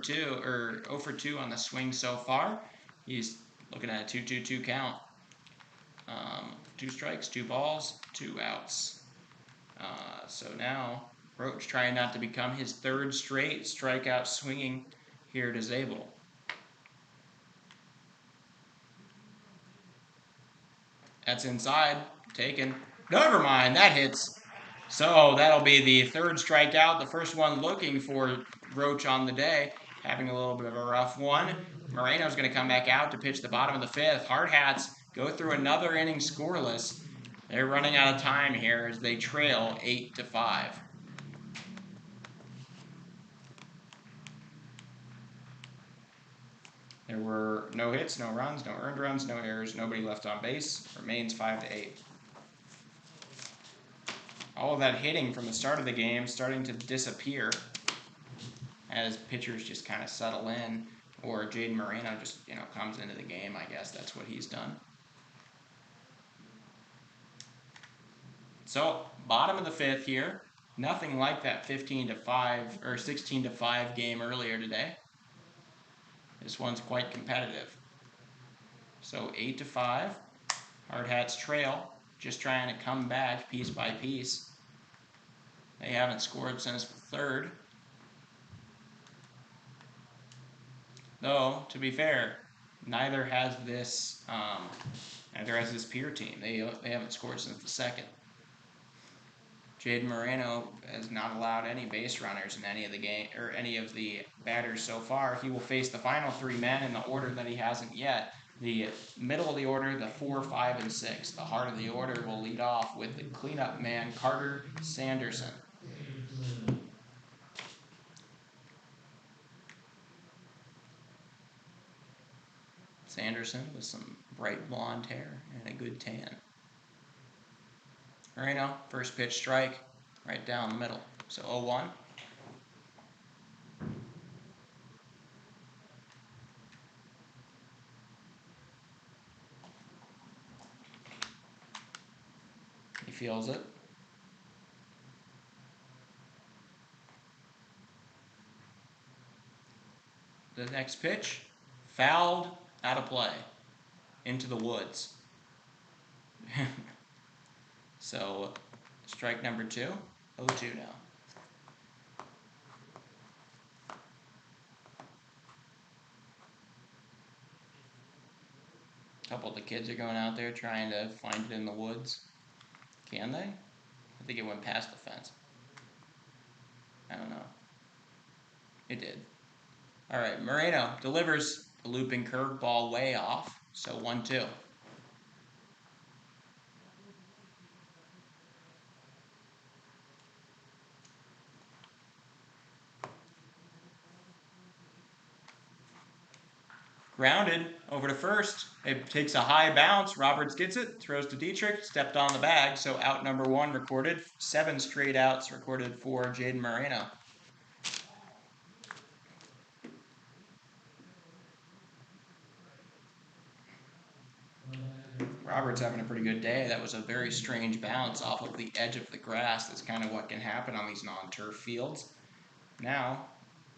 2 on the swing so far. He's looking at a 2-2-2 count. 2 strikes, 2 balls, 2 outs. So now Roach trying not to become his 3rd straight strikeout swinging here to Zabel. That's inside, taken. Never mind, that hits. So that'll be the 3rd strikeout. The first one looking for Roach on the day, having a little bit of a rough one. Moreno's going to come back out to pitch the bottom of the 5th. Hardhats go through another inning scoreless. They're running out of time here as they trail 8-5. There were no hits, no runs, no earned runs, no errors, nobody left on base. Remains 5-8. All of that hitting from the start of the game starting to disappear as pitchers just kind of settle in, or Jaden Moreno just comes into the game. I guess that's what he's done. So bottom of the 5th here. Nothing like that 15-5 or 16-5 game earlier today. This one's quite competitive. So 8-5. Hardhats trail, just trying to come back piece by piece. They haven't scored since the 3rd. Though, to be fair, neither has this Pierre team. They haven't scored since the 2nd. Jaden Moreno has not allowed any base runners in any of the game or any of the batters so far. He will face the final 3 men in the order that he hasn't yet. The middle of the order, the 4, 5, and 6. The heart of the order will lead off with the cleanup man, Carter Sanderson. Sanderson with some bright blonde hair and a good tan. Moreno, first pitch strike, right down the middle. So 0-1. feels it. The next pitch, fouled, out of play, into the woods. So, strike number 2, 0-2 now. A couple of the kids are going out there trying to find it in the woods. Can they? I think it went past the fence. I don't know. It did. All right, Moreno delivers the looping curveball way off, so 1-2. Grounded over to first. It takes a high bounce. Roberts gets it, throws to Dietrich, stepped on the bag, so out number 1 recorded. 7 straight outs recorded for Jaden Moreno. Roberts having a pretty good day. That was a very strange bounce off of the edge of the grass. That's kind of what can happen on these non-turf fields. Now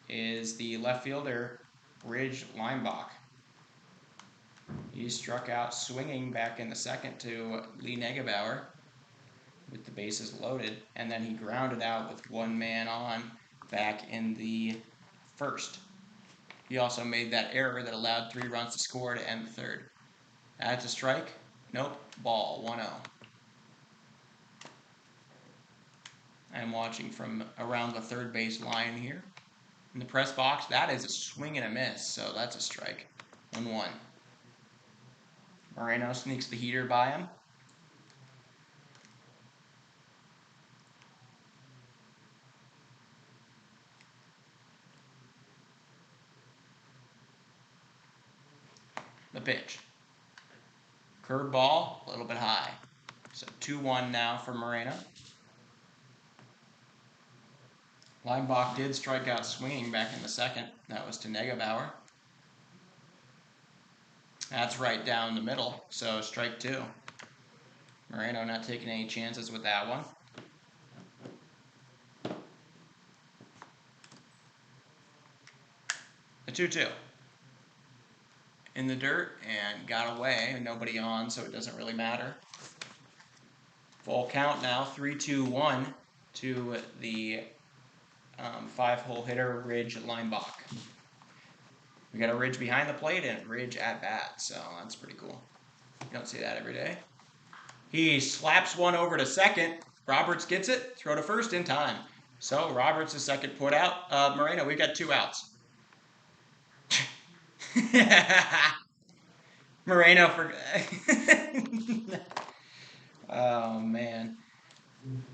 is the left fielder, Ridge Leimbach. He struck out swinging back in the second to Lee Negebauer with the bases loaded, and then he grounded out with 1 man on back in the first. He also made that error that allowed 3 runs to score to end the third. That's a strike. Nope. Ball. 1-0. I'm watching from around the third base line here. In the press box, that is a swing and a miss, so that's a strike. 1-1. Moreno sneaks the heater by him. The pitch. Curveball, a little bit high. So 2-1 now for Moreno. Leimbach did strike out swinging back in the second. That was to Negebauer. That's right down the middle, so strike 2. Moreno not taking any chances with that one. The 2-2. In the dirt and got away. Nobody on, so it doesn't really matter. Full count now, 3-2-1 to the 5-hole hitter, Ridge Leimbach. We got a Ridge behind the plate and Ridge at bat, so that's pretty cool. You don't see that every day. He slaps one over to second. Roberts gets it, throw to first in time. So Roberts is second put out. Moreno, we've got 2 outs. Moreno for. Oh man.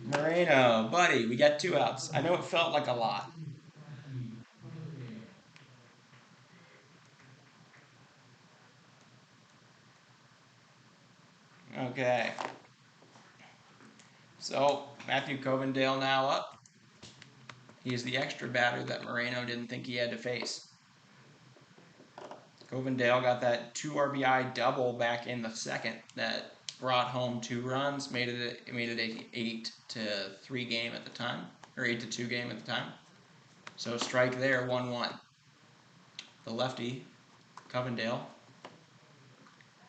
Moreno, buddy, we got 2 outs. I know it felt like a lot. Okay. So Matthew Covendale now up. He is the extra batter that Moreno didn't think he had to face. Covendale got that 2 RBI double back in the second that brought home 2 runs, made it an 8-3 game at the time, or 8-2 game at the time. So strike there, 1-1. The lefty, Covendale,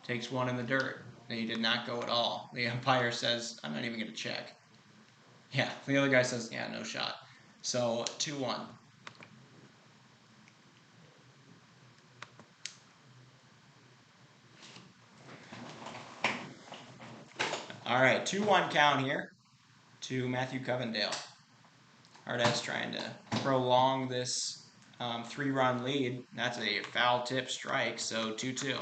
takes one in the dirt. He did not go at all. The umpire says, I'm not even going to check. Yeah, the other guy says, yeah, no shot. So 2-1. All right, 2-1 count here to Matthew Covendale. Hardhats trying to prolong this 3-run lead. That's a foul tip strike, so 2-2.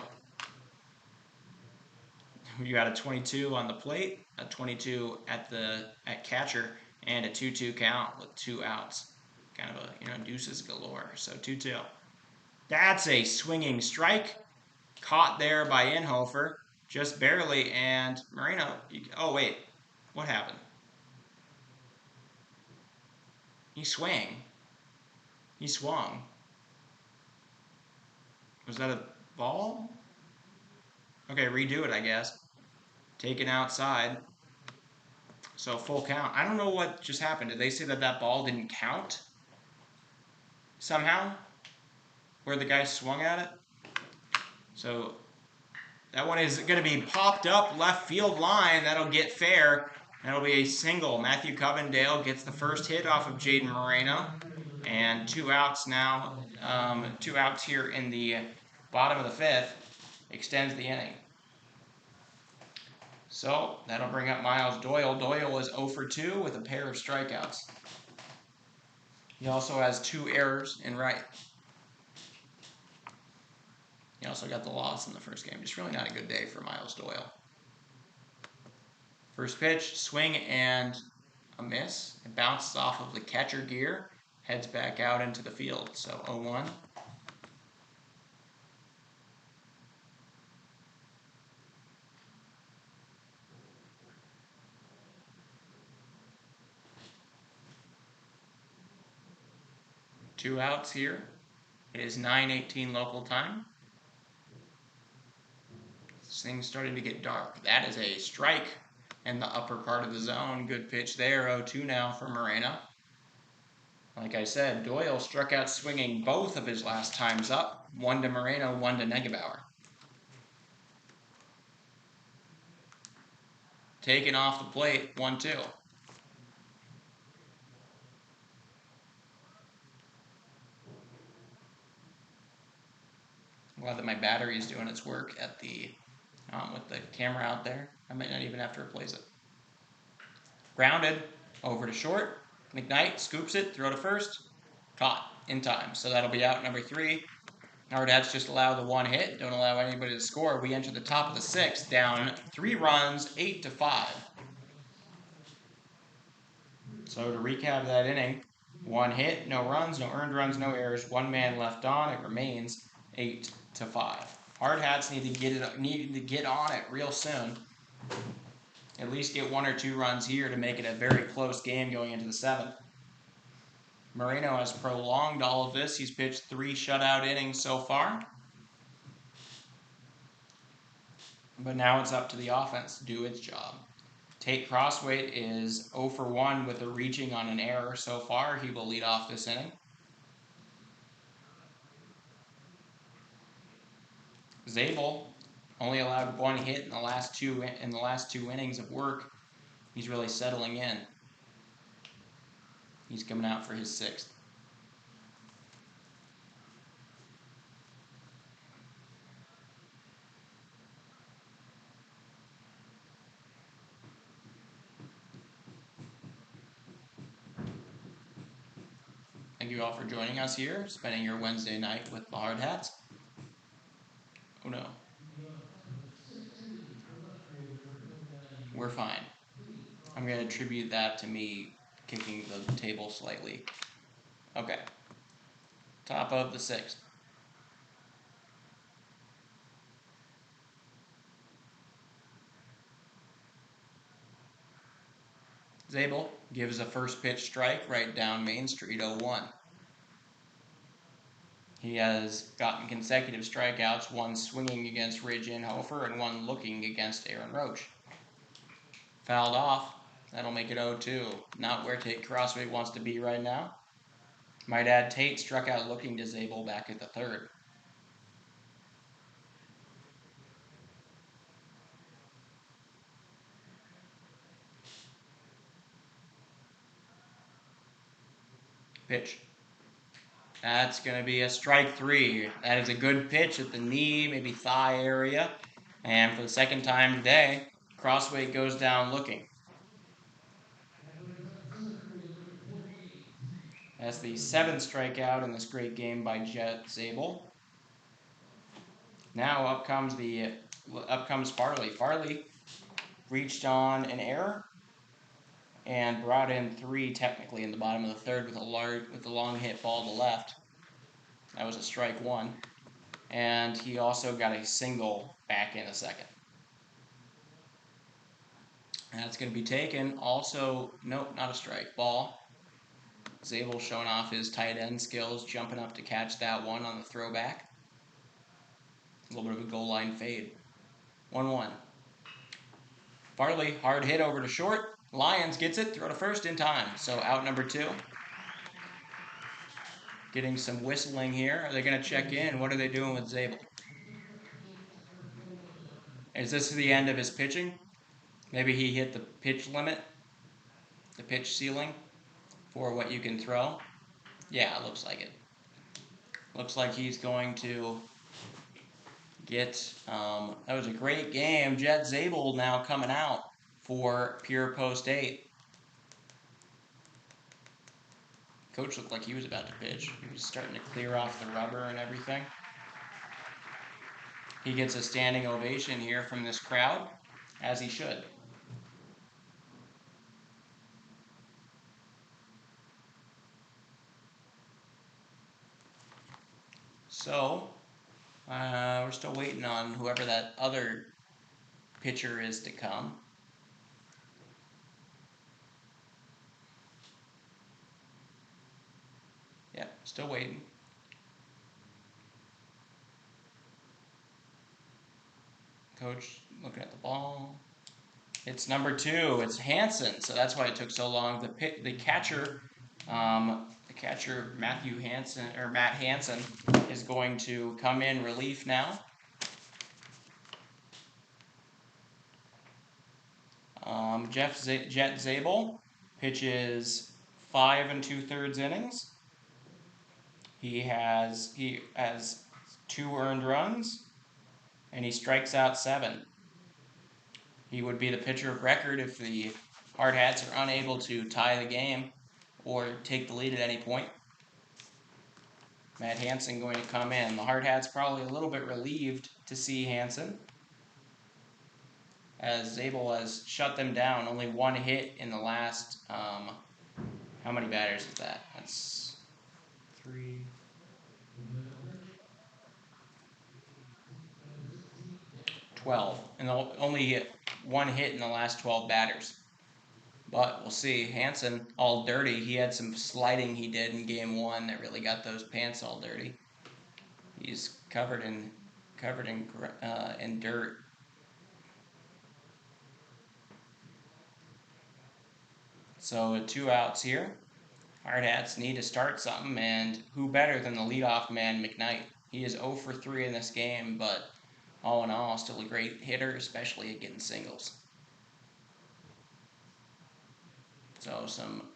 We got a 22 on the plate, a 22 at catcher, and a 2-2 count with 2 outs. Kind of a deuces galore. So 2-2. That's a swinging strike, caught there by Inhofer, just barely, and Moreno. Oh wait, what happened? He swung. He swung. Was that a ball? Okay, redo it, I guess. Taken outside. So full count. I don't know what just happened. Did they say that that ball didn't count somehow? Where the guy swung at it? So that one is going to be popped up left field line. That'll get fair. That'll be a single. Matthew Covendale gets the first hit off of Jaden Moreno. And 2 outs now. 2 outs here in the bottom of the 5th. Extends the inning. So that'll bring up Miles Doyle. Doyle is 0 for 2 with a pair of strikeouts. He also has 2 errors in right. He also got the loss in the first game. Just really not a good day for Miles Doyle. First pitch, swing and a miss. It bounces off of the catcher gear, heads back out into the field. So 0-1. Two outs here. It is 9:18 local time. This thing's starting to get dark. That is a strike in the upper part of the zone. Good pitch there. 0-2 now for Moreno. Like I said, Doyle struck out swinging both of his last times up. 1 to Moreno, 1 to Negebauer. Taken off the plate, 1-2. Glad that my battery is doing its work at the with the camera out there. I might not even have to replace it. Grounded over to short. McKnight scoops it, throw to first. Caught in time. So that'll be out number 3. Hardhats just allow the 1 hit. Don't allow anybody to score. We enter the top of the 6th, down 3 runs, 8-5. So to recap that inning, 1 hit, no runs, no earned runs, no errors, 1 man left on. It remains 8-5. Hardhats need to get on it real soon. At least get 1 or 2 runs here to make it a very close game going into the 7th. Moreno has prolonged all of this. He's pitched 3 shutout innings so far. But now it's up to the offense to do its job. Tate Crossweight is 0 for 1 with a reaching on an error so far. He will lead off this inning. Zabel only allowed 1 hit in the last two innings of work. He's really settling in. He's coming out for his 6th. Thank you all for joining us here, spending your Wednesday night with the Hardhats. Oh no. We're fine. I'm going to attribute that to me kicking the table slightly. Okay. Top of the 6th. Zabel gives a first pitch strike right down Main Street, 0-1. He has gotten consecutive strikeouts, 1 swinging against Ridge Inhofer and 1 looking against Aaron Roach. Fouled off. That'll make it 0-2. Not where Tate Crossweight wants to be right now. Might add Tate struck out looking to Zabel back at the 3rd. Pitch. That's going to be a strike 3. That is a good pitch at the knee, maybe thigh area. And for the 2nd time today, Crossweight goes down looking. That's the 7th strikeout in this great game by Jet Zabel. Now up comes Farley. Farley reached on an error and brought in 3 technically in the bottom of the 3rd with a long hit ball to left. That was a strike 1. And he also got a single back in the 2nd. And that's going to be taken. Also, nope, not a strike. Ball. Zabel showing off his tight end skills, jumping up to catch that one on the throwback. A little bit of a goal line fade. 1-1. Farley, hard hit over to short. Lions gets it, throw to first in time. So out number 2. Getting some whistling here. Are they going to check in? What are they doing with Zabel? Is this the end of his pitching? Maybe he hit the pitch limit, the pitch ceiling for what you can throw. Yeah, it looks like it. Looks like he's going to get, that was a great game. Jet Zabel now coming out for Pierre Post 8. Coach looked like he was about to pitch. He was starting to clear off the rubber and everything. He gets a standing ovation here from this crowd, as he should. So, we're still waiting on whoever that other pitcher is to come. Yeah, still waiting. Coach looking at the ball. It's number 2. It's Hansen. So that's why it took so long. The catcher, Matthew Hansen or Matt Hansen, is going to come in relief now. Jet Zabel pitches 5 2/3 innings. He has 2 earned runs, and he strikes out 7. He would be the pitcher of record if the Hardhats are unable to tie the game or take the lead at any point. Matt Hansen going to come in. The Hardhats probably a little bit relieved to see Hansen, as Zabel has shut them down. Only 1 hit in the last, how many batters is that? That's 3. 12. And only 1 hit in the last 12 batters. But we'll see. Hansen, all dirty. He had some sliding he did in game 1 that really got those pants all dirty. He's covered in dirt. So 2 outs here. Hardhats need to start something, and who better than the leadoff man, McKnight? He is 0 for 3 in this game, but all in all, still a great hitter, especially at getting singles. So some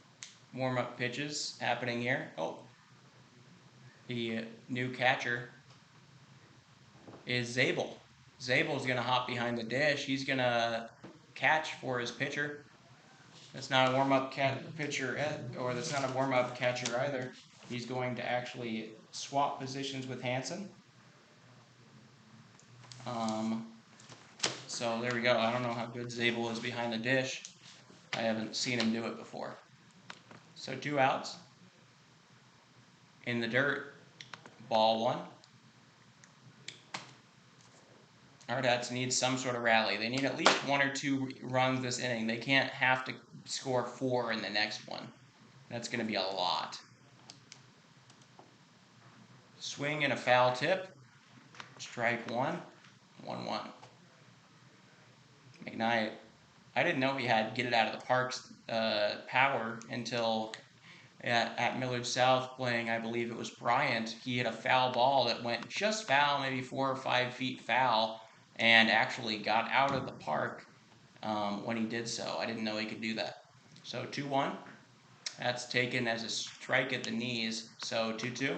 warm-up pitches happening here. Oh, the new catcher is Zabel. Zabel's going to hop behind the dish. He's going to catch for his pitcher. That's not a warm-up pitcher, or that's not a warm-up catcher either. He's going to actually swap positions with Hansen. So there we go. I don't know how good Zabel is behind the dish. I haven't seen him do it before. So 2 outs. In the dirt, ball 1. Hardhats need some sort of rally. They need at least 1 or 2 runs this inning. They can't have to score 4 in the next one. That's going to be a lot. Swing and a foul tip. Strike 1. 1-1. McKnight. I didn't know he had get it out of the park's power until at Millard South playing, I believe it was Bryant. He hit a foul ball that went just foul, maybe 4 or 5 feet foul, and actually got out of the park when he did so. I didn't know he could do that. So 2-1. That's taken as a strike at the knees. So 2-2.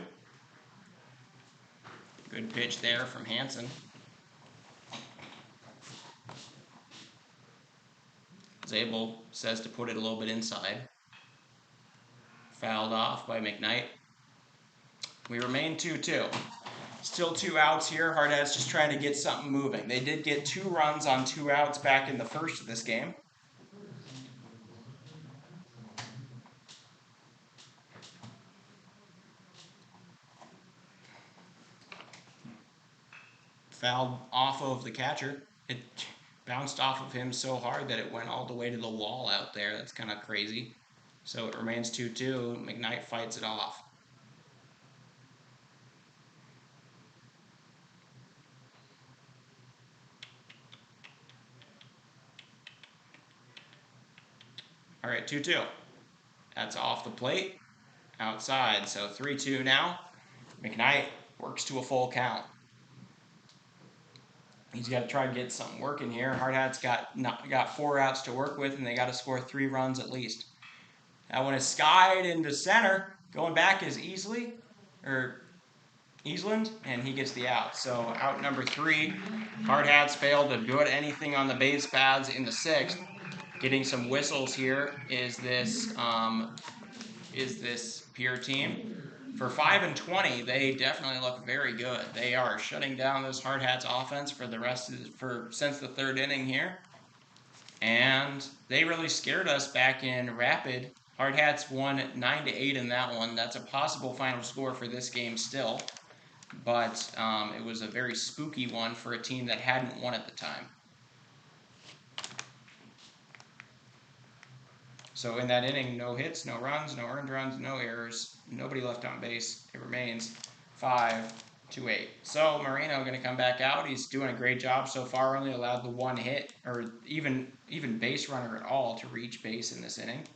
Good pitch there from Hansen. Zabel says to put it a little bit inside. Fouled off by McKnight. We remain 2-2. Still 2 outs here. Hardhats just trying to get something moving. They did get 2 runs on 2 outs back in the first of this game. Fouled off of the catcher. It bounced off of him so hard that it went all the way to the wall out there. That's kind of crazy. So it remains 2-2. McKnight fights it off. All right, 2-2. That's off the plate, outside. So 3-2 now. McKnight works to a full count. He's got to try to get something working here. Hardhats got 4 outs to work with, and they got to score 3 runs at least. That one is skied into center. Going back is Easland, and he gets the out. So out number 3. Hardhats failed to put anything on the base paths in the 6th. Getting some whistles here is this Pierre team. For 5-20, they definitely look very good. They are shutting down this Hardhats offense for the rest of since the 3rd inning here, and they really scared us back in Rapid. Hardhats won 9-8 in that one. That's a possible final score for this game still, but it was a very spooky one for a team that hadn't won at the time. So in that inning, no hits, no runs, no earned runs, no errors, nobody left on base. It remains 5-8. So Moreno going to come back out. He's doing a great job so far. Only allowed the 1 hit, or even base runner at all, to reach base in this inning.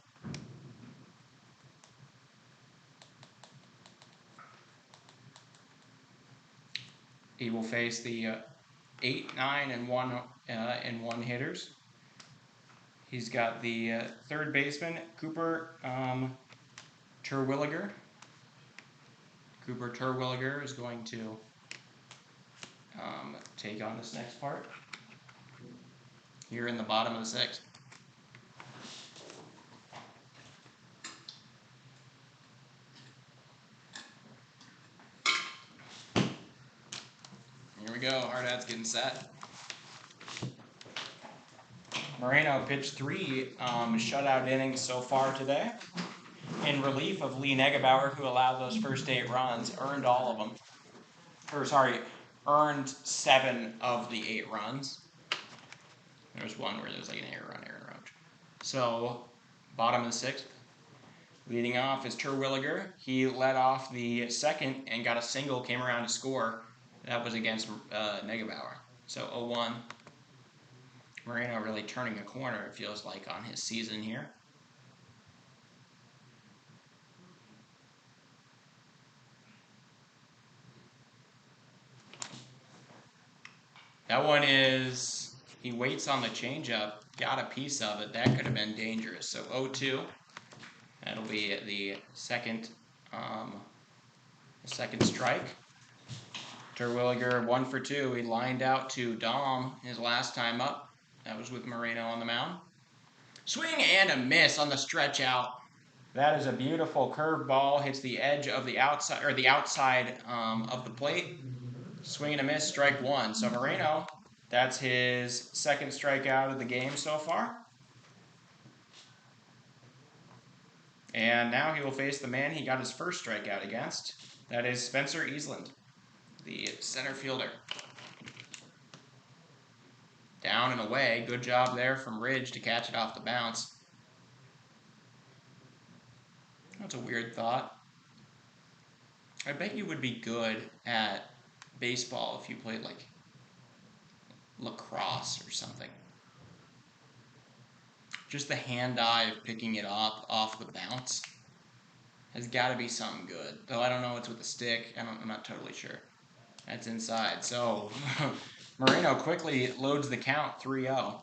He will face the 8, 9, and 1 hitters. He's got the 3rd baseman, Cooper Terwilliger. Cooper Terwilliger is going to take on this next part here in the bottom of the 6th. Here we go. Hardhats getting set. Moreno pitched 3 shutout innings so far today, in relief of Lee Negebauer, who allowed those first 8 runs, earned all of them. Earned 7 of the 8 runs. There was one where there was like an error on Aaron Roach. So, bottom of the 6th. Leading off is Terwilliger. He led off the 2nd and got a single, came around to score. That was against Negebauer. So 0-1. Moreno really turning a corner, it feels like, on his season here. That one is, he waits on the changeup, got a piece of it. That could have been dangerous. So 0-2. That'll be the second strike. Terwilliger 1 for 2. He lined out to Dom his last time up. That was with Moreno on the mound. Swing and a miss on the stretch out. That is a beautiful curve ball. Hits the edge of the outside, or the outside of the plate. Swing and a miss, strike 1. So Moreno, that's his 2nd strikeout of the game so far. And now he will face the man he got his 1st strikeout against. That is Spencer Easland, the center fielder. Down and away. Good job there from Ridge to catch it off the bounce. That's a weird thought. I bet you would be good at baseball if you played like lacrosse or something. Just the hand-eye of picking it up off the bounce has got to be something good. Though I don't know what's with the stick. I'm not totally sure. That's inside. So Moreno quickly loads the count 3-0.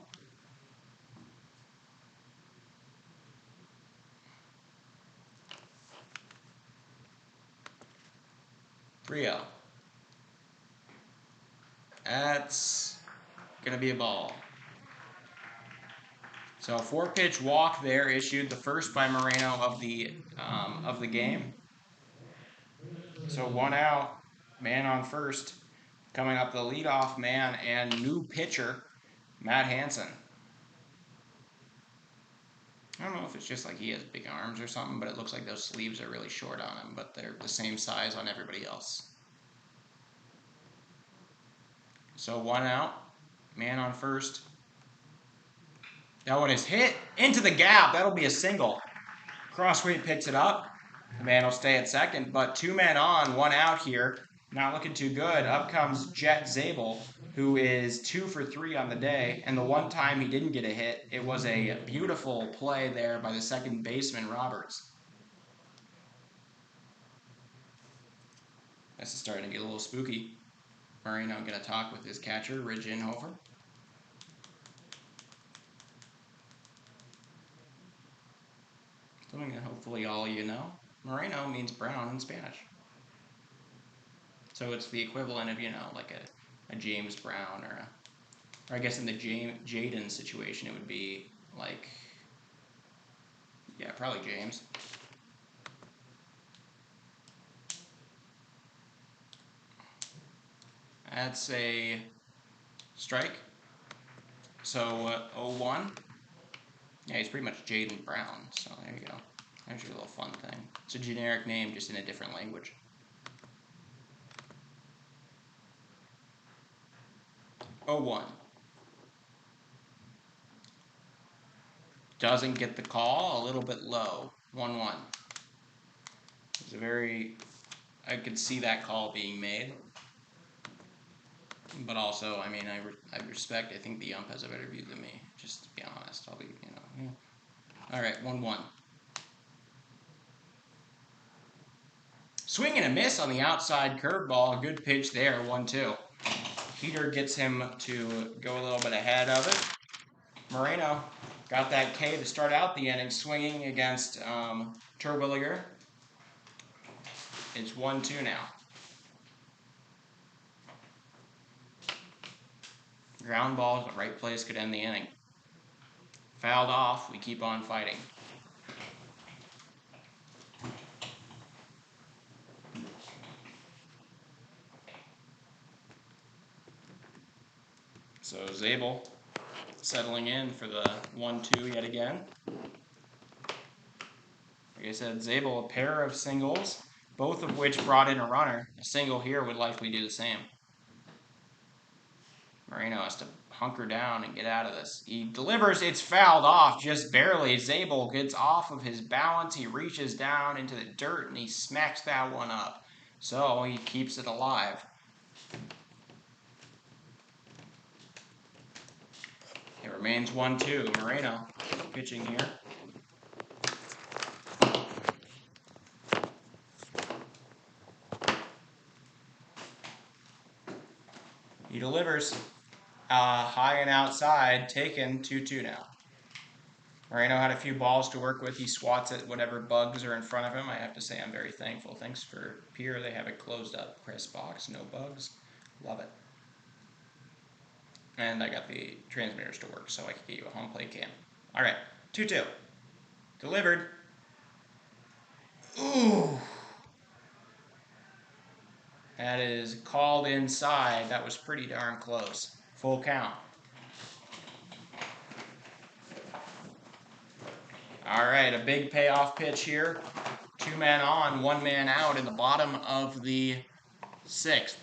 That's going to be a ball. So 4-pitch walk there issued, the first by Moreno of the game. So 1 out, man on first. Coming up the leadoff man and new pitcher, Matt Hansen. I don't know if it's just like he has big arms or something, but it looks like those sleeves are really short on him, but they're the same size on everybody else. So 1 out, man on first. That one is hit into the gap. That'll be a single. Crossway picks it up. The man will stay at second, but 2 men on, 1 out here. Not looking too good. Up comes Jet Zabel, who is 2 for 3 on the day. And the one time he didn't get a hit, it was a beautiful play there by the second baseman, Roberts. This is starting to get a little spooky. Moreno going to talk with his catcher, Ridge Inhofer. Something that hopefully all you know. Moreno means brown in Spanish. So it's the equivalent of, like a James Brown or I guess in the Jaden situation it would be like, yeah, probably James. That's a strike. So 0-1. Yeah, he's pretty much Jaden Brown. So there you go. There's your little fun thing. It's a generic name just in a different language. 0-1. Doesn't get the call. A little bit low. 1-1. It's a very... I could see that call being made. But also, I mean, I respect, I think the ump has a better view than me. Just to be honest, I'll be, yeah. All right, 1-1. Swing and a miss on the outside curveball. Good pitch there, 1-2. Heater gets him to go a little bit ahead of it. Moreno got that K to start out the inning, swinging against Doubleheader. It's 1-2 now. Ground ball at the right place could end the inning. Fouled off, we keep on fighting. So Zabel settling in for the 1-2 yet again. Like I said, Zabel, a pair of singles, both of which brought in a runner. A single here would likely do the same. Moreno has to hunker down and get out of this. He delivers, it's fouled off just barely. Zabel gets off of his balance, he reaches down into the dirt and he smacks that one up. So he keeps it alive. It remains 1-2. Moreno pitching here. He delivers. High and outside, taken 2-2 now. Moreno had a few balls to work with. He swats at whatever bugs are in front of him. I have to say I'm very thankful. Thanks for Pierre. They have a closed up press box. No bugs. Love it. And I got the transmitters to work so I could get you a home plate cam. All right, 2-2. Delivered. Ooh. That is called inside. That was pretty darn close. Full count. All right, a big payoff pitch here. 2 men on, 1 man out in the bottom of the 6th.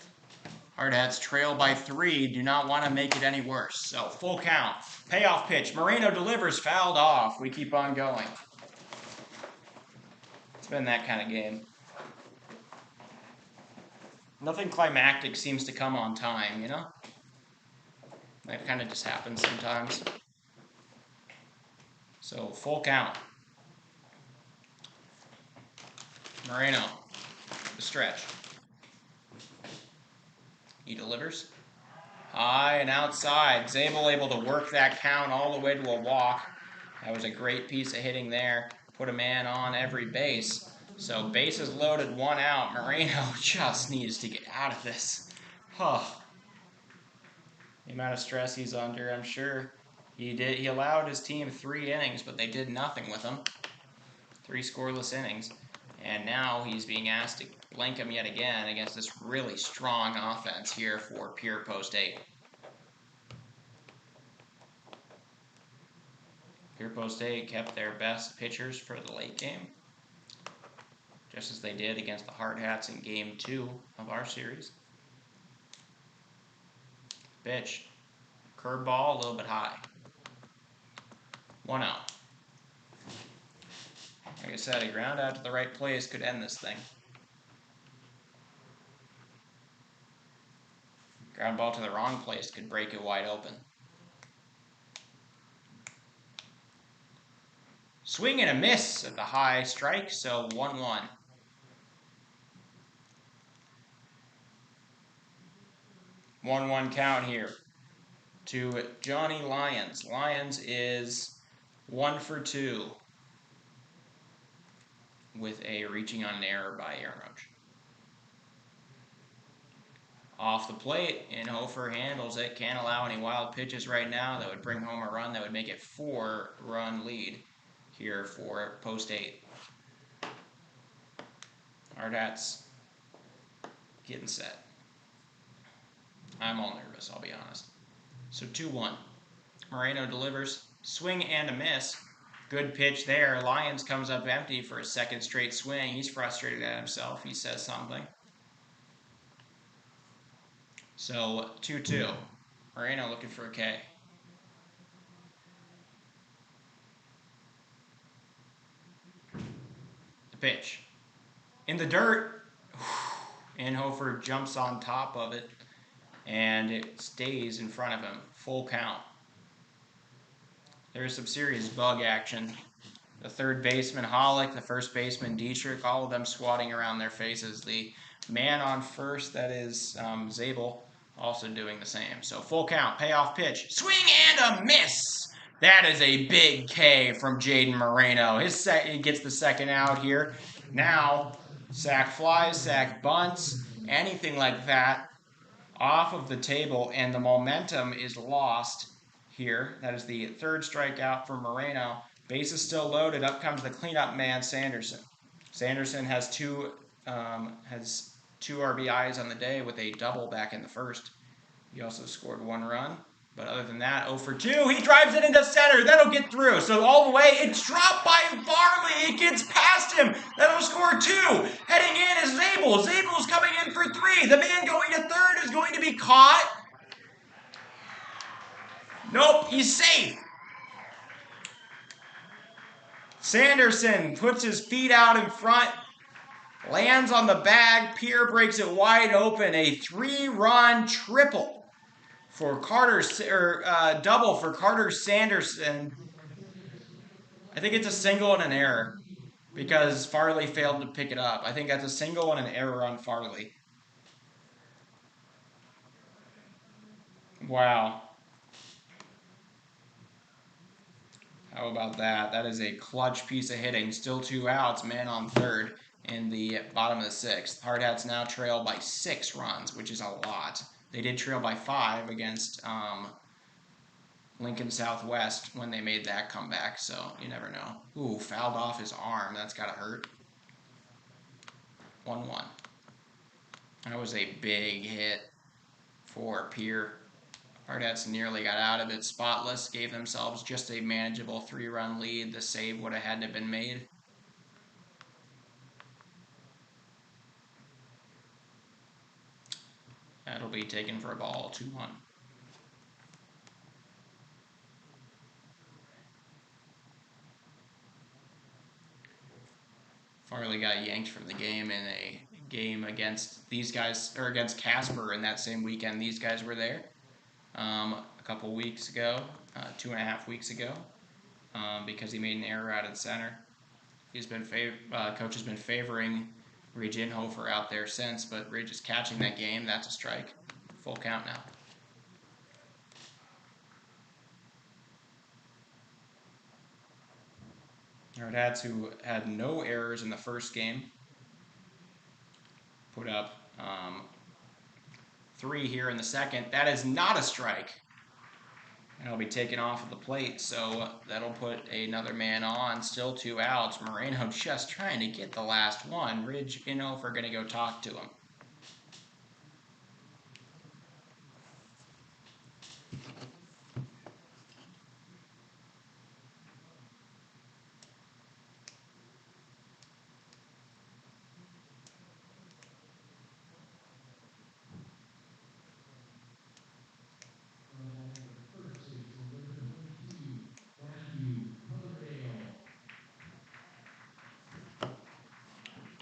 Hardhats trail by 3. Do not want to make it any worse. So full count. Payoff pitch. Moreno delivers, fouled off. We keep on going. It's been that kind of game. Nothing climactic seems to come on time, you know? That kind of just happens sometimes. So full count. Moreno, the stretch. He delivers. High and outside. Zabel able to work that count all the way to a walk. That was a great piece of hitting there. Put a man on every base. So bases loaded, 1 out. Moreno just needs to get out of this. Huh. The amount of stress he's under, I'm sure. He allowed his team 3 innings, but they did nothing with him. 3 scoreless innings. And now he's being asked to blank him yet again against this really strong offense here for Pierre Post 8. Pierre Post 8 kept their best pitchers for the late game, just as they did against the Hardhats in Game 2 of our series. Pitch. Curveball, a little bit high. 1 out. Like I said, a ground out to the right place could end this thing. Ground ball to the wrong place could break it wide open. Swing and a miss at the high strike, so 1-1. One count here to Johnny Lyons. Lyons is 1 for 2 with a reaching on an error by Aaron Roach. Off the plate, and Hofer handles it. Can't allow any wild pitches right now. That would bring home a run. That would make it 4-run lead here for post 8. Hardhats getting set. I'm all nervous, I'll be honest. So 2-1. Moreno delivers. Swing and a miss. Good pitch there. Lyons comes up empty for a second straight swing. He's frustrated at himself. He says something. So 2-2. Moreno looking for a K. The pitch. In the dirt. And Hofer jumps on top of it. And it stays in front of him. Full count. There's some serious bug action. The third baseman, Hollick, the first baseman, Dietrich, all of them squatting around their faces. The man on first, that is Zabel, also doing the same. So full count, payoff pitch, swing and a miss. That is a big K from Jaden Moreno. He gets the second out here. Now, sack flies, sack bunts, anything like that off of the table, and the momentum is lost here. That is the third strikeout for Moreno. Base is still loaded. Up comes the cleanup man, Sanderson. Sanderson has two RBIs on the day with a double back in the first. He also scored 1 run. But other than that, 0 for 2. He drives it into center. That'll get through. So all the way, it's dropped by Farley. It gets past him. That'll score 2. Heading in is Zabel. Zabel's coming in for 3. The man going to third is going to be caught. Nope, he's safe. Sanderson puts his feet out in front, lands on the bag. Pierre breaks it wide open. A 3-run triple for double for Carter Sanderson. I think it's a single and an error because Farley failed to pick it up. I think that's a single and an error on Farley. Wow. How about that? That is a clutch piece of hitting. Still 2 outs, man on third in the bottom of the 6th. Hardhats now trail by 6 runs, which is a lot. They did trail by 5 against Lincoln Southwest when they made that comeback, so you never know. Ooh, fouled off his arm. That's got to hurt. 1-1. That was a big hit for Pierre. Hardhats nearly got out of it spotless, gave themselves just a manageable 3-run lead. The save would have had to have been made. That'll be taken for a ball, 2-1. Farley got yanked from the game in a game against these guys, or against Casper in that same weekend. These guys were there a couple weeks ago, 2.5 weeks ago, because he made an error out of the center. He's been coach has been favoring Ridge Inhofer out there since, but Ridge is catching that game. That's a strike. Full count now. Hardhats, who had no errors in the first game, put up 3 here in the second. That is not a strike. And it'll be taken off of the plate, so that'll put another man on. Still 2 outs. Moreno just trying to get the last one. Ridge Inhofer going to go talk to him.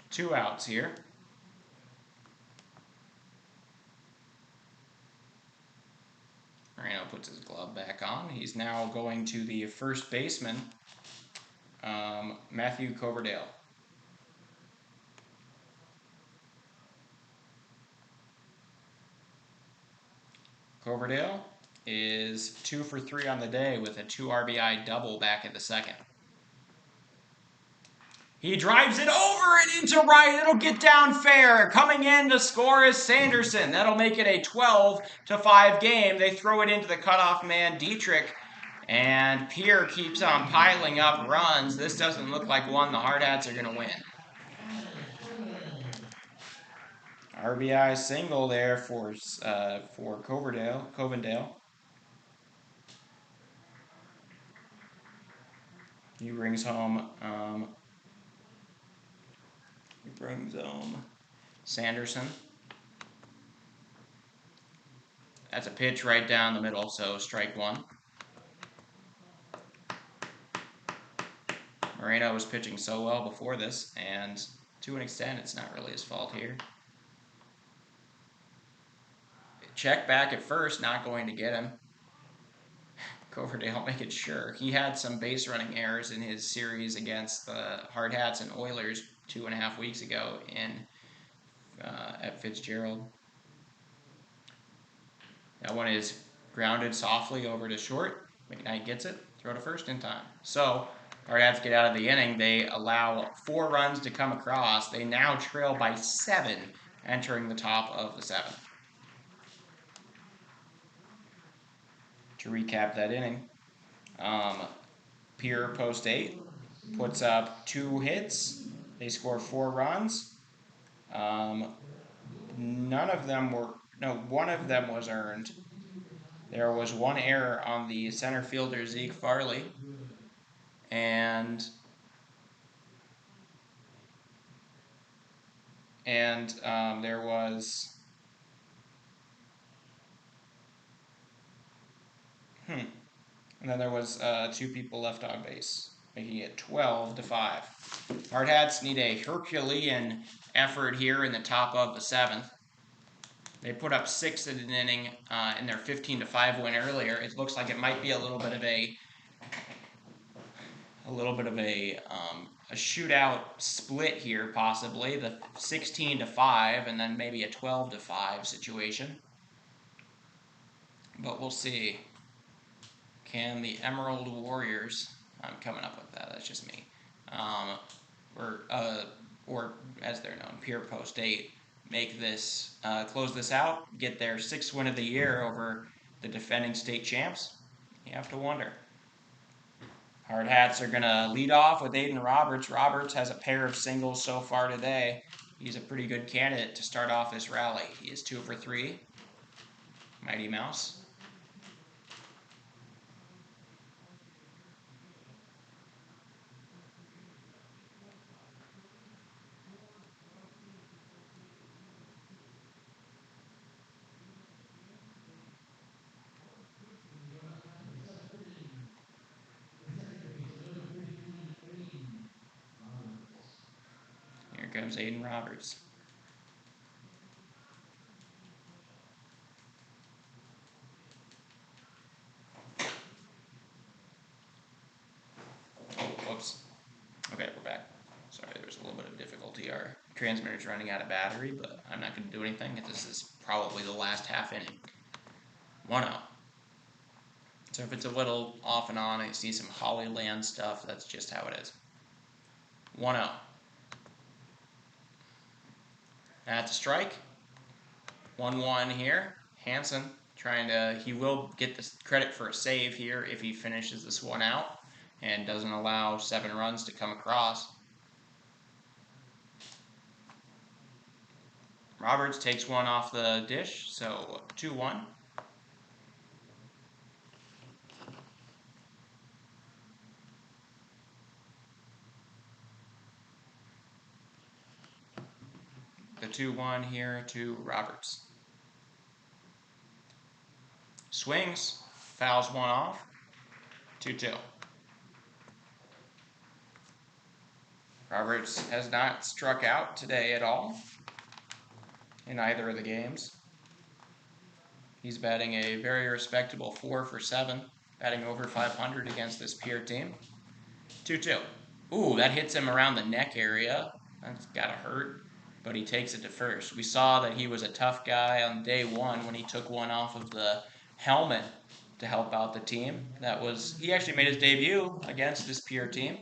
Two outs here. Moreno puts his glove back on. He's now going to the first baseman, Matthew Coverdale. Coverdale is 2 for 3 on the day with a 2 RBI double back in the second. He drives it over and into right. It'll get down fair. Coming in to score is Sanderson. That'll make it a 12-5 game. They throw it into the cutoff man, Dietrich. And Pierre keeps on piling up runs. This doesn't look like one the Hardhats are going to win. RBI single there for Covendale. He brings home Sanderson. That's a pitch right down the middle, so strike one. Moreno was pitching so well before this, and to an extent, it's not really his fault here. Check back at first, not going to get him. Coverdale making sure. He had some base running errors in his series against the Hardhats and Oilers 2.5 weeks ago at Fitzgerald. That one is grounded softly over to short. McKnight gets it, throw to first in time. So Hardhats get out of the inning. They allow 4 runs to come across. They now trail by 7 entering the top of the 7th. To recap that inning, Pierre post 8 puts up 2 hits. They score 4 runs. One of them was earned. There was 1 error on the center fielder Zeke Farley, and there was and then there was 2 people left on base, making it 12-5. Hardhats need a Herculean effort here in the top of the 7th. They put up 6 in an inning in their 15-5 win earlier. It looks like it might be a little bit of a shootout split here, possibly the 16-5, and then maybe a 12-5 situation. But we'll see. Can the Emerald Warriors? I'm coming up with that. That's just me. Or as they're known, Pierre Post 8. Make this, close this out, get their 6th win of the year over the defending state champs? You have to wonder. Hardhats are going to lead off with Aiden Roberts. Roberts has a pair of singles so far today. He's a pretty good candidate to start off this rally. He is 2 for 3. Mighty Mouse. Here comes Aiden Roberts. Oh, whoops. Okay, we're back. Sorry, there was a little bit of difficulty. Our transmitter's running out of battery, but I'm not going to do anything. This is probably the last half inning. 1-0. So if it's a little off and on, I see some Hollyland stuff, that's just how it is. 1-0. That's a strike. 1-1 here. Hansen he will get the credit for a save here if he finishes this one out and doesn't allow 7 runs to come across. Roberts takes one off the dish, so 2-1. The 2-1 here to Roberts. Swings, fouls one off, 2-2. Roberts has not struck out today at all in either of the games. He's batting a very respectable 4 for 7, batting over 500 against this Pierre team. 2-2. Ooh, that hits him around the neck area. That's gotta hurt, but he takes it to first. We saw that he was a tough guy on day one when he took one off of the helmet to help out the team. He actually made his debut against this Pierre team,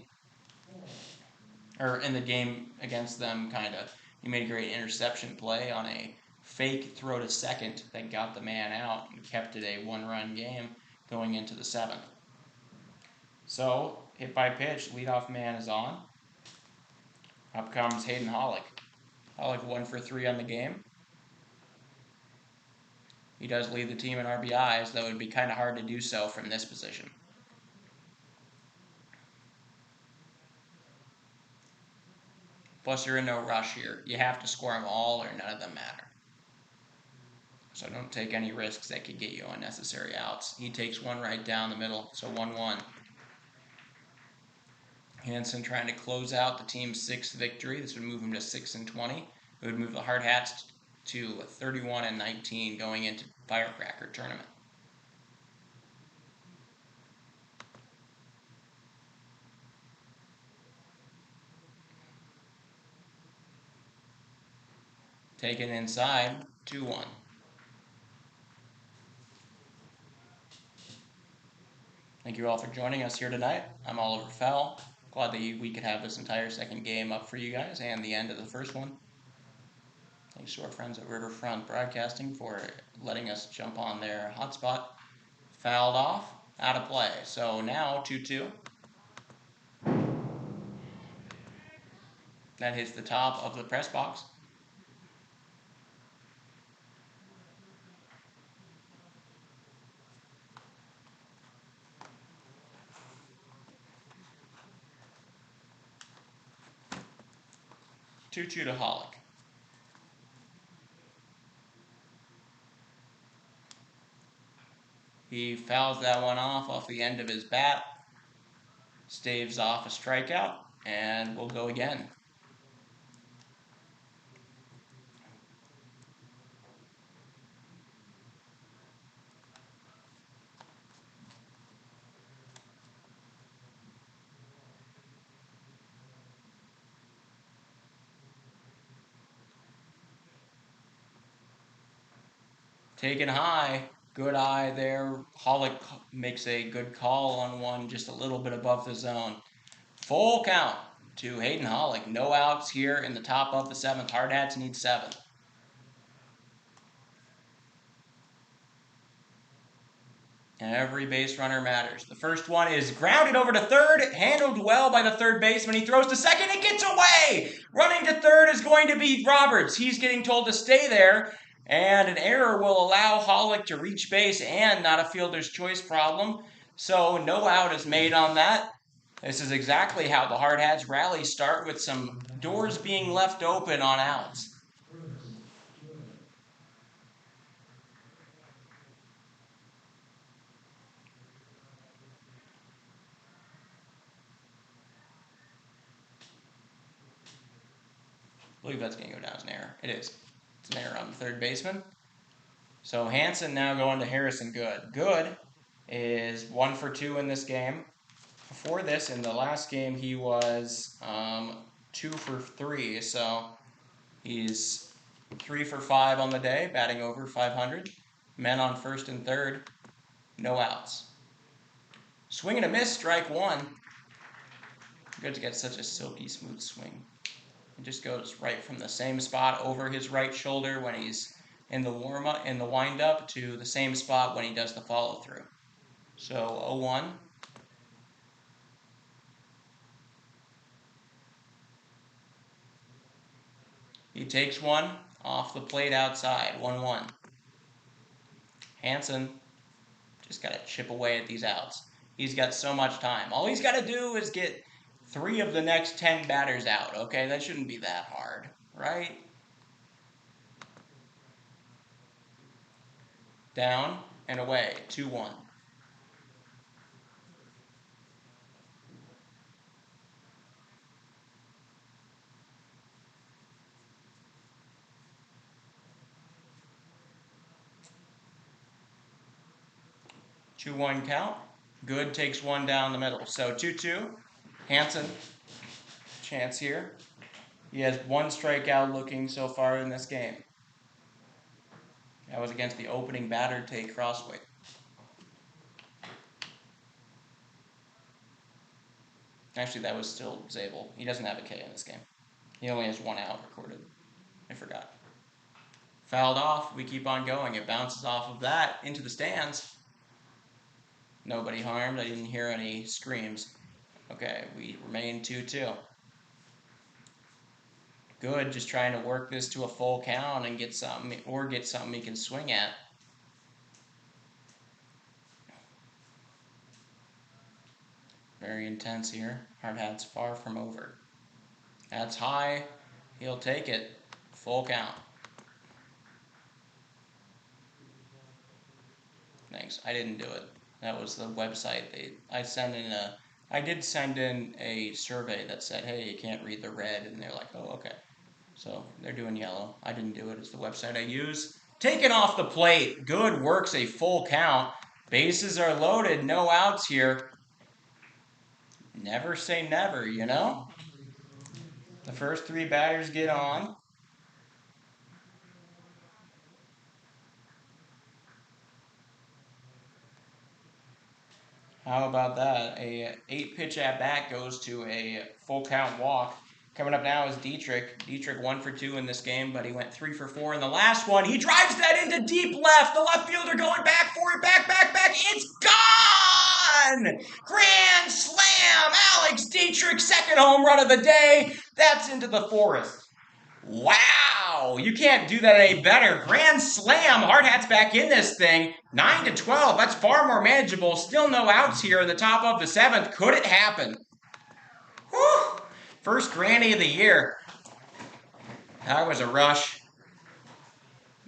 or in the game against them, kind of. He made a great interception play on a fake throw to second that got the man out and kept it a one-run game going into the 7th. So, hit by pitch, leadoff man is on. Up comes Hayden Hollick. Hollick 1 for 3 on the game. He does lead the team in RBIs, though it would be kind of hard to do so from this position. Plus, you're in no rush here. You have to score them all or none of them matter. So don't take any risks that could get you unnecessary outs. He takes one right down the middle, so 1-1. Hansen trying to close out the team's 6th victory. This would move him to 6-20. It would move the Hardhats to 31-19 going into Firecracker tournament. Taken inside, 2-1. Thank you all for joining us here tonight. I'm Oliver Fell. Glad that we could have this entire second game up for you guys and the end of the first one. Thanks to our friends at Riverfront Broadcasting for letting us jump on their hotspot. Fouled off, out of play. So now 2-2. That hits the top of the press box. Two-two to Hollick. He fouls that one off the end of his bat. Staves off a strikeout, and we'll go again. Taken high, good eye there. Hollick makes a good call on one just a little bit above the zone. Full count to Hayden Hollick. No outs here in the top of the 7th. Hardhats need 7. And every base runner matters. The first one is grounded over to third, handled well by the third baseman. He throws to second, it gets away! Running to third is going to be Roberts. He's getting told to stay there, and an error will allow Hollick to reach base and not a fielder's choice problem. So no out is made on that. This is exactly how the Hardhats rally start, with some doors being left open on outs. I believe that's going to go down as an error. It is. It's an error on the third baseman. So Hansen now going to Harrison Good. Good is 1 for 2 in this game. Before this, in the last game, he was 2 for 3. So he's 3 for 5 on the day, batting over 500. Men on first and third. No outs. Swing and a miss, strike 1. Good to get such a silky smooth swing. It just goes right from the same spot over his right shoulder when he's in the warm-up, in the wind-up, to the same spot when he does the follow-through. So 0-1. He takes one off the plate outside. 1-1. Hansen just got to chip away at these outs. He's got so much time. All he's got to do is get 3 of the next 10 batters out. Okay, that shouldn't be that hard, right? Down and away. 2-1. 2-1 count. Good takes one down the middle. So 2-2. Hansen, chance here. He has one strikeout looking so far in this game. That was against the opening batter, Tate Crossway. Actually, that was still Zabel. He doesn't have a K in this game. He only has one out recorded. I forgot. Fouled off. We keep on going. It bounces off of that into the stands. Nobody harmed. I didn't hear any screams. Okay, we remain 2-2. Good, just trying to work this to a full count and get something, or get something he can swing at. Very intense here. Hardhats far from over. That's high. He'll take it. Full count. Thanks. I didn't do it. That was the website. I did send in a survey that said, hey, you can't read the red, and they're like, oh, okay. So they're doing yellow. I didn't do it. It's the website I use. Taken off the plate. Good, works a full count. Bases are loaded. No outs here. Never say never, you know? The first three batters get on. How about that? A 8-pitch at bat goes to a full count walk. Coming up now is Dietrich. Dietrich 1 for 2 in this game, but he went 3 for 4 in the last one. He drives that into deep left. The left fielder going back for it. Back. It's gone! Grand slam! Alex Dietrich, second home run of the day. That's into the forest. Wow! You can't do that any better. Grand slam. Hardhats back in this thing. 9-12. That's far more manageable. Still no outs here in the top of the 7th. Could it happen? Whew! First granny of the year. That was a rush.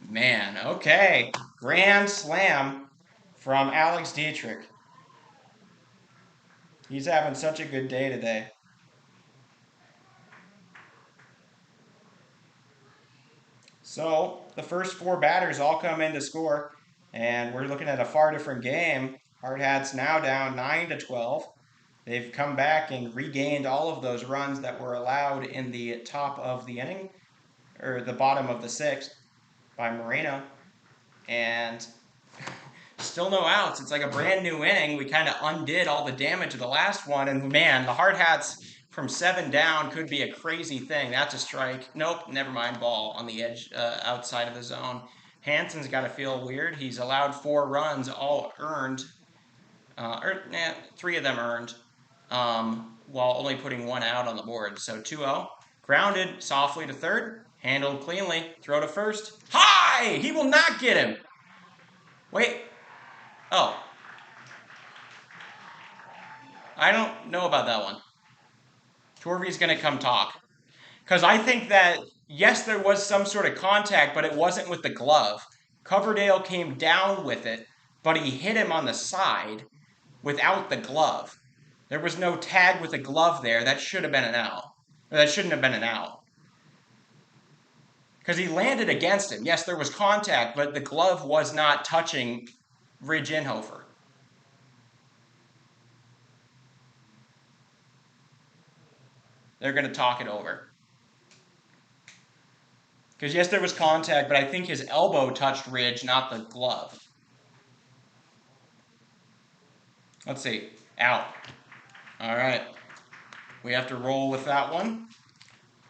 Man, okay. Grand slam from Alex Dietrich. He's having such a good day today. So the first 4 batters all come in to score, and we're looking at a far different game. Hardhats now down 9-12. They've come back and regained all of those runs that were allowed in the top of the inning, or the bottom of the 6th, by Moreno, and still no outs. It's like a brand new inning. We kind of undid all the damage of the last one, and man, the Hardhats from 7 down could be a crazy thing. That's a strike. Nope, never mind. Ball on the edge, outside of the zone. Hansen's got to feel weird. He's allowed 4 runs, all earned, 3 of them earned, while only putting 1 out on the board. So 2-0. Grounded softly to third. Handled cleanly. Throw to first. High! He will not get him. Wait. Oh. I don't know about that one. Torvey's going to come talk. Because I think that, yes, there was some sort of contact, but it wasn't with the glove. Coverdale came down with it, but he hit him on the side without the glove. There was no tag with a glove there. That should have been an out. Or that shouldn't have been an out. Because he landed against him. Yes, there was contact, but the glove was not touching Ridge Inhofer. They're going to talk it over. Because yes, there was contact, but I think his elbow touched Ridge, not the glove. Let's see. Out. All right. We have to roll with that one.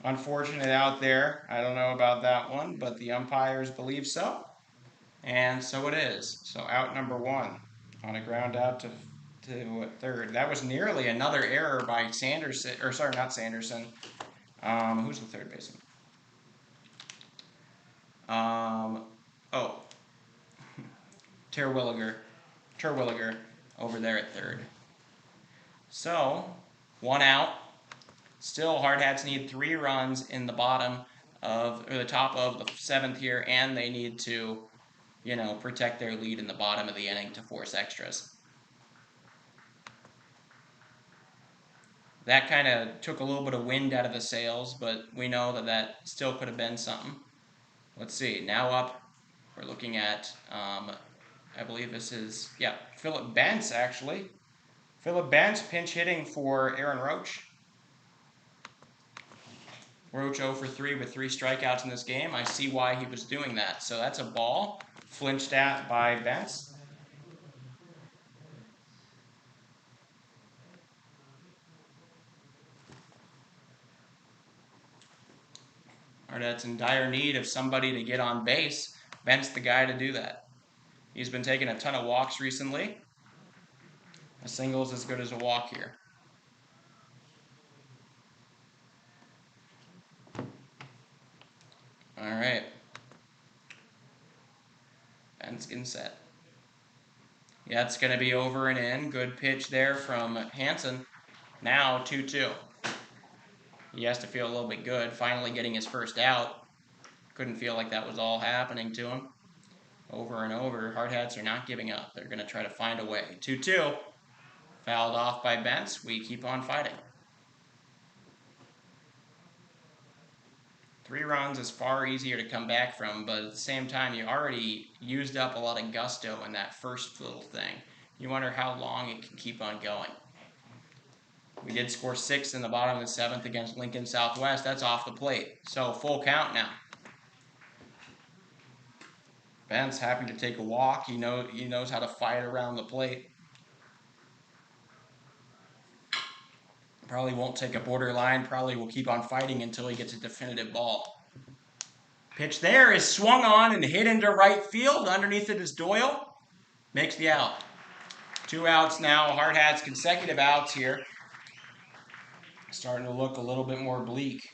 Unfortunate out there. I don't know about that one, but the umpires believe so. And so it is. So out number 1 on a ground out to third. That was nearly another error by Sanderson, or sorry, not Sanderson. Who's the third baseman? Terwilliger over there at third. So 1 out. Still, Hardhats need 3 runs in the bottom of, or the top of the 7th here, and they need to, protect their lead in the bottom of the inning to force extras. That kind of took a little bit of wind out of the sails, but we know that that still could have been something. Let's see. Now up, we're looking at I believe this is, yeah, Philip Bentz, actually. Philip Bentz pinch hitting for Aaron Roach. Roach 0 for 3 with 3 strikeouts in this game. I see why he was doing that. So that's a ball flinched at by Bentz. Hardhats in dire need of somebody to get on base. Bentz the guy to do that. He's been taking a ton of walks recently. A single is as good as a walk here. All right. Bentz getting set. Yeah, it's going to be over and in. Good pitch there from Hansen. Now 2-2. He has to feel a little bit good, finally getting his first out. Couldn't feel like that was all happening to him. Over and over, Hardhats are not giving up. They're going to try to find a way. 2-2. Fouled off by Bentz. We keep on fighting. 3 runs is far easier to come back from, but at the same time, you already used up a lot of gusto in that first little thing. You wonder how long it can keep on going. We did score 6 in the bottom of the 7th against Lincoln Southwest. That's off the plate. So full count now. Bentz happy to take a walk. He knows how to fight around the plate. Probably won't take a borderline. Probably will keep on fighting until he gets a definitive ball. Pitch there is swung on and hit into right field. Underneath it is Doyle. Makes the out. 2 outs now. Hardhats consecutive outs here. Starting to look a little bit more bleak.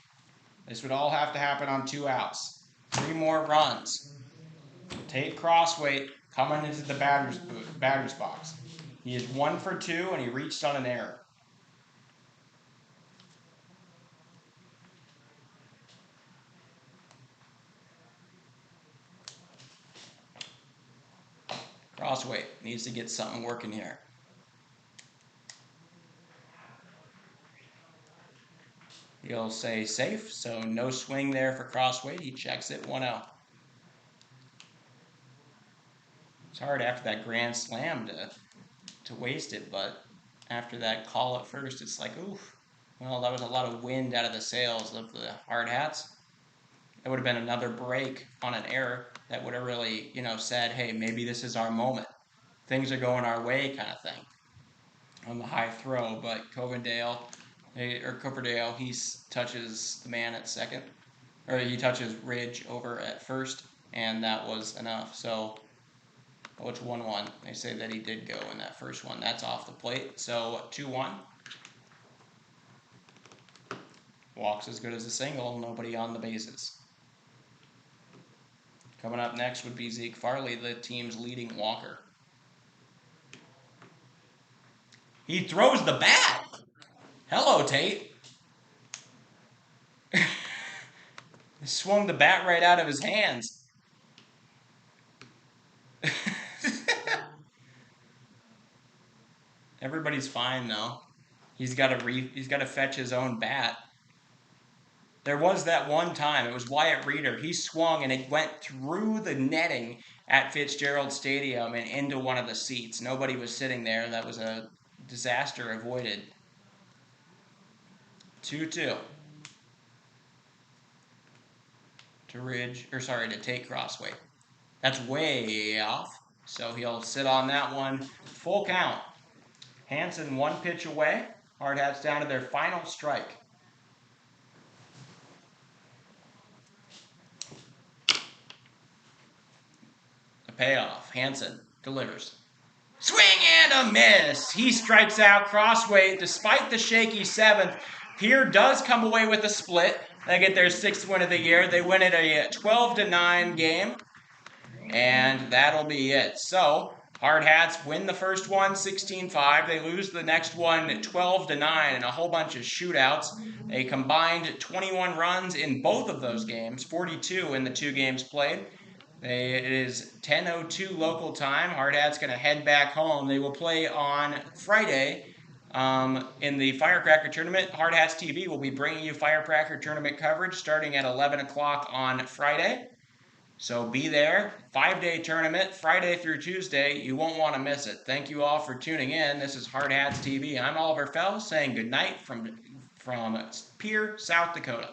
This would all have to happen on 2 outs. 3 more runs. Tate Crossway coming into the batter's box. He is 1 for 2 and he reached on an error. Crossway needs to get something working here. He'll say safe, so no swing there for Crossway. He checks it 1-0. It's hard after that grand slam to waste it, but after that call at first, it's like, oof. Well, that was a lot of wind out of the sails of the Hardhats. It would have been another break on an error that would have really, said, hey, maybe this is our moment. Things are going our way kind of thing on the high throw, but Coverdale, he touches the man at second, or he touches Ridge over at first, and that was enough. So, it's 1-1. They say that he did go in that first one. That's off the plate. So, 2-1. Walks as good as a single. Nobody on the bases. Coming up next would be Zeke Farley, the team's leading walker. He throws the bat. Hello, Tate. Swung the bat right out of his hands. Everybody's fine though. He's got to fetch his own bat. There was that one time, it was Wyatt Reeder. He swung and it went through the netting at Fitzgerald Stadium and into one of the seats. Nobody was sitting there. That was a disaster avoided. 2-2. To Tate Crossway. That's way off. So he'll sit on that one. Full count. Hansen 1 pitch away. Hardhats down to their final strike. The payoff. Hansen delivers. Swing and a miss. He strikes out Crossway despite the shaky 7th. Pierre does come away with a split. They get their 6th win of the year. They win it a 12-9 game. And that'll be it. So, Hardhats win the first one 16-5. They lose the next one 12-9 and a whole bunch of shootouts. They combined 21 runs in both of those games, 42 in the 2 games played. It is 10:02 local time. Hardhats going to head back home. They will play on Friday in the Firecracker Tournament. Hardhats TV will be bringing you Firecracker Tournament coverage starting at 11 o'clock on Friday. So be there. 5-day tournament, Friday through Tuesday. You won't want to miss it. Thank you all for tuning in. This is Hardhats TV. I'm Oliver Fell saying goodnight from Pierre, South Dakota.